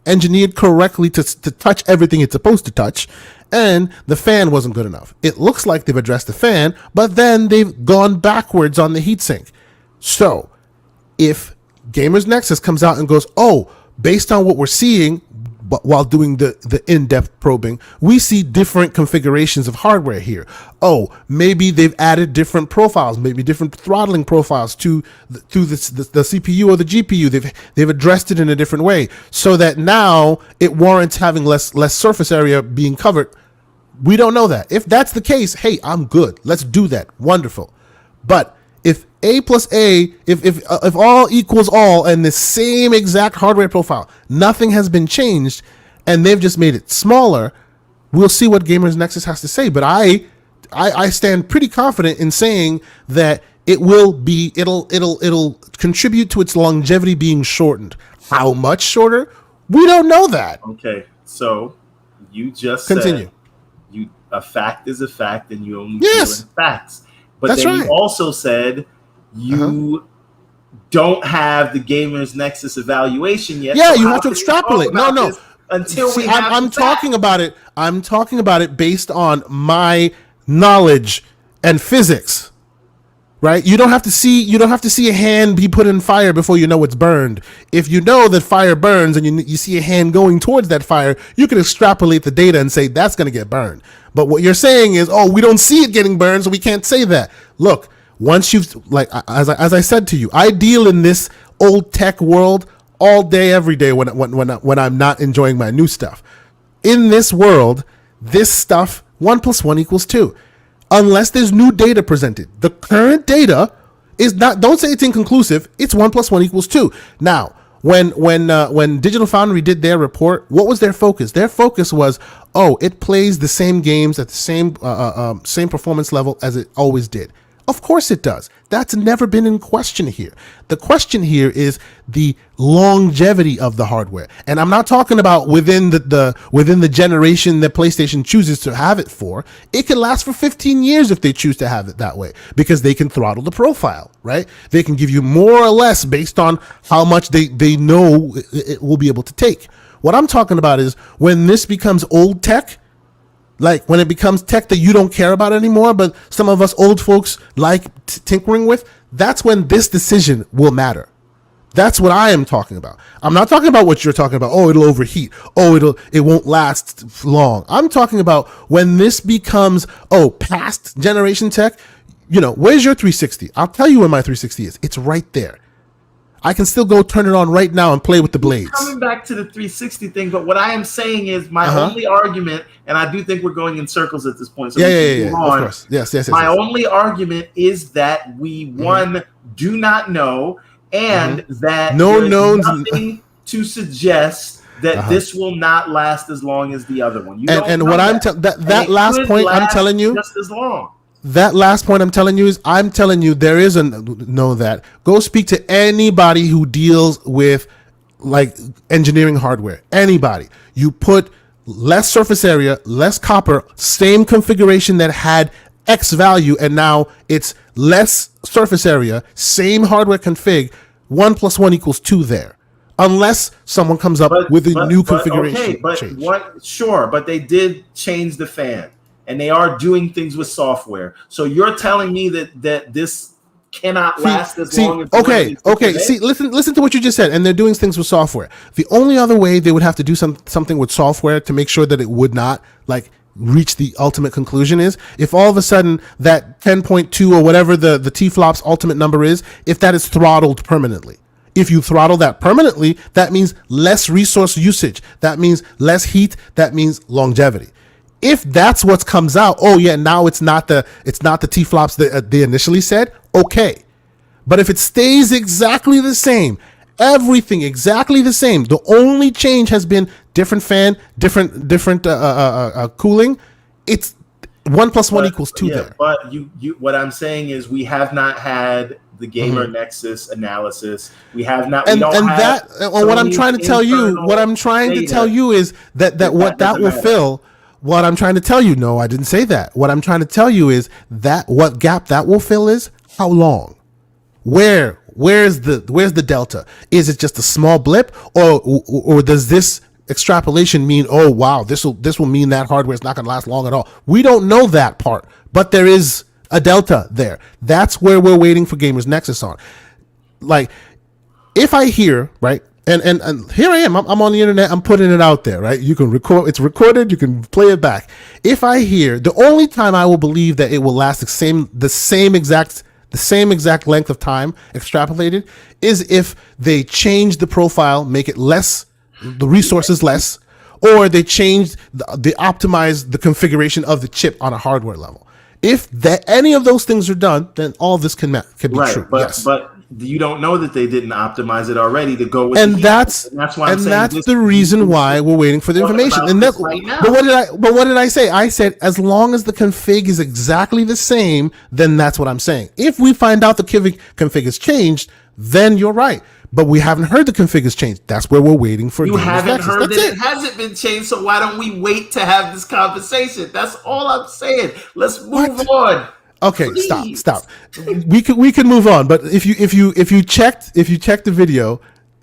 engineered correctly to touch everything it's supposed to touch, and the fan wasn't good enough. It looks like they've addressed the fan, but then they've gone backwards on the heatsink. So if Gamers Nexus comes out and goes, based on what we're seeing, but while doing the in-depth probing, we see different configurations of hardware here. Oh, maybe they've added different profiles, maybe different throttling profiles to the CPU or the GPU. They've addressed it in a different way so that now it warrants having less surface area being covered. We don't know that. If that's the case, hey, I'm good. Let's do that. Wonderful. But if A plus A, if all equals all and the same exact hardware profile, nothing has been changed, and they've just made it smaller, we'll see what Gamers Nexus has to say. But I stand pretty confident in saying that it'll contribute to its longevity being shortened. How much shorter? We don't know that. Okay, so you just continue. Said a fact is a fact, and you only deal in facts. But that's then right. You also said you don't have the Gamers Nexus evaluation yet. Yeah, so you have to extrapolate. No. Until see, I'm talking about it. I'm talking about it based on my knowledge and physics. Right? You don't have to see a hand be put in fire before you know it's burned. If you know that fire burns and you see a hand going towards that fire, you can extrapolate the data and say that's going to get burned. But what you're saying is, oh, we don't see it getting burned, so we can't say that. Look, once you've, like, as I said to you, I deal in this old tech world all day, every day when I'm not enjoying my new stuff. In this world, this stuff, 1 + 1 = 2. Unless there's new data presented. The current data is not, don't say it's inconclusive, it's 1 + 1 = 2. Now, when Digital Foundry did their report, what was their focus? Their focus was, oh, it plays the same games at the same performance level as it always did. Of course it does. That's never been in question here. The question here is the longevity of the hardware. And I'm not talking about within the generation that PlayStation chooses to have it for. It can last for 15 years if they choose to have it that way, because they can throttle the profile, right? They can give you more or less based on how much they know it will be able to take. What I'm talking about is when this becomes old tech, like when it becomes tech that you don't care about anymore, but some of us old folks like tinkering with, that's when this decision will matter. That's what I am talking about. I'm not talking about what you're talking about. Oh, it'll overheat. Oh, it won't last long. I'm talking about when this becomes, past generation tech. You know, where's your 360? I'll tell you where my 360 is. It's right there. I can still go turn it on right now and play with the blades. Coming back to the 360 thing, but what I am saying is my only argument, and I do think we're going in circles at this point. So yeah. Of course. Yes. My only argument is that we do not know, and that there's nothing to suggest that this will not last as long as the other one. And what that last point I'm telling you, just as long. That last point I'm telling you there is that. Go speak to anybody who deals with like engineering hardware. Anybody. You put less surface area, less copper, same configuration that had X value, and now it's less surface area, same hardware config, 1 + 1 = 2 there. Unless someone comes up with a new configuration. But they did change the fan. And they are doing things with software. So you're telling me that this cannot last as long as okay. See, listen to what you just said. And they're doing things with software. The only other way they would have to do something with software to make sure that it would not like reach the ultimate conclusion is if all of a sudden that 10.2 or whatever the T-flop's ultimate number is, if that is throttled permanently. If you throttle that permanently, that means less resource usage. That means less heat. That means longevity. If that's what comes out, now it's not the T-flops that they initially said, okay. But if it stays exactly the same, everything exactly the same, the only change has been different fan, different cooling, it's 1 + 1 = 2 there. But you what I'm saying is we have not had the Gamer Nexus analysis. We have not. What I'm trying to tell you is that what that will fill. What I'm trying to tell you, no, I didn't say that. What I'm trying to tell you is that what gap that will fill is how long, where's the delta? Is it just a small blip, or does this extrapolation mean, oh wow, this will mean that hardware is not going to last long at all? We don't know that part, but there is a delta there. That's where we're waiting for Gamers Nexus on. Like, if I hear right. And here I am. I'm on the internet. I'm putting it out there, right? You can record. It's recorded. You can play it back. If I hear, the only time I will believe that it will last the same exact length of time extrapolated is if they change the profile, make it less, the resources less, or they change they optimize the configuration of the chip on a hardware level. If any of those things are done, then all of this can be true. But you don't know that they didn't optimize it already to go with. And that's why that's the reason why we're waiting for the information. And that's right now. But what did I say? I said as long as the config is exactly the same, then that's what I'm saying. If we find out the config has changed, then you're right. But we haven't heard the config has changed. That's where we're waiting for. You haven't heard that it hasn't been changed, so why don't we wait to have this conversation? That's all I'm saying. Let's move on. Okay, Please. stop. We can move on, but if you checked the video,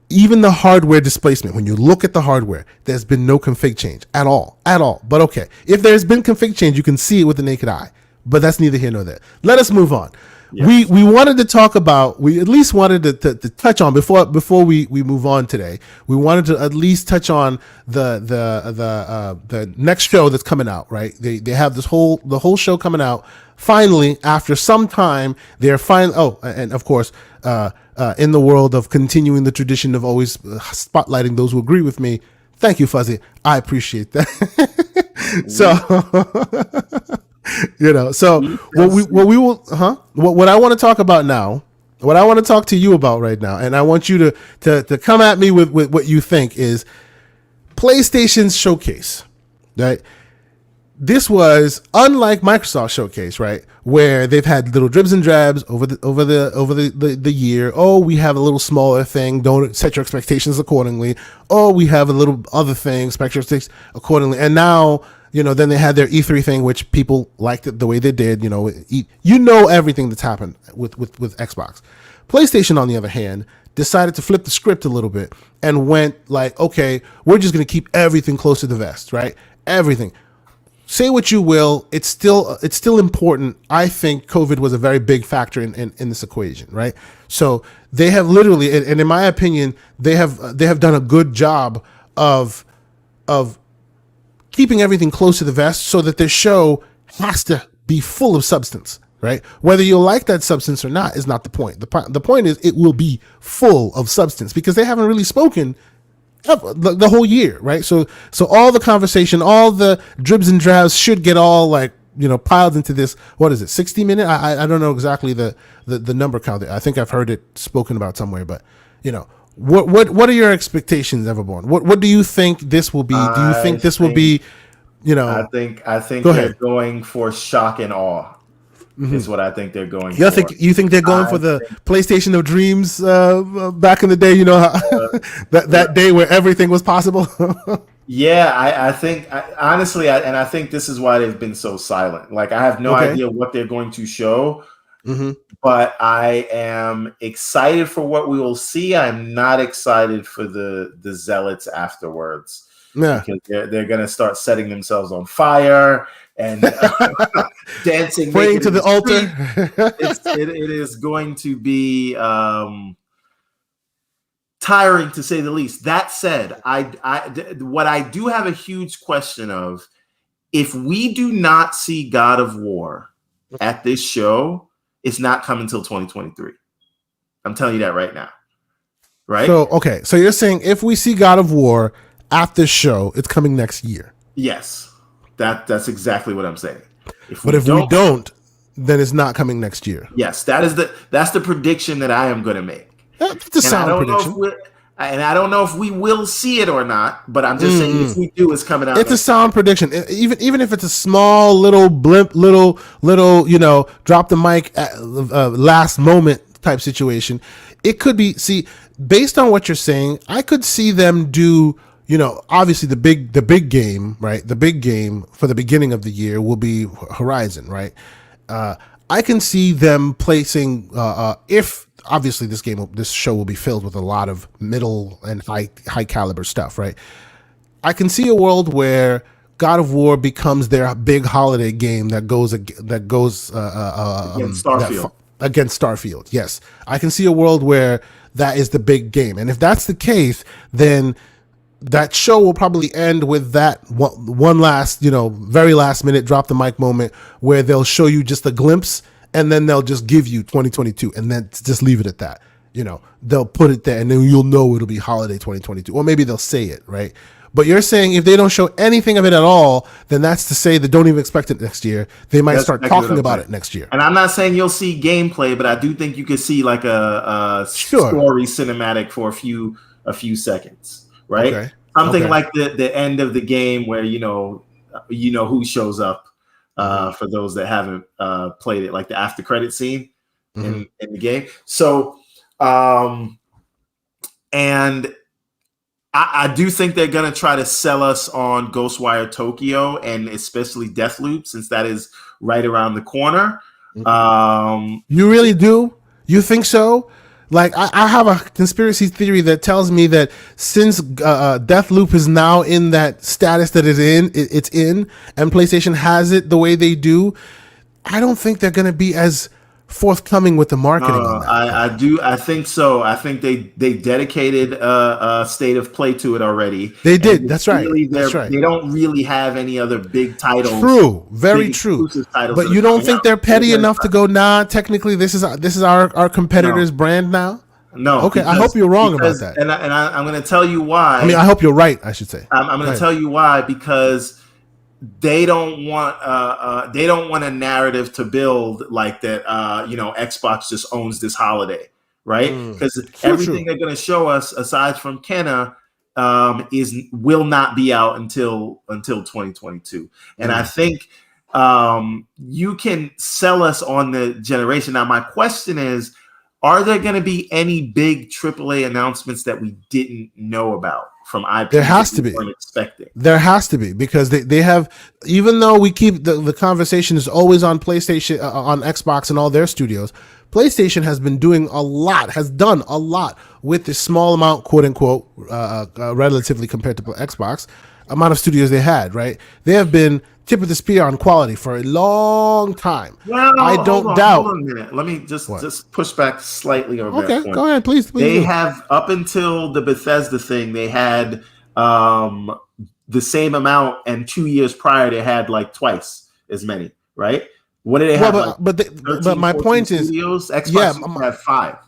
even the hardware displacement, when you look at the hardware, there's been no config change at all. But okay, if there's been config change, you can see it with the naked eye. But that's neither here nor there. Let us move on. Yes. We wanted to talk about. We at least wanted to touch on before we move on today. We wanted to at least touch on the next show that's coming out. Right? They have the whole show coming out. Finally, after some time, they're finally. Oh, and of course, in the world of continuing the tradition of always spotlighting those who agree with me. Thank you, Fuzzy. I appreciate that. So. So what I want to talk about now, what I want to talk to you about right now, and I want you to come at me with what you think is PlayStation's showcase, right? This was unlike Microsoft showcase, right? Where they've had little dribs and drabs over the year. Oh, we have a little smaller thing. Don't set your expectations accordingly. Oh, we have a little other thing, expectations accordingly. And now, then they had their E3 thing, which people liked it the way they did. Everything that's happened with Xbox. PlayStation, on the other hand, decided to flip the script a little bit and went like, okay, we're just going to keep everything close to the vest, right? Everything. Say what you will, it's still important. I think COVID was a very big factor in this equation, right? So they have literally, and in my opinion, they have done a good job of keeping everything close to the vest so that their show has to be full of substance, right? Whether you like that substance or not is not the point. The point is it will be full of substance because they haven't really spoken the whole year, right? So all the conversation, all the dribs and drabs should get all piled into this. What is it? 60 minute? I don't know exactly the number count. I think I've heard it spoken about somewhere, but what are your expectations, Everborn? What do you think this will be? Do you think this will be? I think they're going for shock and awe. Mm-hmm. Is what I think they're going for. You think they're going for the PlayStation of Dreams back in the day? That day where everything was possible. Yeah, I think honestly, I think this is why they've been so silent. Like I have no idea what they're going to show, but I am excited for what we will see. I'm not excited for the zealots afterwards. Yeah, because they're going to start setting themselves on fire and dancing, praying to the altar. It is going to be tiring to say the least. That said, what I do have a huge question of, if we do not see God of War at this show, it's not coming till 2023. I'm telling you that right now. Right? So you're saying if we see God of War at this show, it's coming next year. Yes. That's exactly what I'm saying. If we don't, then it's not coming next year. Yes, that's the prediction that I am going to make. That's a sound prediction. I don't know if we will see it or not, but I'm just saying if we do, it's coming out. It's a sound prediction. Even if it's a small little blimp, little drop the mic at, last moment type situation, it could be. See, based on what you're saying, I could see them do. Obviously the big game, right? The big game for the beginning of the year will be Horizon, right? I can see them placing, if obviously this show will be filled with a lot of middle and high caliber stuff, right? I can see a world where God of War becomes their big holiday game that goes Starfield. against Starfield. Yes, I can see a world where that is the big game. And if that's the case, then that show will probably end with that one last, very last minute drop the mic moment where they'll show you just a glimpse and then they'll just give you 2022 and then just leave it at that. They'll put it there and then you'll know it'll be holiday 2022, or maybe they'll say it, right? But you're saying if they don't show anything of it at all, then that's to say they don't even expect it next year. They might start talking about it next year. And I'm not saying you'll see gameplay, but I do think you could see like a story cinematic for a few seconds, right? Okay. Something like the end of the game where you know who shows up. For those that haven't played it, like the after credit scene in the game. So, and I do think they're going to try to sell us on Ghostwire Tokyo and especially Deathloop, since that is right around the corner. You really do? You think so? Like, I have a conspiracy theory that tells me that since Deathloop is now in that status that it's in, and PlayStation has it the way they do, I don't think they're going to be as forthcoming with the marketing. I think so. I think they dedicated a state of play to it already. They did. That's right. That's right. They don't really have any other big titles. True. Very true. But you don't think they're petty enough to go, nah, technically this is our competitor's brand now? No. Okay, I hope you're wrong about that. And I'm going to tell you why. I mean, I hope you're right, I should say. I'm going to tell you why, because they don't want a narrative to build like that. Xbox just owns this holiday, right? Because everything they're going to show us, aside from Kenna, will not be out until 2022. And I think you can sell us on the generation. Now, my question is, are there going to be any big AAA announcements that we didn't know about from IP? There has to be. There has to be, because they have, even though we keep the conversation is always on PlayStation, on Xbox and all their studios, PlayStation has done a lot with this small amount, quote unquote, relatively compared to Xbox, amount of studios they had, right? They have been tip of the spear on quality for a long time. Well, I don't doubt. Hold on a minute. Let me just push back slightly over that point. Okay, go ahead, please. They have, up until the Bethesda thing, they had the same amount, and 2 years prior they had like twice as many, right? What did they have? But my point is, Xbox have 5.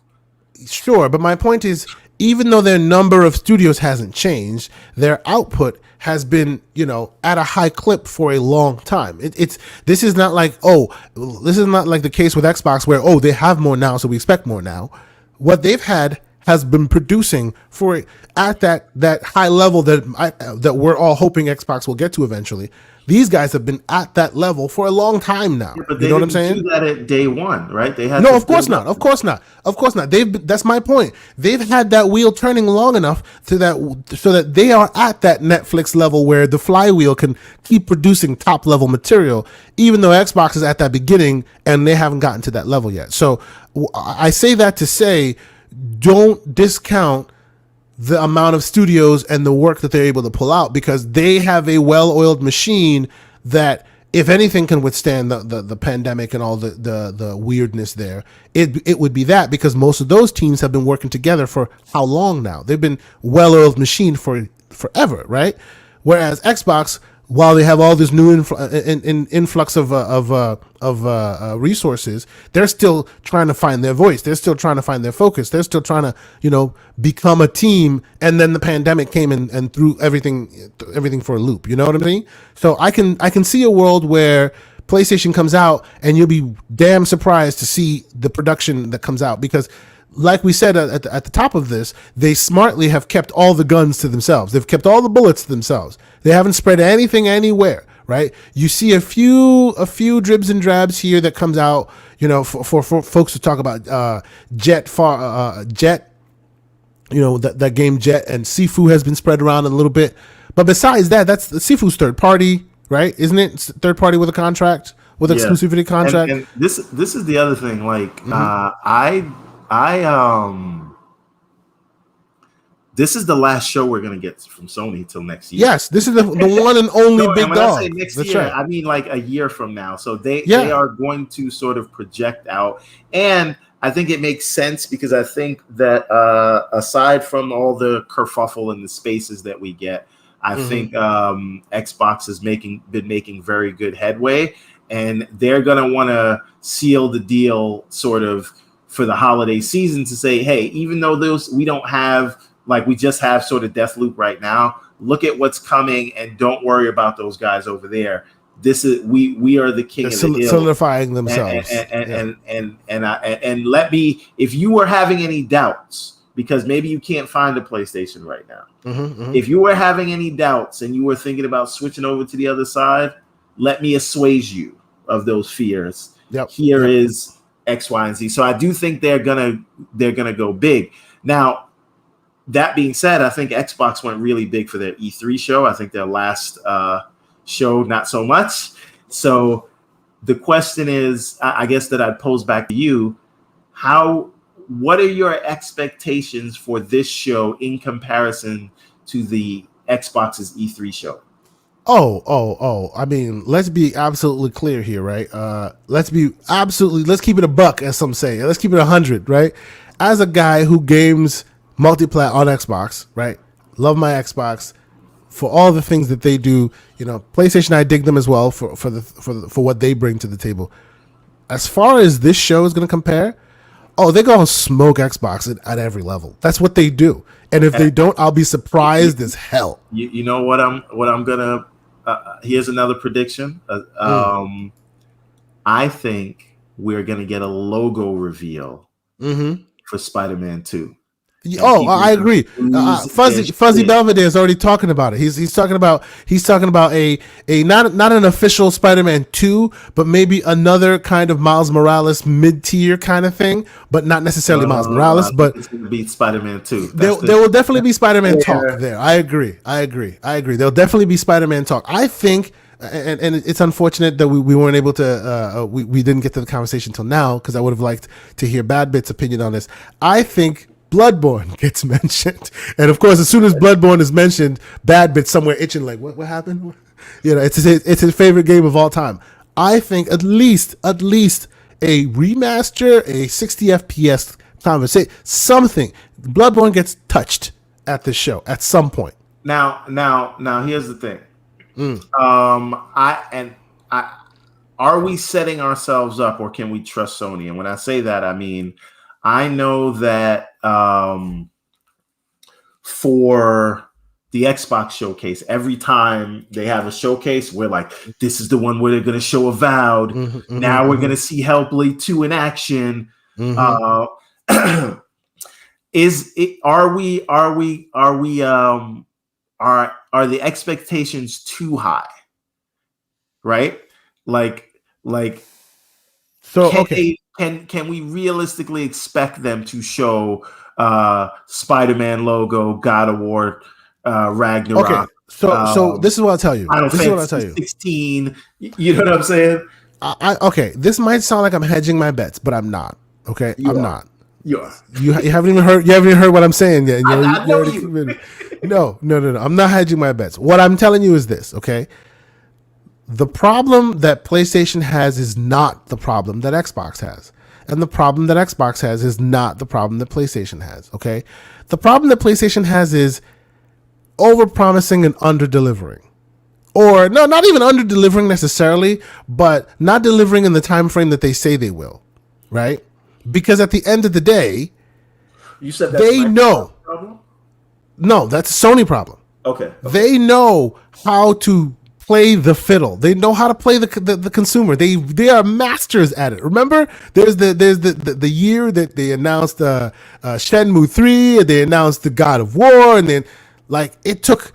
Sure, but my point is, even though their number of studios hasn't changed, their output has been, at a high clip for a long time. This is not like the case with Xbox where, they have more now, so we expect more now. What they've had has been producing at that high level that we're all hoping Xbox will get to eventually. These guys have been at that level for a long time now. Yeah, but you know what I'm saying? Do that at day one, right? They had of course not. Of course not. That's my point. They've had that wheel turning long enough so that they are at that Netflix level where the flywheel can keep producing top level material, even though Xbox is at that beginning and they haven't gotten to that level yet. So I say that to say, don't discount the amount of studios and the work that they're able to pull out, because they have a well-oiled machine that, if anything, can withstand the pandemic and all the weirdness there. It would be that, because most of those teams have been working together for how long now? They've been well-oiled machine for forever, right? Whereas Xbox, while they have all this new influx of resources, they're still trying to find their voice. They're still trying to find their focus. They're still trying to, become a team. And then the pandemic came and threw everything for a loop. You know what I mean? So I can see a world where PlayStation comes out and you'll be damn surprised to see the production that comes out, because, like we said at the top of this, they smartly have kept all the guns to themselves. They've kept all the bullets to themselves. They haven't spread anything anywhere, right? You see a few dribs and drabs here that comes out, for folks to talk about Jet, that game Jet, and Sifu has been spread around a little bit. But besides that, that's the Sifu's third party, right? Isn't it? It's third party with a contract, with exclusivity contract. And this is the other thing. Like, this is the last show we're going to get from Sony till next year. Yes, this is the one and only big and when dog. I say next That's year, right. I mean like a year from now. So they are going to sort of project out. And I think it makes sense because I think that aside from all the kerfuffle and the spaces that we get, I think Xbox has been making very good headway. And they're going to want to seal the deal sort of for the holiday season to say, hey, even though we don't have, like we just have sort of Deathloop right now, look at what's coming and don't worry about those guys over there. This is we are the king of the hill. Solidifying themselves. And let me, if you were having any doubts, because maybe you can't find a PlayStation right now. If you were having any doubts and you were thinking about switching over to the other side, let me assuage you of those fears. Here is X, Y, and Z. So I do think they're gonna go big. Now, that being said, I think Xbox went really big for their E3 show. I think their last show, not so much. So the question is, I guess that I'd pose back to you, what are your expectations for this show in comparison to the Xbox's E3 show? I mean, let's be absolutely clear here, right? Let's keep it a buck, as some say. Let's keep it 100, right? As a guy who games multiplayer on Xbox, right? Love my Xbox for all the things that they do. PlayStation, I dig them as well for what they bring to the table. As far as this show is going to compare, they're going to smoke Xbox at every level. That's what they do. And if they don't, I'll be surprised as hell. You know what I'm gonna. Here's another prediction. I think we're gonna get a logo reveal for Spider-Man 2. I agree. Fuzzy Belvedere is already talking about it. He's talking about a not an official Spider-Man 2, but maybe another kind of Miles Morales mid-tier kind of thing, but not necessarily Miles Morales. But it's going to be Spider-Man 2. There will definitely be Spider-Man talk there. I agree. There'll definitely be Spider-Man talk. I think. And it's unfortunate that we weren't able to we didn't get to the conversation till now, because I would have liked to hear Badbit's opinion on this. I think Bloodborne gets mentioned, and of course, as soon as Bloodborne is mentioned, Badbit's somewhere itching like, what happened? It's his favorite game of all time. I think at least a remaster, a 60 FPS conversation, something. Bloodborne gets touched at this show at some point. Now, here's the thing. Are we setting ourselves up, or can we trust Sony? And when I say that, I mean, I know that for the Xbox showcase, every time they have a showcase, we're like, this is the one where they're going to show Avowed. Now we're going to see Hellblade 2 in action. Are the expectations too high? Right? Can we realistically expect them to show Spider-Man logo, God of War, Ragnarok? Okay, so this is what I'll tell you. This is what I'll tell you. 16. You know what I'm saying? Okay, this might sound like I'm hedging my bets, but I'm not. Okay, I'm not. You are. You haven't even heard what I'm saying yet. I know you. No. I'm not hedging my bets. What I'm telling you is this, okay? The problem that PlayStation has is not the problem that Xbox has. And the problem that Xbox has is not the problem that PlayStation has, okay? The problem that PlayStation has is over-promising and under-delivering. Or, no, not even under-delivering necessarily, but not delivering in the time frame that they say they will, right? Because at the end of the day, you said that's they know. Problem? No, that's a Sony problem. Okay. They know how to play the fiddle. They know how to play the consumer. They are masters at it. Remember, there's the year that they announced Shenmue 3, and they announced the God of War, and then it took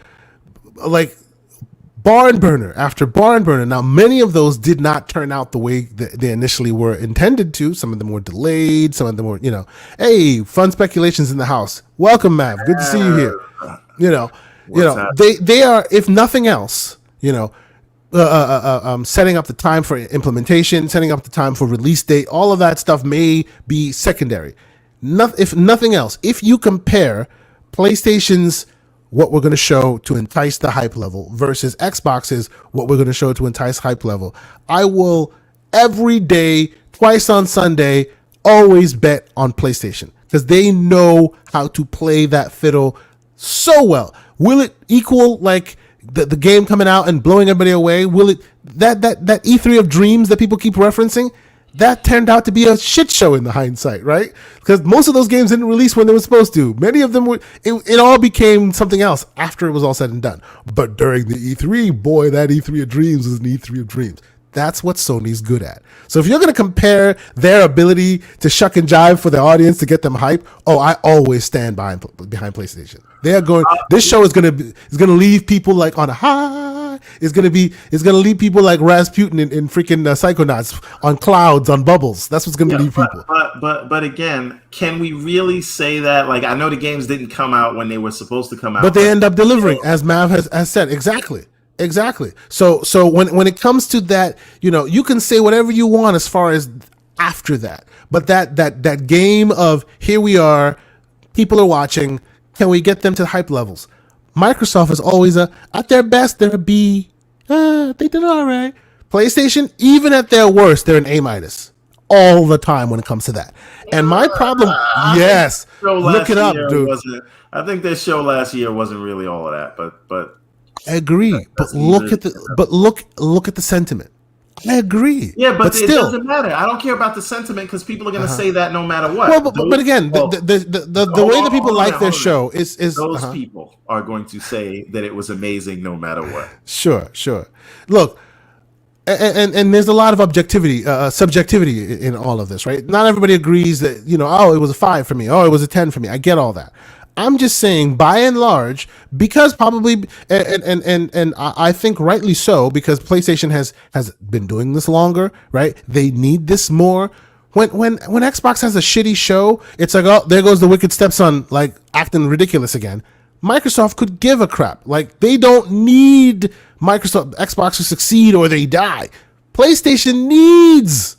barn burner after barn burner. Now, many of those did not turn out the way that they initially were intended to. Some of them were delayed. Some of them were, hey, fun speculations in the house. Welcome, Mav. Good to see you here. They are, if nothing else, setting up the time for implementation, setting up the time for release date. All of that stuff may be secondary. If nothing else, if you compare PlayStation's what we're going to show to entice the hype level versus Xbox's what we're going to show to entice hype level. I will every day, twice on Sunday, always bet on PlayStation because they know how to play that fiddle so well. Will it equal like the game coming out and blowing everybody away? Will it that E3 of dreams that people keep referencing? That turned out to be a shit show in the hindsight, right? Because most of those games didn't release when they were supposed to. Many of them were, it all became something else after it was all said and done. But during the E3, boy, that E3 of dreams was an E3 of dreams. That's what Sony's good at. So if you're going to compare their ability to shuck and jive for the audience to get them hype, I always stand behind PlayStation. They are going. This show is going to leave people like on a high. It's going to leave people like Rasputin in freaking Psychonauts on clouds on bubbles. That's what's going to leave people. But again, can we really say that? Like, I know the games didn't come out when they were supposed to come out, but they end up delivering, as Mav has said. Exactly. So when it comes to that, you can say whatever you want as far as after that. But that game of here we are, people are watching, can we get them to hype levels? Microsoft is always at their best, they're a B. They did all right. PlayStation, even at their worst, they're an A- all the time when it comes to that. And my problem, yes, look it up, dude. I think their show last year wasn't really all of that, but I agree, but look at the sentiment. I agree. Yeah, but it still doesn't matter. I don't care about the sentiment because people are going to say that no matter what. Well, but again, the way that people like their show is those people are going to say that it was amazing no matter what. Sure. Look, and there's a lot of subjectivity in all of this, right? Not everybody agrees that it was a 5 for me. Oh, it was a 10 for me. I get all that. I'm just saying, by and large, because probably, and I think rightly so, because PlayStation has been doing this longer, right? They need this more. When Xbox has a shitty show, it's like, oh, there goes the wicked stepson, like acting ridiculous again. Microsoft could give a crap. Like, they don't need Xbox to succeed or they die. PlayStation needs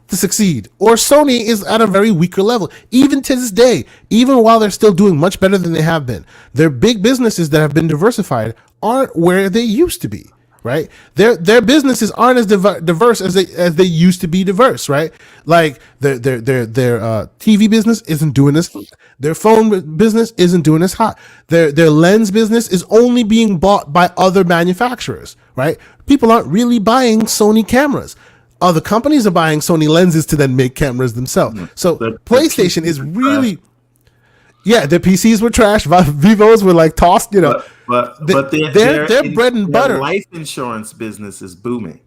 to succeed, or Sony is at a very weaker level, even to this day, even while they're still doing much better than they have been. Their big businesses that have been diversified aren't where they used to be, right? Their businesses aren't as diverse as they used to be diverse, right? Like their TV business isn't doing this hot. Their phone business isn't doing this hot. Their lens business is only being bought by other manufacturers, right? People aren't really buying Sony cameras. Other companies are buying Sony lenses to then make cameras themselves. So PlayStation is really, their PCs were trash. Vivos were like tossed, But their bread and butter. Their life insurance business is booming.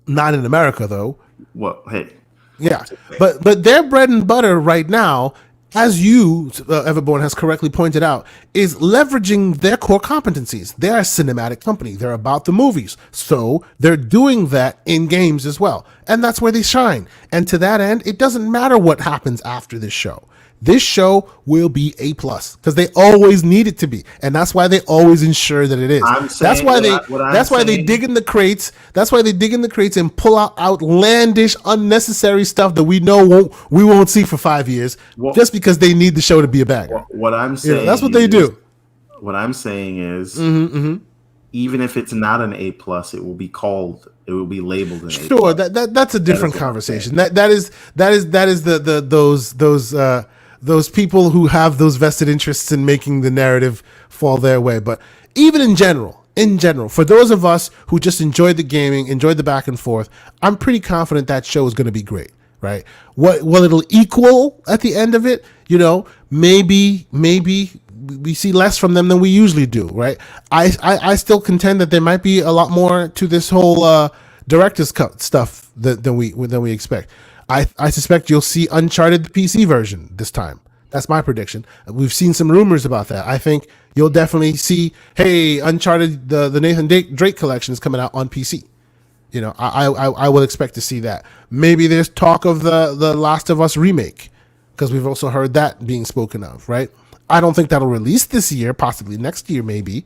Not in America, though. Well, hey. Yeah, but their bread and butter right now, as you, Everborn, has correctly pointed out, is leveraging their core competencies. They're a cinematic company. They're about the movies. So they're doing that in games as well. And that's where they shine. And to that end, it doesn't matter what happens after this show. This show will be A+, because they always need it to be, and that's why they always ensure that it is. That's why they dig in the crates. That's why they dig in the crates and pull out outlandish, unnecessary stuff that we won't see for 5 years, just because they need the show to be a banger. What I'm saying, that's what they do. What I'm saying is, even if it's not an A+, it will be labeled an A+. Sure, that's a different conversation. That is those people who have those vested interests in making the narrative fall their way. But even in general, for those of us who just enjoyed the gaming, enjoyed the back and forth, I'm pretty confident that show is going to be great, right? What it'll equal at the end of it, maybe we see less from them than we usually do, right? I still contend that there might be a lot more to this whole director's cut stuff than we expect. I suspect you'll see Uncharted the PC version this time. That's my prediction. We've seen some rumors about that. I think you'll definitely see, hey, Uncharted, the Nathan Drake collection is coming out on PC. I will expect to see that. Maybe there's talk of the Last of Us remake, because we've also heard that being spoken of, right? I don't think that'll release this year, possibly next year maybe,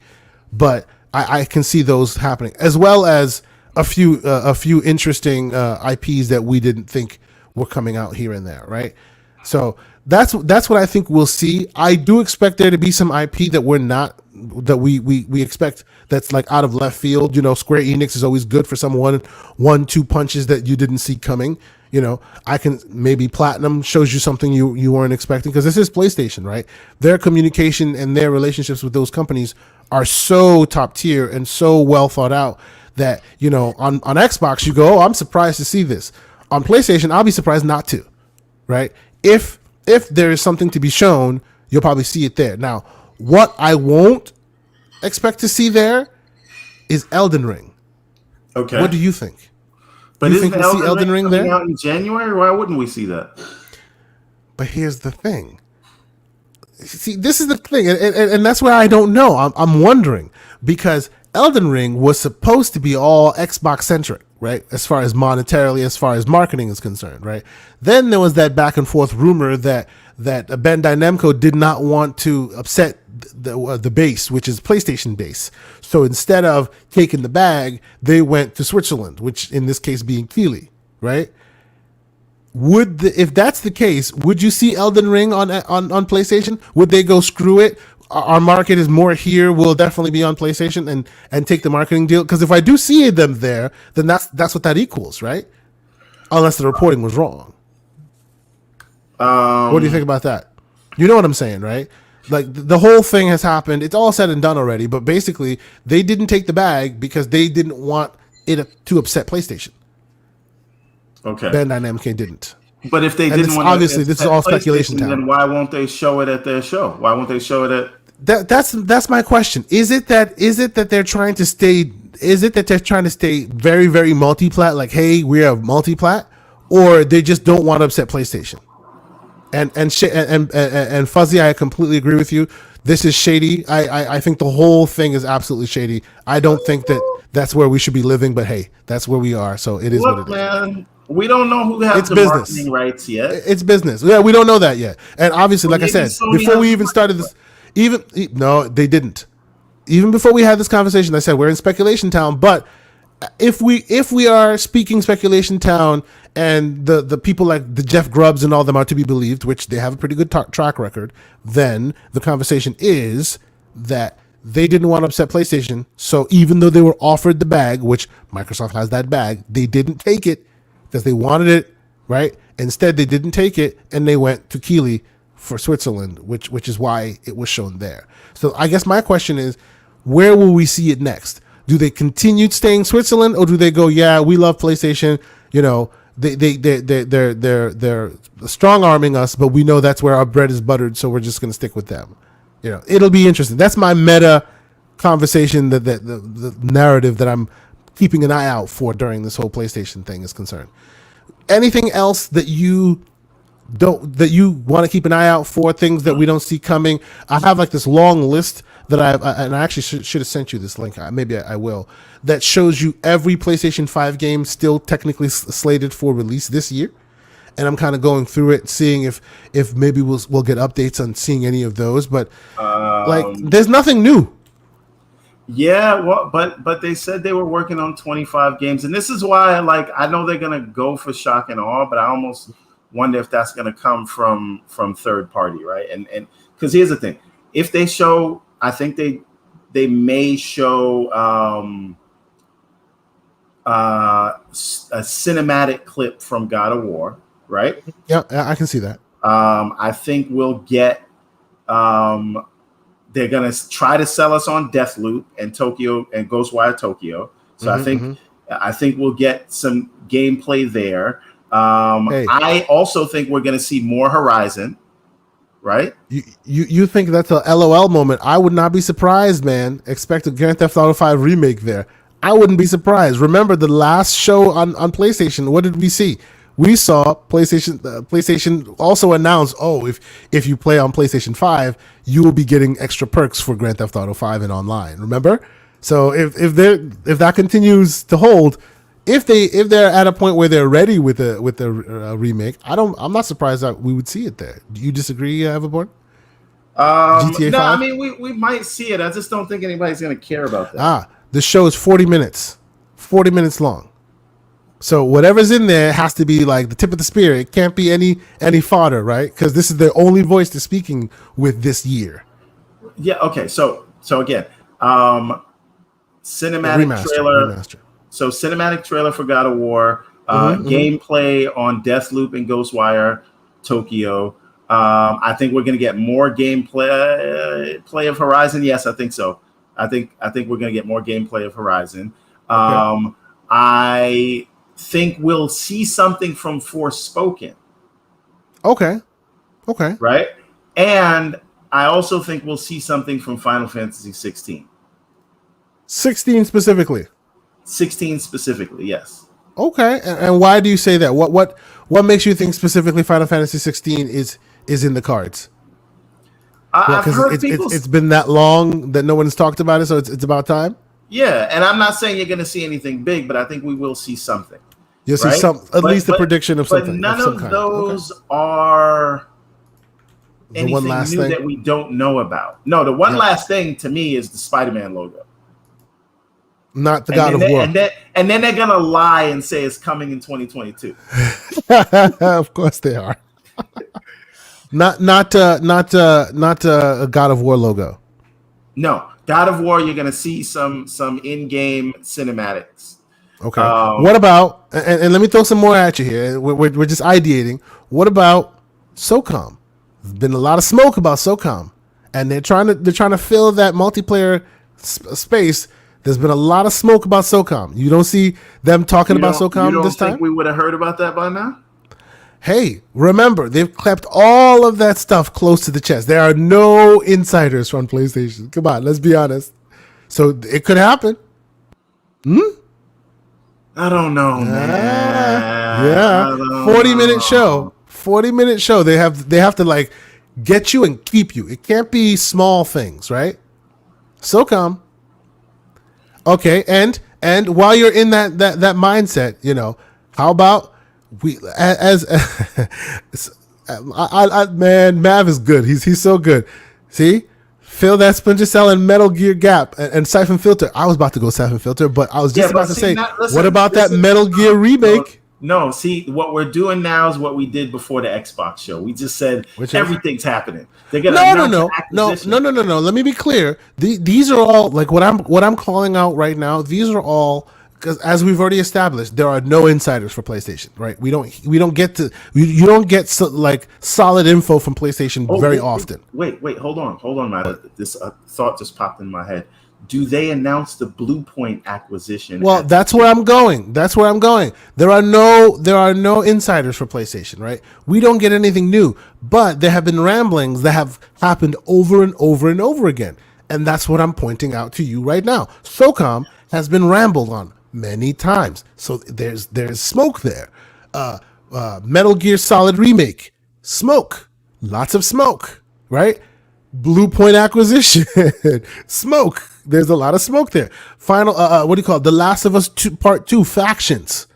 but I can see those happening, as well as a few interesting IPs that we didn't think were coming out here and there, right? So That's what I think we'll see. I do expect there to be some IP that we expect that's like out of left field. Square Enix is always good for some one two punches that you didn't see coming. I can maybe Platinum shows you something you weren't expecting, because this is PlayStation, right? Their communication and their relationships with those companies are so top tier and so well thought out that on Xbox you go, oh, I'm surprised to see this. On PlayStation, I'll be surprised not to, right? If there is something to be shown, you'll probably see it there. Now, what I won't expect to see there is Elden Ring. Okay. What do you think? But do you isn't think we'll see Elden Ring coming there? out in January? Why wouldn't we see that? But here's the thing. See, this is the thing, and that's where I don't know. I'm wondering, because Elden Ring was supposed to be all Xbox centric, right? As far as monetarily, as far as marketing is concerned, right? Then there was that back and forth rumor that Bandai Namco did not want to upset the base, which is PlayStation base. So instead of taking the bag, they went to Switzerland, which in this case being Keighley, right? If that's the case, would you see Elden Ring on PlayStation? Would they go, screw it? Our market is more here. We'll definitely be on PlayStation and take the marketing deal. Because if I do see them there, then that's what that equals, right? Unless the reporting was wrong. What do you think about that? You know what I'm saying, right? Like the whole thing has happened. It's all said and done already. But basically, they didn't take the bag because they didn't want it to upset PlayStation. Okay. Bandai Namco didn't. But if they didn't want, obviously this is all speculation time. Then why won't they show it at their show? Why won't they show it at? That's my question. Is it that they're trying to stay? Is it that they're trying to stay very, very multi-plat? Like, hey, we are multi-plat, or they just don't want to upset PlayStation? And Fuzzy, I completely agree with you. This is shady. I think the whole thing is absolutely shady. I don't think that's where we should be living, but hey, that's where we are. So it is what it is. Man, we don't know who has the marketing rights yet. It's business. Yeah, we don't know that yet. And obviously, like I said, before we even started this, no, they didn't. Even before we had this conversation, I said we're in speculation town. But if we are speaking speculation town, and the people like the Jeff Grubbs and all them are to be believed, which they have a pretty good track record, then the conversation is that they didn't want to upset PlayStation. So even though they were offered the bag, which Microsoft has that bag, they didn't take it because they wanted it, right? Instead, they didn't take it, and they went to Keighley for Switzerland, which is why it was shown there. So I guess my question is, where will we see it next? Do they continue staying Switzerland, or do they go, yeah, we love PlayStation, they're strong arming us, but we know that's where our bread is buttered, so we're just going to stick with them. It'll be interesting. That's my meta conversation, the narrative that I'm keeping an eye out for during this whole PlayStation thing is concerned. Anything else that you want to keep an eye out for, things that we don't see coming? I have like this long list that and I actually should have sent you this link. Maybe I will. That shows you every PlayStation 5 game still technically slated for release this year. And I'm kind of going through it, seeing if maybe we'll get updates on seeing any of those. But there's nothing new. Yeah, well, but they said they were working on 25 games, and this is why, I know they're gonna go for shock and awe, but I almost wonder if that's gonna come from third party, right? And because here's the thing: if they show, I think they may show a cinematic clip from God of War, right? Yeah, I can see that. I think we'll get. They're gonna try to sell us on Deathloop and Tokyo and Ghostwire Tokyo. So I think we'll get some gameplay there. I also think we're gonna see more Horizon, right? You think that's a LOL moment? I would not be surprised, man. Expect a Grand Theft Auto 5 remake there. I wouldn't be surprised. Remember the last show on PlayStation? What did we see? We saw PlayStation also announced, if you play on PlayStation 5, you will be getting extra perks for Grand Theft Auto 5 and online. Remember? So if that continues to hold, if they're at a point where they're ready with a remake, I'm not surprised that we would see it there. Do you disagree, Everborn? GTA 5? No, I mean we might see it. I just don't think anybody's going to care about that. The show is 40 minutes long. So whatever's in there has to be like the tip of the spear. It can't be any fodder, right? Because this is the only voice they're speaking with this year. Yeah. Okay. So again, cinematic trailer. Remaster. So cinematic trailer for God of War. Gameplay on Deathloop and Ghostwire Tokyo. I think we're going to get more gameplay of Horizon. Yes, I think so. I think we're going to get more gameplay of Horizon. I think we'll see something from Forspoken. Okay. Right? And I also think we'll see something from Final Fantasy 16. 16 specifically. 16 specifically, yes. Okay. And why do you say that? What makes you think specifically Final Fantasy 16 is in the cards? I've heard it's been that long that no one's talked about it, so it's about time. Yeah, and I'm not saying you're going to see anything big, but I think we will see something. You'll see at least the prediction of something. But none of those are anything new that we don't know about. No, the one last thing to me is the Spider-Man logo. Not the God of War. And then they're going to lie and say it's coming in 2022. Of course they are. Not a God of War logo. No, God of War. You're going to see some in-game cinematics. Okay. What about? And let me throw some more at you here. We're just ideating. What about SOCOM? There's been a lot of smoke about SOCOM, and they're trying to fill that multiplayer space. There's been a lot of smoke about SOCOM. You don't see them talking about SOCOM this time? You think we would have heard about that by now? Hey, remember, they've kept all of that stuff close to the chest. There are no insiders from PlayStation. Come on, let's be honest. So it could happen. I don't know, man. Yeah. 40-minute show. 40-minute show. They have to like get you and keep you. It can't be small things, right? SOCOM. Okay, and while you're in that mindset, how about we man, Mav is good. He's so good. See, fill that Splinter Cell and Metal Gear gap and Siphon Filter. I was about to go Siphon Filter, but I was just about to say, what about that Metal Gear remake? No, see, what we're doing now is what we did before the Xbox show. We just said everything's happening. They're gonna no. Let me be clear. These are all like what I'm calling out right now. These are all because, as we've already established, there are no insiders for PlayStation, right? You don't get like solid info from PlayStation very often. Wait, hold on, Matt. This thought just popped in my head. Do they announce the Blue Point acquisition? Well, that's where I'm going. There are no insiders for PlayStation, right? We don't get anything new, but there have been ramblings that have happened over and over and over again, and that's what I'm pointing out to you right now. SOCOM has been rambled on many times, so there's smoke there. Metal Gear Solid remake, smoke, lots of smoke, right? Blue Point acquisition, smoke. There's a lot of smoke there. Final, what do you call it? The Last of Us 2, Part 2 factions.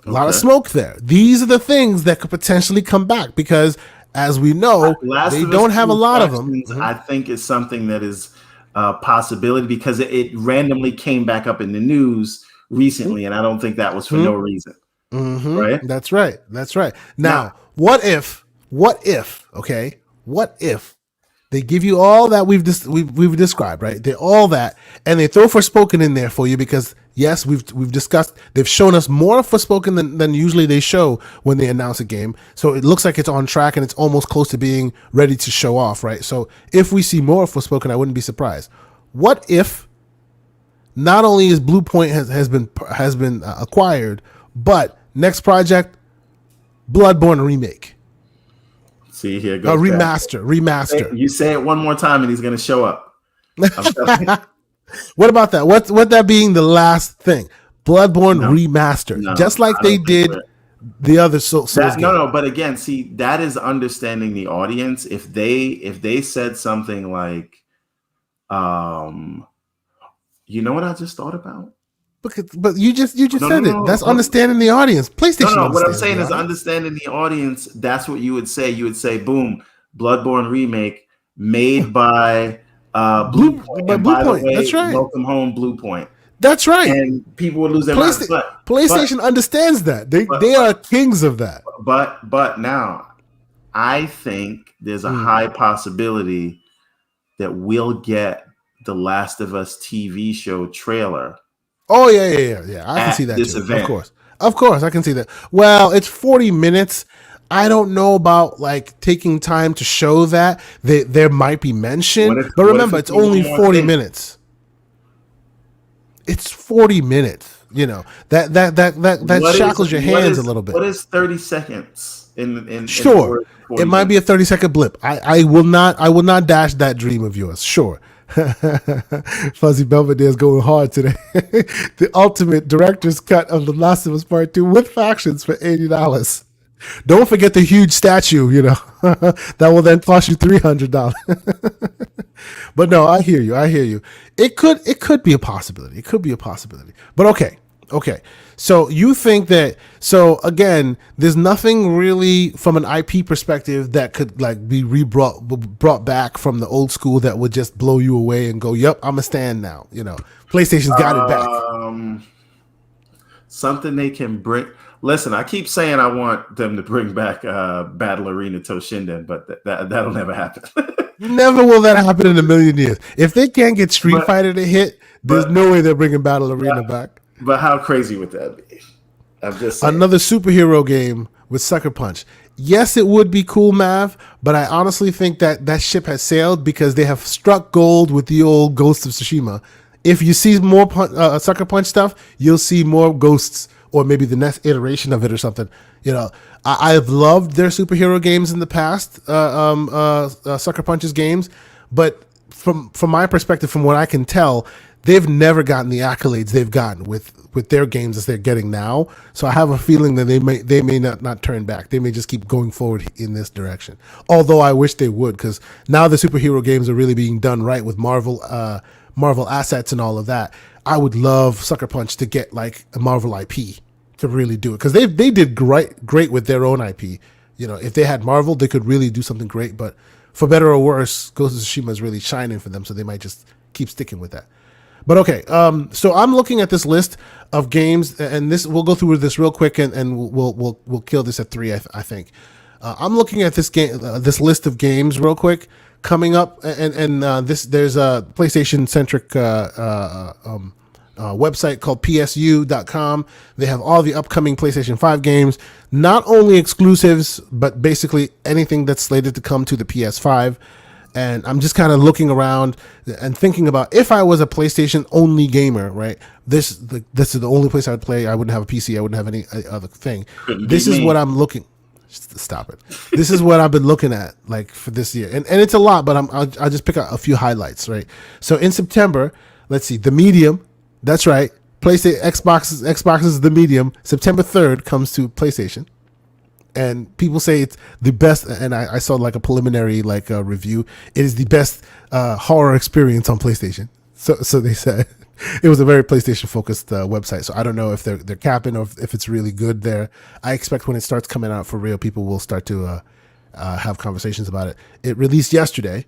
A lot of smoke there. These are the things that could potentially come back because, as we know, they don't have a lot of them. I think it's something that is a possibility because it randomly came back up in the news recently, and I don't think that was for no reason. Right? That's right. Now, what if, okay? What if they give you all that we've described, right? They're all that, and they throw Forspoken in there for you because, yes, we've discussed, they've shown us more of Forspoken than usually they show when they announce a game. So it looks like it's on track and it's almost close to being ready to show off, right? So if we see more of Forspoken, I wouldn't be surprised. What if not only is Blue Point has been acquired, but next project, Bloodborne remake? See, here goes remaster. You say it one more time, and he's going to show up. What about that? What that being the last thing? Bloodborne remaster, just like they did the other Souls games. No. But again, see, that is understanding the audience. If they said something like, you know what I just thought about? But you just said it. That's understanding the audience. PlayStation. No. What I'm saying is understanding the audience. That's what you would say. You would say, "Boom, Bloodborne remake made by Blue Point." Blue Point. Way, that's right. Welcome home, Blue Point. That's right. and people would lose their minds. PlayStation understands that. They are kings of that. But now, I think there's a high possibility that we'll get the Last of Us TV show trailer. Oh yeah. I can see that too. Event. Of course, I can see that. Well, it's 40 minutes. I don't know about like taking time to show that. There might be mention, but remember, it's only 40 minutes. It's 40 minutes. You know that shackles your hands a little bit. What is 30 seconds in sure? It might be a 30-second blip. I will not dash that dream of yours. Sure. Fuzzy Belvedere is going hard today. The ultimate director's cut of The Last of Us Part 2 with factions for $80. Don't forget the huge statue, that will then cost you $300. But no, I hear you. It could be a possibility. But okay. So you think that, again, there's nothing really from an IP perspective that could like be brought back from the old school that would just blow you away and go, yep, I'm a stand now. PlayStation's got it back. Something they can bring. Listen, I keep saying I want them to bring back Battle Arena Toshinden, but that'll never happen. Never will that happen in a million years. If they can't get Street Fighter to hit, there's no way they're bringing Battle Arena back. But how crazy would that be? I'm just saying. Another superhero game with Sucker Punch. Yes, it would be cool, Mav, but I honestly think that ship has sailed because they have struck gold with the old Ghost of Tsushima. If you see more Sucker Punch stuff, you'll see more Ghosts or maybe the next iteration of it or something. I've loved their superhero games in the past, Sucker Punch's games, but from my perspective, from what I can tell, they've never gotten the accolades they've gotten with their games as they're getting now. So I have a feeling that they may not turn back. They may just keep going forward in this direction. Although I wish they would, because now the superhero games are really being done right with Marvel assets and all of that. I would love Sucker Punch to get like a Marvel IP to really do it, because they did great with their own IP. If they had Marvel, they could really do something great. But for better or worse, Ghost of Tsushima is really shining for them, so they might just keep sticking with that. But okay, so I'm looking at this list of games, and we'll go through this real quick, and we'll kill this at 3. I think I'm looking at this list of games real quick coming up, and there's a PlayStation centric website called PSU.com. They have all the upcoming PlayStation 5 games, not only exclusives, but basically anything that's slated to come to the PS5. And I'm just kind of looking around and thinking about, if I was a PlayStation only gamer, right? This is the only place I would play. I wouldn't have a PC. I wouldn't have any other thing. This is what I'm looking. Stop it. This is what I've been looking at like for this year, and it's a lot, but I'll just pick out a few highlights, right? So in September, let's see, The Medium. That's right. PlayStation, Xbox's The Medium. September 3rd comes to PlayStation. And people say it's the best, and I saw like a preliminary review. It is the best horror experience on PlayStation. So they said it was a very PlayStation focused website. So I don't know if they're capping or if it's really good there. I expect when it starts coming out for real, people will start to have conversations about it. It released yesterday.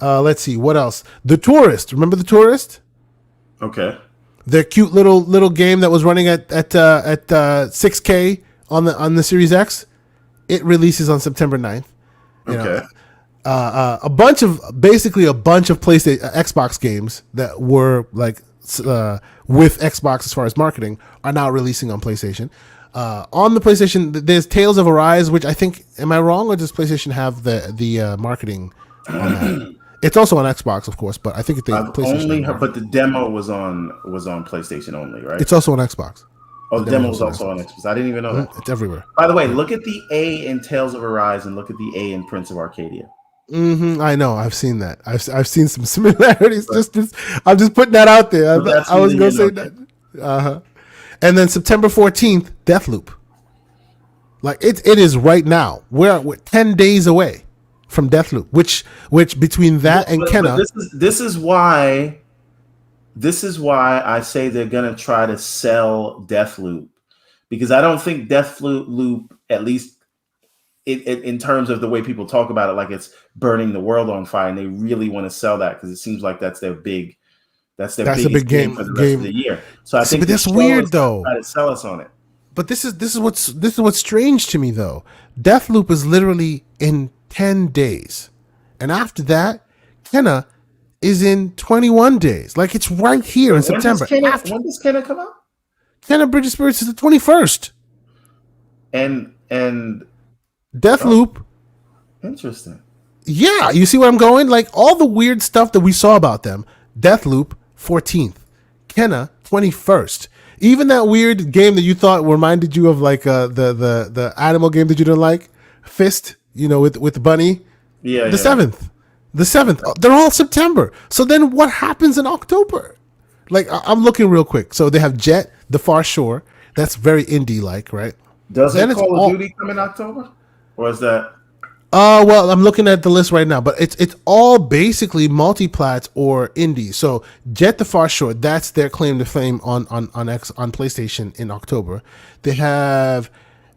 Let's see what else. The Tourist. Remember The Tourist? Okay. Their cute little game that was running at 6K on the Series X. It releases on September 9th. Okay. A bunch of PlayStation Xbox games that were like with Xbox as far as marketing are now releasing on PlayStation. On the PlayStation, there's Tales of Arise, which I think, am I wrong, or does PlayStation have the marketing on that? It's also on Xbox, of course, but I think PlayStation. But the demo was on PlayStation only, right? It's also on Xbox. Oh, the demo was also on Xbox. I didn't even know that. It's everywhere. By the way, look at the A in Tales of Arise and look at the A in Prince of Arcadia. I know. I've seen that. I've seen some similarities. I'm just putting that out there. I was going to say that. And then September 14th, Deathloop. Like it is right now. We're 10 days away from Deathloop, which between that and Kenna. This is why I say they're gonna try to sell Deathloop, because I don't think Deathloop, at least in terms of the way people talk about it, like it's burning the world on fire, and they really want to sell that because it seems like that's their big That's their That's a biggest big game for the rest of the year. So I think but the that's show weird is gonna though. try to sell us on it. But this is what's strange to me though. Deathloop is literally in 10 days, and after that, Kenna is in 21 days. Like it's right here in September. When does Kenna come out? Kenna Bridge of Spirits is the 21st. And Deathloop. Interesting. Yeah, you see where I'm going? Like all the weird stuff that we saw about them. Deathloop 14th, Kenna 21st. Even that weird game that you thought reminded you of like the animal game that you didn't like, Fist, with the bunny. Yeah. The 7th. They're all September. So then what happens in October? Like I'm looking real quick. So they have Jet, The Far Shore. That's very indie like, right? Doesn't Call of Duty come in October? Or is that? Well, I'm looking at the list right now, but it's all basically multiplats or indie. So Jet the Far Shore, that's their claim to fame on PlayStation in October. They have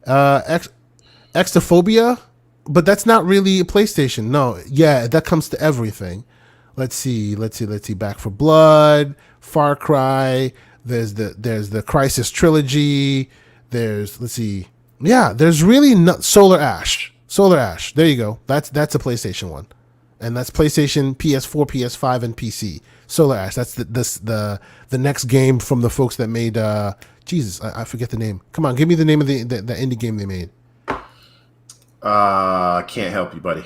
Extophobia, but that's not really a PlayStation. No, yeah, that comes to everything. Let's see. Back for Blood, Far Cry. There's the Crisis trilogy. There's really Solar Ash. There you go. That's a PlayStation one, and that's PlayStation, PS4, PS5, and PC. Solar Ash. That's the next game from the folks that made. Jesus, I forget the name. Come on, give me the name of the indie game they made. Can't help you, buddy.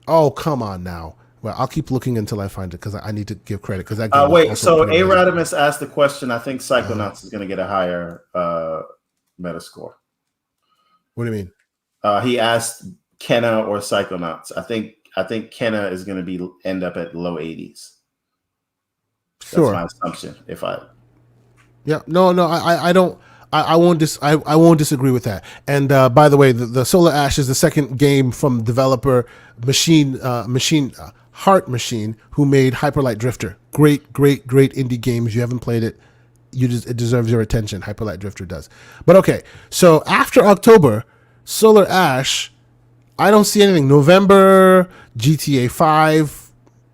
Oh, come on now. Well, I'll keep looking until I find it because I need to give credit because that game. Wait. So A Radimus asked the question. I think Psychonauts is going to get a higher Metascore. What do you mean? He asked Kenna or Psychonauts. I think Kenna is going to end up at low 80s. That's Sure. my assumption. Yeah. No. I don't. I won't disagree with that. And by the way, the Solar Ash is the second game from developer Heart Machine, who made Hyperlight Drifter. Great indie game. If you haven't played it, it deserves your attention. Hyperlight Drifter does. But okay, so after October, Solar Ash, I don't see anything. November, GTA 5,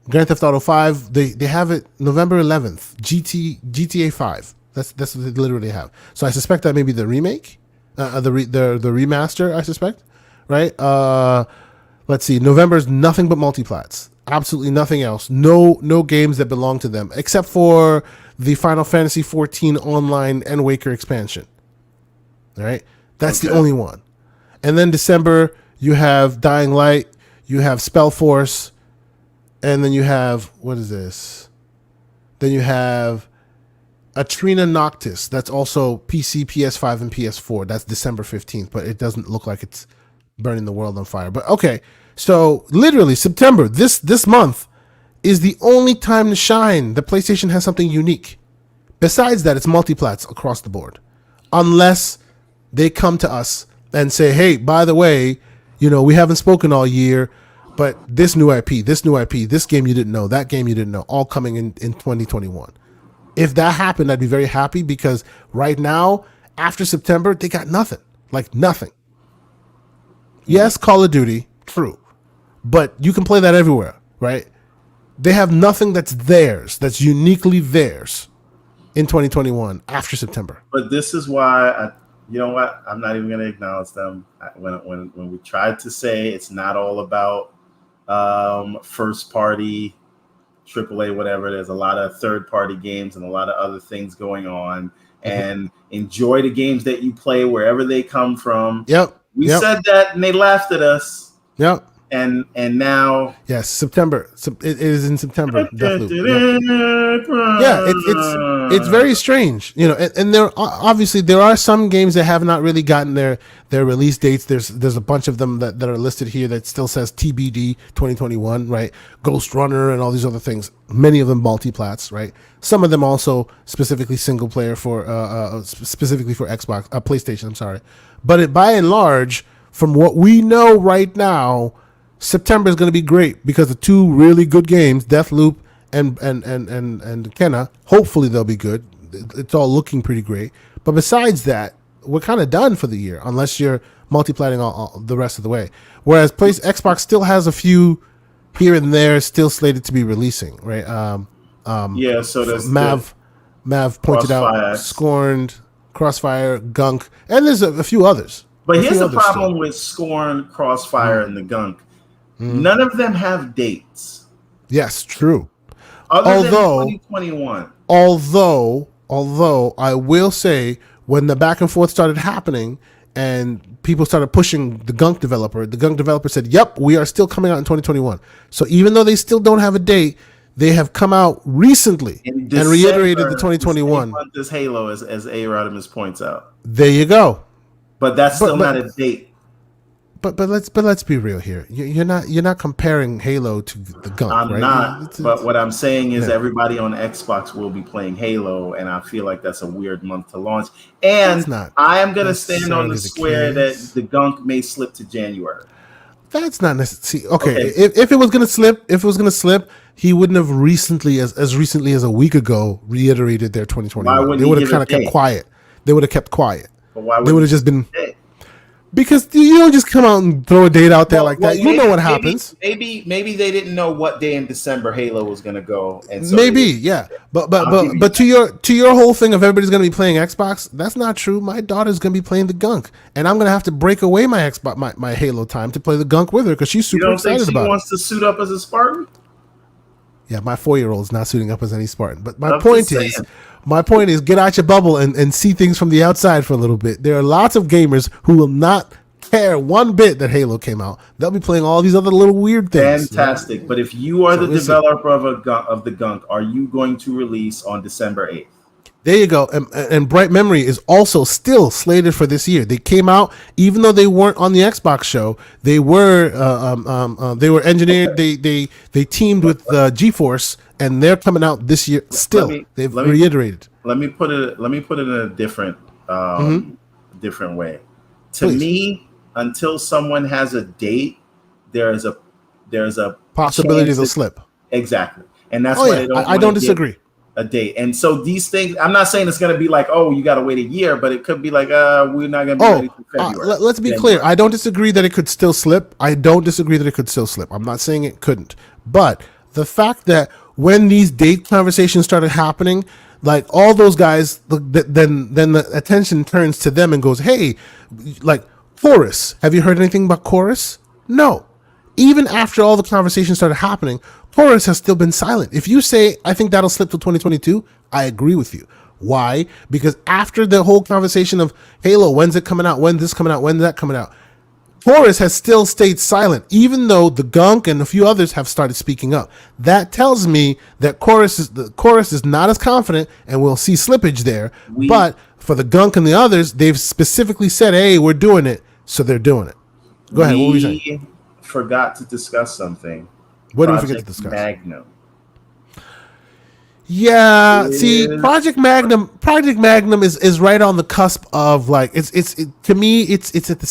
Grand Theft Auto 5. They have it November 11th. GTA 5. That's what they literally have. So I suspect that may be the remake, the remaster. I suspect, right? Let's see. November's nothing but multiplats. Absolutely nothing else. No games that belong to them except for the Final Fantasy 14 online and Waker expansion. All right, that's the only one. And then December you have Dying Light, you have Spellforce, and then you have what is this? Then you have Atrina Noctis. That's also PC, PS5, and PS4. That's December 15th, but it doesn't look like it's burning the world on fire. But okay, so literally September, this month, is the only time to shine. The PlayStation has something unique. Besides that, it's multiplats across the board. Unless they come to us and say, hey, by the way, we haven't spoken all year, but this new IP, this game you didn't know, that game you didn't know, all coming in 2021. If that happened, I'd be very happy because right now, after September, they got nothing. Like nothing. Yes, Call of Duty, true. But you can play that everywhere, right? They have nothing that's theirs, that's uniquely theirs in 2021 after September. But this is why, you know what? I'm not even going to acknowledge them. When we tried to say it's not all about first party, AAA, whatever, there's a lot of third party games and a lot of other things going on. And enjoy the games that you play wherever they come from. We said that and they laughed at us. And now, yes, September. It is in September. Yeah, it's very strange, And there obviously there are some games that have not really gotten their release dates. There's a bunch of them that are listed here that still says TBD 2021, right? Ghost Runner and all these other things. Many of them multiplats, right? Some of them also specifically single player for specifically for Xbox, PlayStation. I'm sorry, but by and large, from what we know right now, September is going to be great because the two really good games, Deathloop and Kenna, hopefully they'll be good. It's all looking pretty great. But besides that, we're kind of done for the year unless you're multiplying all the rest of the way. Whereas Xbox still has a few here and there still slated to be releasing, right? Yeah, so there's Mav pointed Crossfire. out, Scorned, Crossfire, Gunk, and there's a few others. But here's the others problem with Scorn, Crossfire, and the Gunk. None of them have dates. Yes, true. Other than 2021. Although I will say, when the back and forth started happening and people started pushing the Gunk developer said, yep, we are still coming out in 2021. So even though they still don't have a date, they have come out recently and reiterated the 2021. This Halo, as A. Rodimus points out. There you go. But that's still not a date. But let's be real here. You're not comparing Halo to the Gunk. I'm right? not. But what I'm saying is everybody on Xbox will be playing Halo, and I feel like that's a weird month to launch. And I am going to stand on the square that the Gunk may slip to January. That's not necessary. Okay. If it was going to slip, he wouldn't have recently as a week ago reiterated their 2021. They would have kind of kept quiet. They would have kept quiet. But why would they would have just been? Because you don't just come out and throw a date out there like that. You know what happens. Maybe they didn't know what day in December Halo was going to go, and so yeah. But to your whole thing of everybody's going to be playing Xbox, that's not true. My daughter's going to be playing the Gunk, and I'm going to have to break away my Xbox, my Halo time to play the Gunk with her because she's super excited about it. You don't think she wants to suit up as a Spartan? Yeah, my 4-year-old's not suiting up as any Spartan. But my point is, get out your bubble and see things from the outside for a little bit. There are lots of gamers who will not care one bit that Halo came out. They'll be playing all these other little weird things. Fantastic. Right? But if you are the developer of the Gunk, are you going to release on December 8th? There you go. And Bright Memory is also still slated for this year. They came out, even though they weren't on the Xbox show, they were engineered. They teamed with GeForce, and they're coming out this year. Still, they've reiterated. Let me put it in a different different way. To me, until someone has a date, there's a possibility they'll slip. Exactly, and that's why they don't. I don't disagree. A date, and so these things. I'm not saying it's going to be like, oh, you got to wait a year, but it could be like, we're not going to be ready for February. Let's be clear. I don't disagree that it could still slip. I'm not saying it couldn't, but the fact that when these date conversations started happening, like all those guys, then the attention turns to them and goes, hey, like Chorus. Have you heard anything about Chorus? No. Even after all the conversations started happening, Chorus has still been silent. If you say, I think that'll slip to 2022, I agree with you. Why? Because after the whole conversation of Halo, when's it coming out? When's this coming out? When's that coming out? Chorus has still stayed silent, even though the Gunk and a few others have started speaking up. That tells me that Chorus is not as confident, and we'll see slippage there. But for the Gunk and the others, they've specifically said, hey, we're doing it, so they're doing it. Go ahead. What were you saying? Forgot to discuss something. What did we forget to discuss? Magnum. Yeah, see, Project Magnum is right on the cusp of like to me it's at the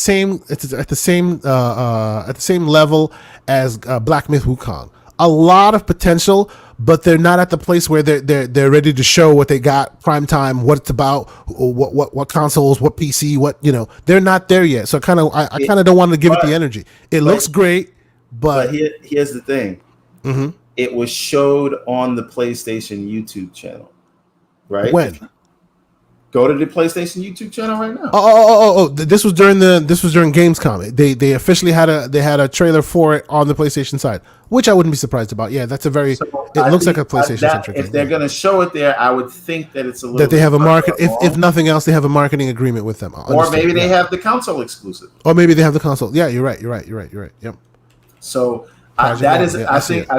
same level as Black Myth Wukong. A lot of potential, but they're not at the place where they're ready to show what they got, prime time, what it's about, what consoles, what PC, what they're not there yet. So I kind of don't want to give it the energy. It looks great, but here's the thing. Mm-hmm. It was showed on the PlayStation YouTube channel, right? When? Go to the PlayStation YouTube channel right now. Oh! This was during Gamescom. They officially had a trailer for it on the PlayStation side, which I wouldn't be surprised about. Yeah, that's it looks like a PlayStation centric. If they're going to show it there, I would think that it's a little that they have a market. If nothing else, they have a marketing agreement with them. Or maybe they have the console exclusive. Or maybe they have the console. Yeah, you're right. Yep. So I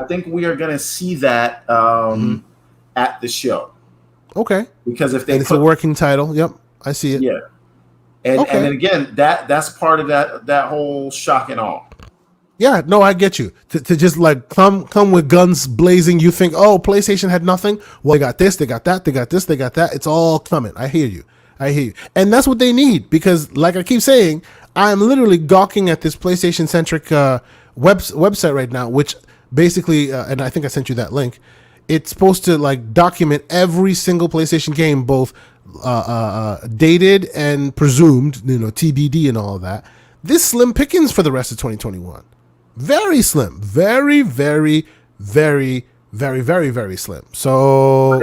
think we are going to see that at the show. Okay. Because if it's a working title, yep, I see it. Yeah. And again, that's part of that whole shock and awe. Yeah, no, I get you. To just like come with guns blazing, you think, oh, PlayStation had nothing. Well, they got this, they got that, they got this, they got that. It's all coming. I hear you. And that's what they need because, like I keep saying, I'm literally gawking at this PlayStation-centric website right now, which basically, and I think I sent you that link, it's supposed to like document every single PlayStation game, both dated and presumed, TBD and all of that. This slim pickings for the rest of 2021. Very slim. Very, very, very, very, very, very slim. So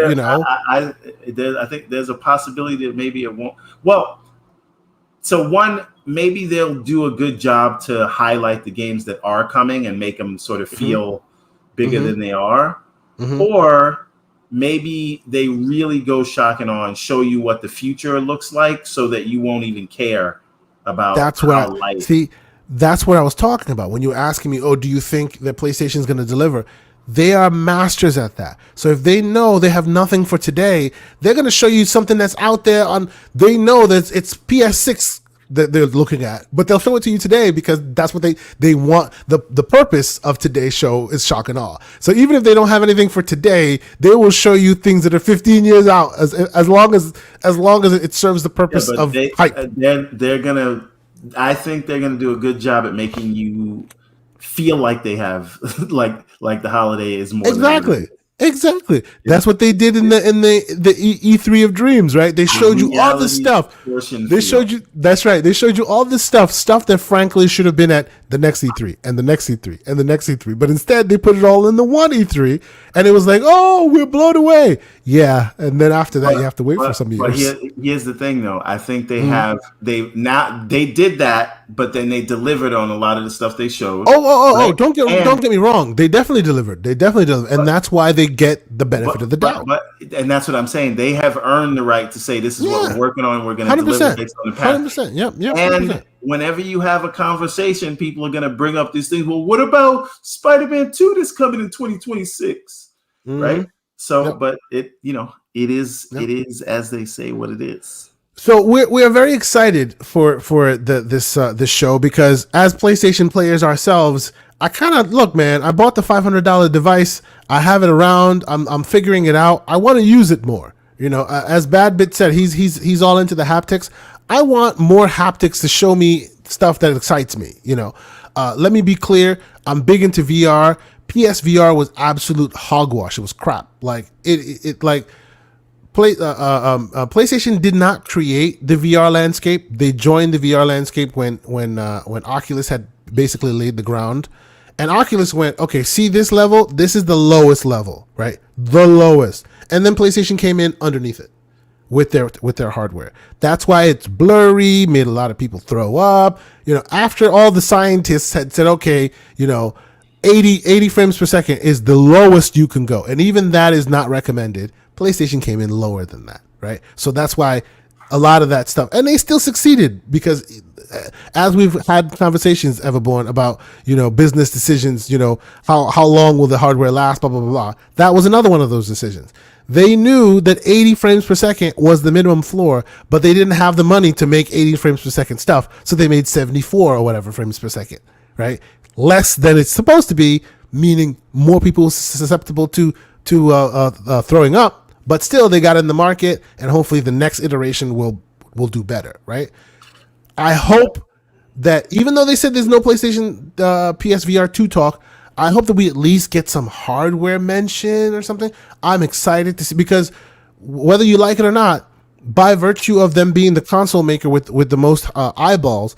I think there's a possibility that maybe it won't. Well, so one, maybe they'll do a good job to highlight the games that are coming and make them sort of feel bigger than they are, or maybe they really go shock and awe and show you what the future looks like, so that you won't even care about. That's what I see. That's what I was talking about when you were asking me, oh, do you think that PlayStation is going to deliver? They are masters at that. So if they know they have nothing for today, they're going to show you something that's out there on, they know that it's PS6 that they're looking at, but they'll show it to you today because that's what they want. The purpose of today's show is shock and awe. So even if they don't have anything for today, they will show you things that are 15 years out as long as it serves the purpose of hype. I think they're gonna do a good job at making you feel like they have like the holiday is more Exactly. That's what they did in the E3 of Dreams, right? They showed you all this stuff. They showed you, that's right. They showed you all this stuff that frankly should have been at the next E3 and the next E3 and the next E3. But instead they put it all in the one E3 and it was like, oh, we're blown away. Yeah. And then after that, you have to wait for some years. But here's the thing though. I think they they did that, but then they delivered on a lot of the stuff they showed. Oh, don't get me wrong. They definitely delivered. And that's why they get the benefit of the doubt. And that's what I'm saying. They have earned the right to say, this is what we're working on. We're going to deliver based on the past. 100%. Yep. And 100%. Whenever you have a conversation, people are going to bring up these things. Well, what about Spider-Man 2 that's coming in 2026? Right? So, but it is as they say what it is. So we are very excited for this show because as PlayStation players ourselves, I kind of look, man. I bought the $500 device. I have it around. I'm figuring it out. I want to use it more. As Badbit said, he's all into the haptics. I want more haptics to show me stuff that excites me. Let me be clear. I'm big into VR. PSVR was absolute hogwash. It was crap. PlayStation did not create the VR landscape. They joined the VR landscape when Oculus had basically laid the ground. And Oculus went, okay, see this level? This is the lowest level, right? The lowest. And then PlayStation came in underneath it with their hardware. That's why it's blurry, made a lot of people throw up. After all the scientists had said, okay, 80 frames per second is the lowest you can go. And even that is not recommended. PlayStation came in lower than that, right? So that's why a lot of that stuff, and they still succeeded because as we've had conversations, Everborn, about, business decisions, how long will the hardware last, blah, blah, blah, blah. That was another one of those decisions. They knew that 80 frames per second was the minimum floor, but they didn't have the money to make 80 frames per second stuff. So they made 74 or whatever frames per second, right? Less than it's supposed to be, meaning more people susceptible to throwing up. But still, they got in the market, and hopefully the next iteration will do better, right? I hope that even though they said there's no PlayStation PSVR 2 talk, I hope that we at least get some hardware mention or something. I'm excited to see, because whether you like it or not, by virtue of them being the console maker with the most eyeballs,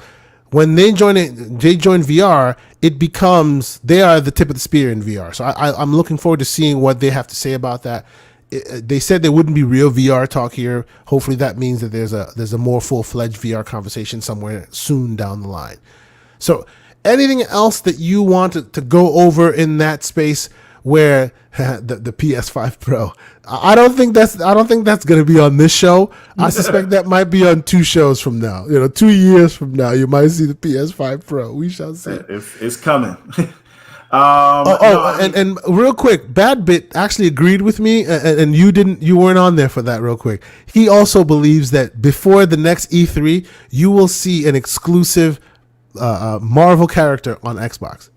when they join VR, it becomes, they are the tip of the spear in VR. So I'm looking forward to seeing what they have to say about that. They said there wouldn't be real VR talk here. Hopefully that means that there's a more full-fledged VR conversation somewhere soon down the line. So anything else that you want to go over in that space where the PS5 Pro? I don't think that's going to be on this show. I suspect that might be on 2 shows from now. 2 years from now, you might see the PS5 Pro. We shall see. It's coming. And real quick, Badbit actually agreed with me, and you weren't on there for that. Real quick, he also believes that before the next E3, you will see an exclusive Marvel character on Xbox.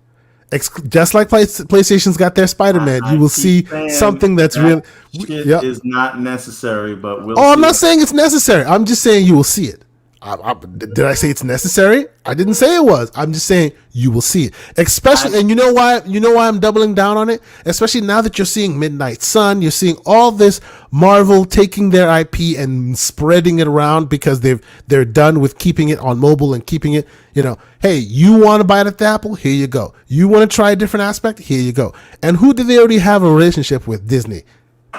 Just like PlayStation's got their Spider-Man, you will see something that's real. Is not necessary, but we'll. I'm not saying it's necessary. I'm just saying you will see it. Did I say it's necessary? I didn't say it was. I'm just saying you will see it. Especially, and you know why I'm doubling down on it? Especially now that you're seeing Midnight Sun, you're seeing all this Marvel taking their IP and spreading it around because they're done with keeping it on mobile and keeping it, hey, you want to bite at the apple? Here you go. You want to try a different aspect? Here you go. And who do they already have a relationship with? Disney.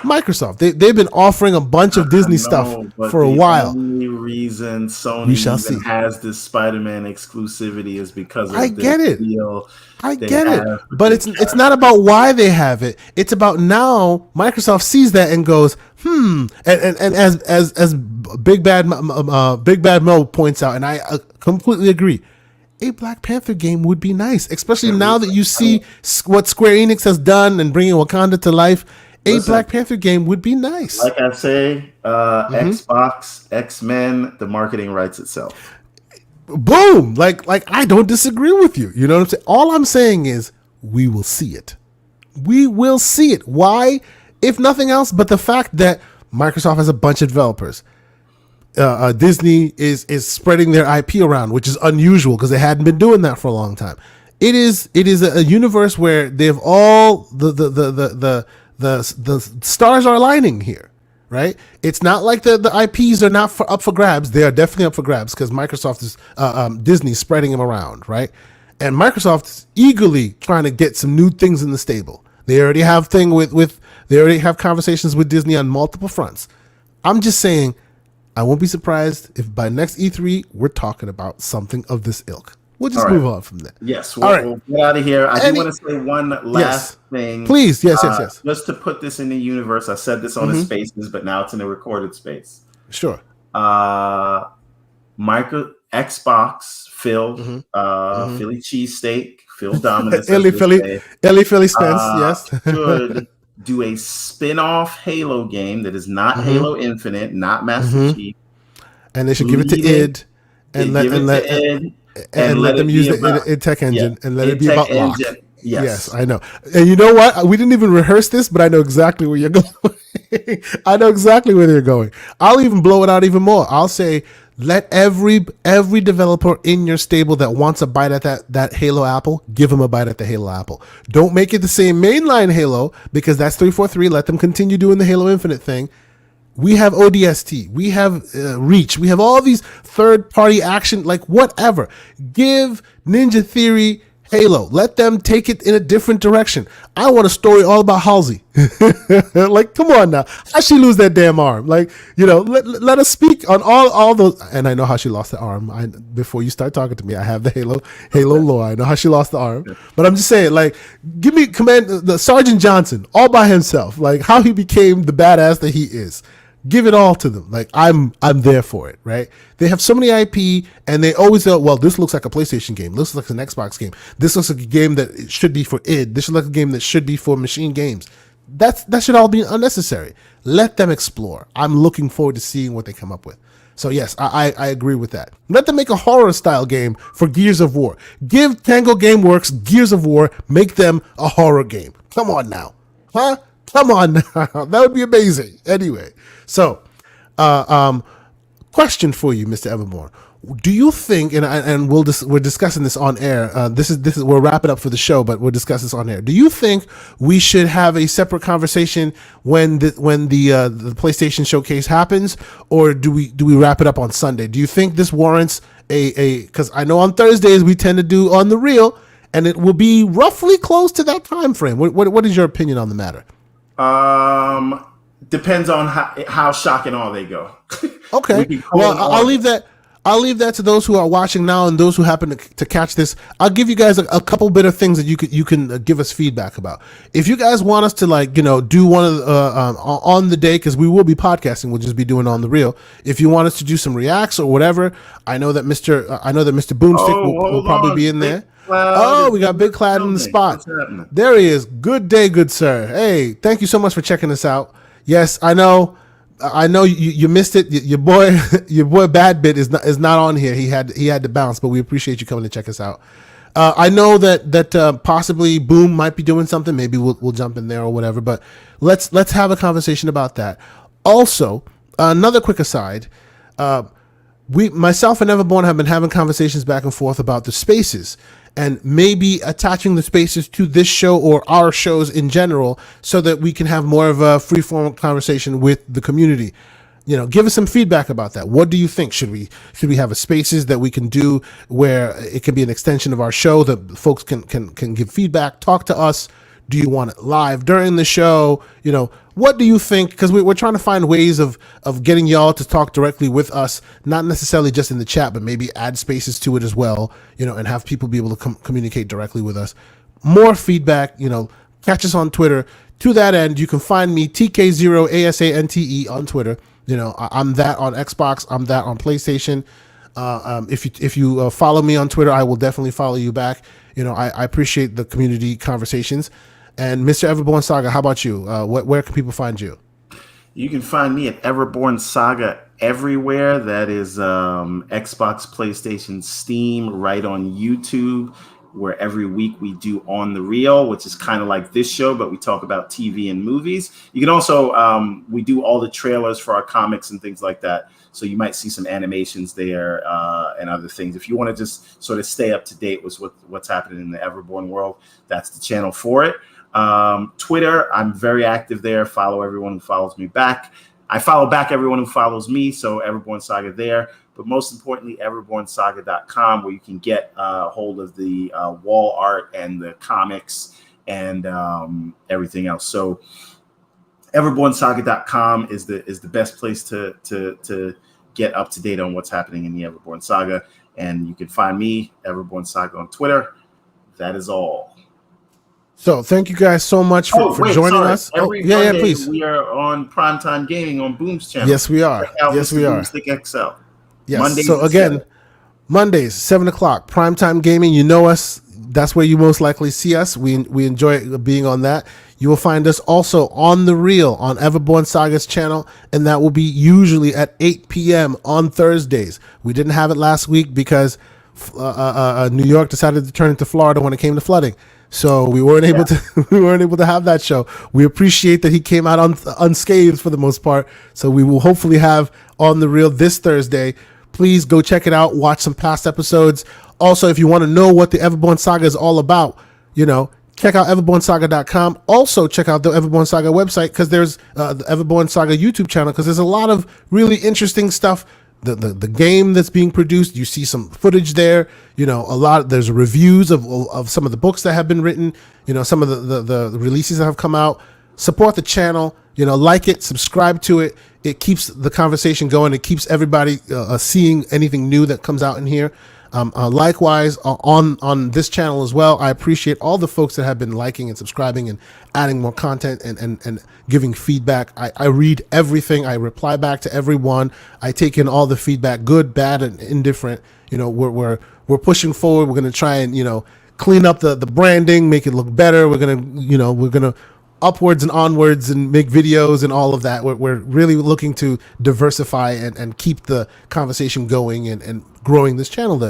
Microsoft. They've been offering a bunch of Disney stuff for a while. The only reason Sony even has this Spider-Man exclusivity is because of I get it. Deal I get it. But it's not about why they have it. It's about now Microsoft sees that and goes, and as Big Bad Mo points out, and I completely agree. A Black Panther game would be nice, especially now that you see what Square Enix has done and bringing Wakanda to life. Black Panther game would be nice. Like I say, Xbox, X-Men, the marketing writes itself. Boom! Like I don't disagree with you. You know what I'm saying? All I'm saying is we will see it. We will see it. Why? If nothing else, but the fact that Microsoft has a bunch of developers. Disney is spreading their IP around, which is unusual because they hadn't been doing that for a long time. It is a universe where they've all the stars are aligning here, right? It's not like the IPs are not up for grabs. They are definitely up for grabs because Microsoft is Disney spreading them around, right? And Microsoft is eagerly trying to get some new things in the stable. They already have they already have conversations with Disney on multiple fronts. I'm just saying, I won't be surprised if by next E3 we're talking about something of this ilk. We'll just move on from there. Yes, we'll get out of here. I do want to say one last thing. Please, yes. Just to put this in the universe, I said this on the Spaces, but now it's in a recorded space. Sure. Xbox, Phil, Philly cheesesteak, Phil Dominus. Philly Spence, yes. Should do a spin-off Halo game that is not Halo Infinite, not Master Chief. And they should give it to id and let them use the tech engine and let it be about Locke. Yes, I know. And you know what? We didn't even rehearse this, but I know exactly where you're going. I know exactly where they're going. I'll even blow it out even more. I'll say, let every developer in your stable that wants a bite at that Halo apple, give them a bite at the Halo apple. Don't make it the same mainline Halo because that's 343. Let them continue doing the Halo Infinite thing. We have ODST, we have Reach, we have all these third-party action, like whatever. Give Ninja Theory Halo. Let them take it in a different direction. I want a story all about Halsey. Like, come on now. How'd she lose that damn arm? Like, let us speak on all those. And I know how she lost the arm. Before you start talking to me, I have the Halo lore. I know how she lost the arm. But I'm just saying, like, give me the Sergeant Johnson all by himself. Like, how he became the badass that he is. Give it all to them. Like, I'm there for it, right? They have so many IP, and they always go, well, this looks like a PlayStation game. This looks like an Xbox game. This looks like a game that should be for id. This looks like a game that should be for machine games. That should all be unnecessary. Let them explore. I'm looking forward to seeing what they come up with. So yes, I agree with that. Let them make a horror style game for Gears of War. Give Tango Gameworks Gears of War. Make them a horror game. Come on now. Huh? Come on now. That would be amazing. Anyway, so question for you, Mr. Evermore. Do you think, and we're discussing this on air. This is we're wrapping up for the show, but we'll discuss this on air. Do you think we should have a separate conversation when the PlayStation Showcase happens, or do we wrap it up on Sunday? Do you think this warrants because I know on Thursdays we tend to do On the Reel, and it will be roughly close to that time frame. What is your opinion on the matter? Depends on how shock and awe they go. Okay. Well, I'll leave that to those who are watching now and those who happen to catch this. I'll give you guys a couple bit of things that you can give us feedback about. If you guys want us to do one of the, on the day, because we will be podcasting, we'll just be doing On the Reel. If you want us to do some reacts or whatever, I know that Mr. Boomstick will probably be in there. We got Big Cloud in the spot. There he is. Good day, good sir. Hey, thank you so much for checking us out. Yes, I know you missed it. Your boy Badbit is not on here. He had to bounce, but we appreciate you coming to check us out. I know that possibly Boom might be doing something. Maybe we'll jump in there or whatever. But let's have a conversation about that. Also, another quick aside. myself and Everborn have been having conversations back and forth about the spaces and maybe attaching the spaces to this show or our shows in general so that we can have more of a free-form conversation with the community. Give us some feedback about that. What do you think? Should we have a spaces that we can do where it can be an extension of our show that folks can give feedback, talk to us? Do you want it live during the show? What do you think? Because we're trying to find ways of getting y'all to talk directly with us, not necessarily just in the chat, but maybe add spaces to it as well, and have people be able to communicate directly with us. More feedback, catch us on Twitter. To that end, you can find me, TK0ASANTE on Twitter. I'm that on Xbox. I'm that on PlayStation. If you follow me on Twitter, I will definitely follow you back. I appreciate the community conversations. And Mr. Everborn Saga, how about you? Where can people find you? You can find me at Everborn Saga everywhere. That is Xbox, PlayStation, Steam, right on YouTube, where every week we do On the Reel, which is kind of like this show, but we talk about TV and movies. You can also, we do all the trailers for our comics and things like that. So you might see some animations there and other things. If you want to just sort of stay up to date with what's happening in the Everborn world, that's the channel for it. Twitter, I'm very active there. Follow everyone who follows me back. I follow back everyone who follows me, so Everborn Saga there. But most importantly, everbornsaga.com, where you can get hold of the wall art and the comics and everything else. So everbornsaga.com is the best place to get up to date on what's happening in the Everborn Saga. And you can find me, Everborn Saga, on Twitter. That is all. So thank you guys so much for joining us. Every Monday, please. We are on Primetime Gaming on Boom's channel. Yes, we are. Yes, we are. Boomstick XL. Yes. Mondays so again, Mondays, 7:00, Primetime Gaming. You know us. That's where you most likely see us. We enjoy being on that. You will find us also on the Reel on Everborn Saga's channel, and that will be usually at 8 p.m. on Thursdays. We didn't have it last week because New York decided to turn into Florida when it came to flooding. So we weren't able to have that show. We appreciate that he came out unscathed for the most part. So we will hopefully have On the Reel this Thursday. Please go check it out. Watch some past episodes. Also, if you want to know what the Everborn Saga is all about, check out everbornsaga.com. Also, check out the Everborn Saga website because there's the Everborn Saga YouTube channel because there's a lot of really interesting stuff. The game that's being produced, you see some footage there. There's reviews of some of the books that have been written. Some of the releases that have come out. Support the channel. Like it, subscribe to it. It keeps the conversation going. It keeps everybody seeing anything new that comes out in here. Likewise, on this channel as well, I appreciate all the folks that have been liking and subscribing and adding more content and giving feedback. I read everything. I reply back to everyone. I take in all the feedback, good, bad, and indifferent. We're pushing forward. We're going to try and, clean up the branding, make it look better. We're going to upwards and onwards and make videos and all of that. We're really looking to diversify and keep the conversation going and growing this channel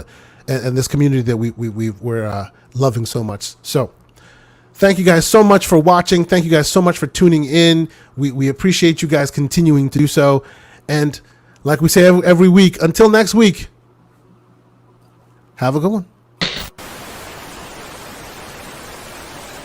and this community that we're loving so much. So thank you guys so much for watching. Thank you guys so much for tuning in. We appreciate you guys continuing to do so. And like we say every week, until next week, have a good one.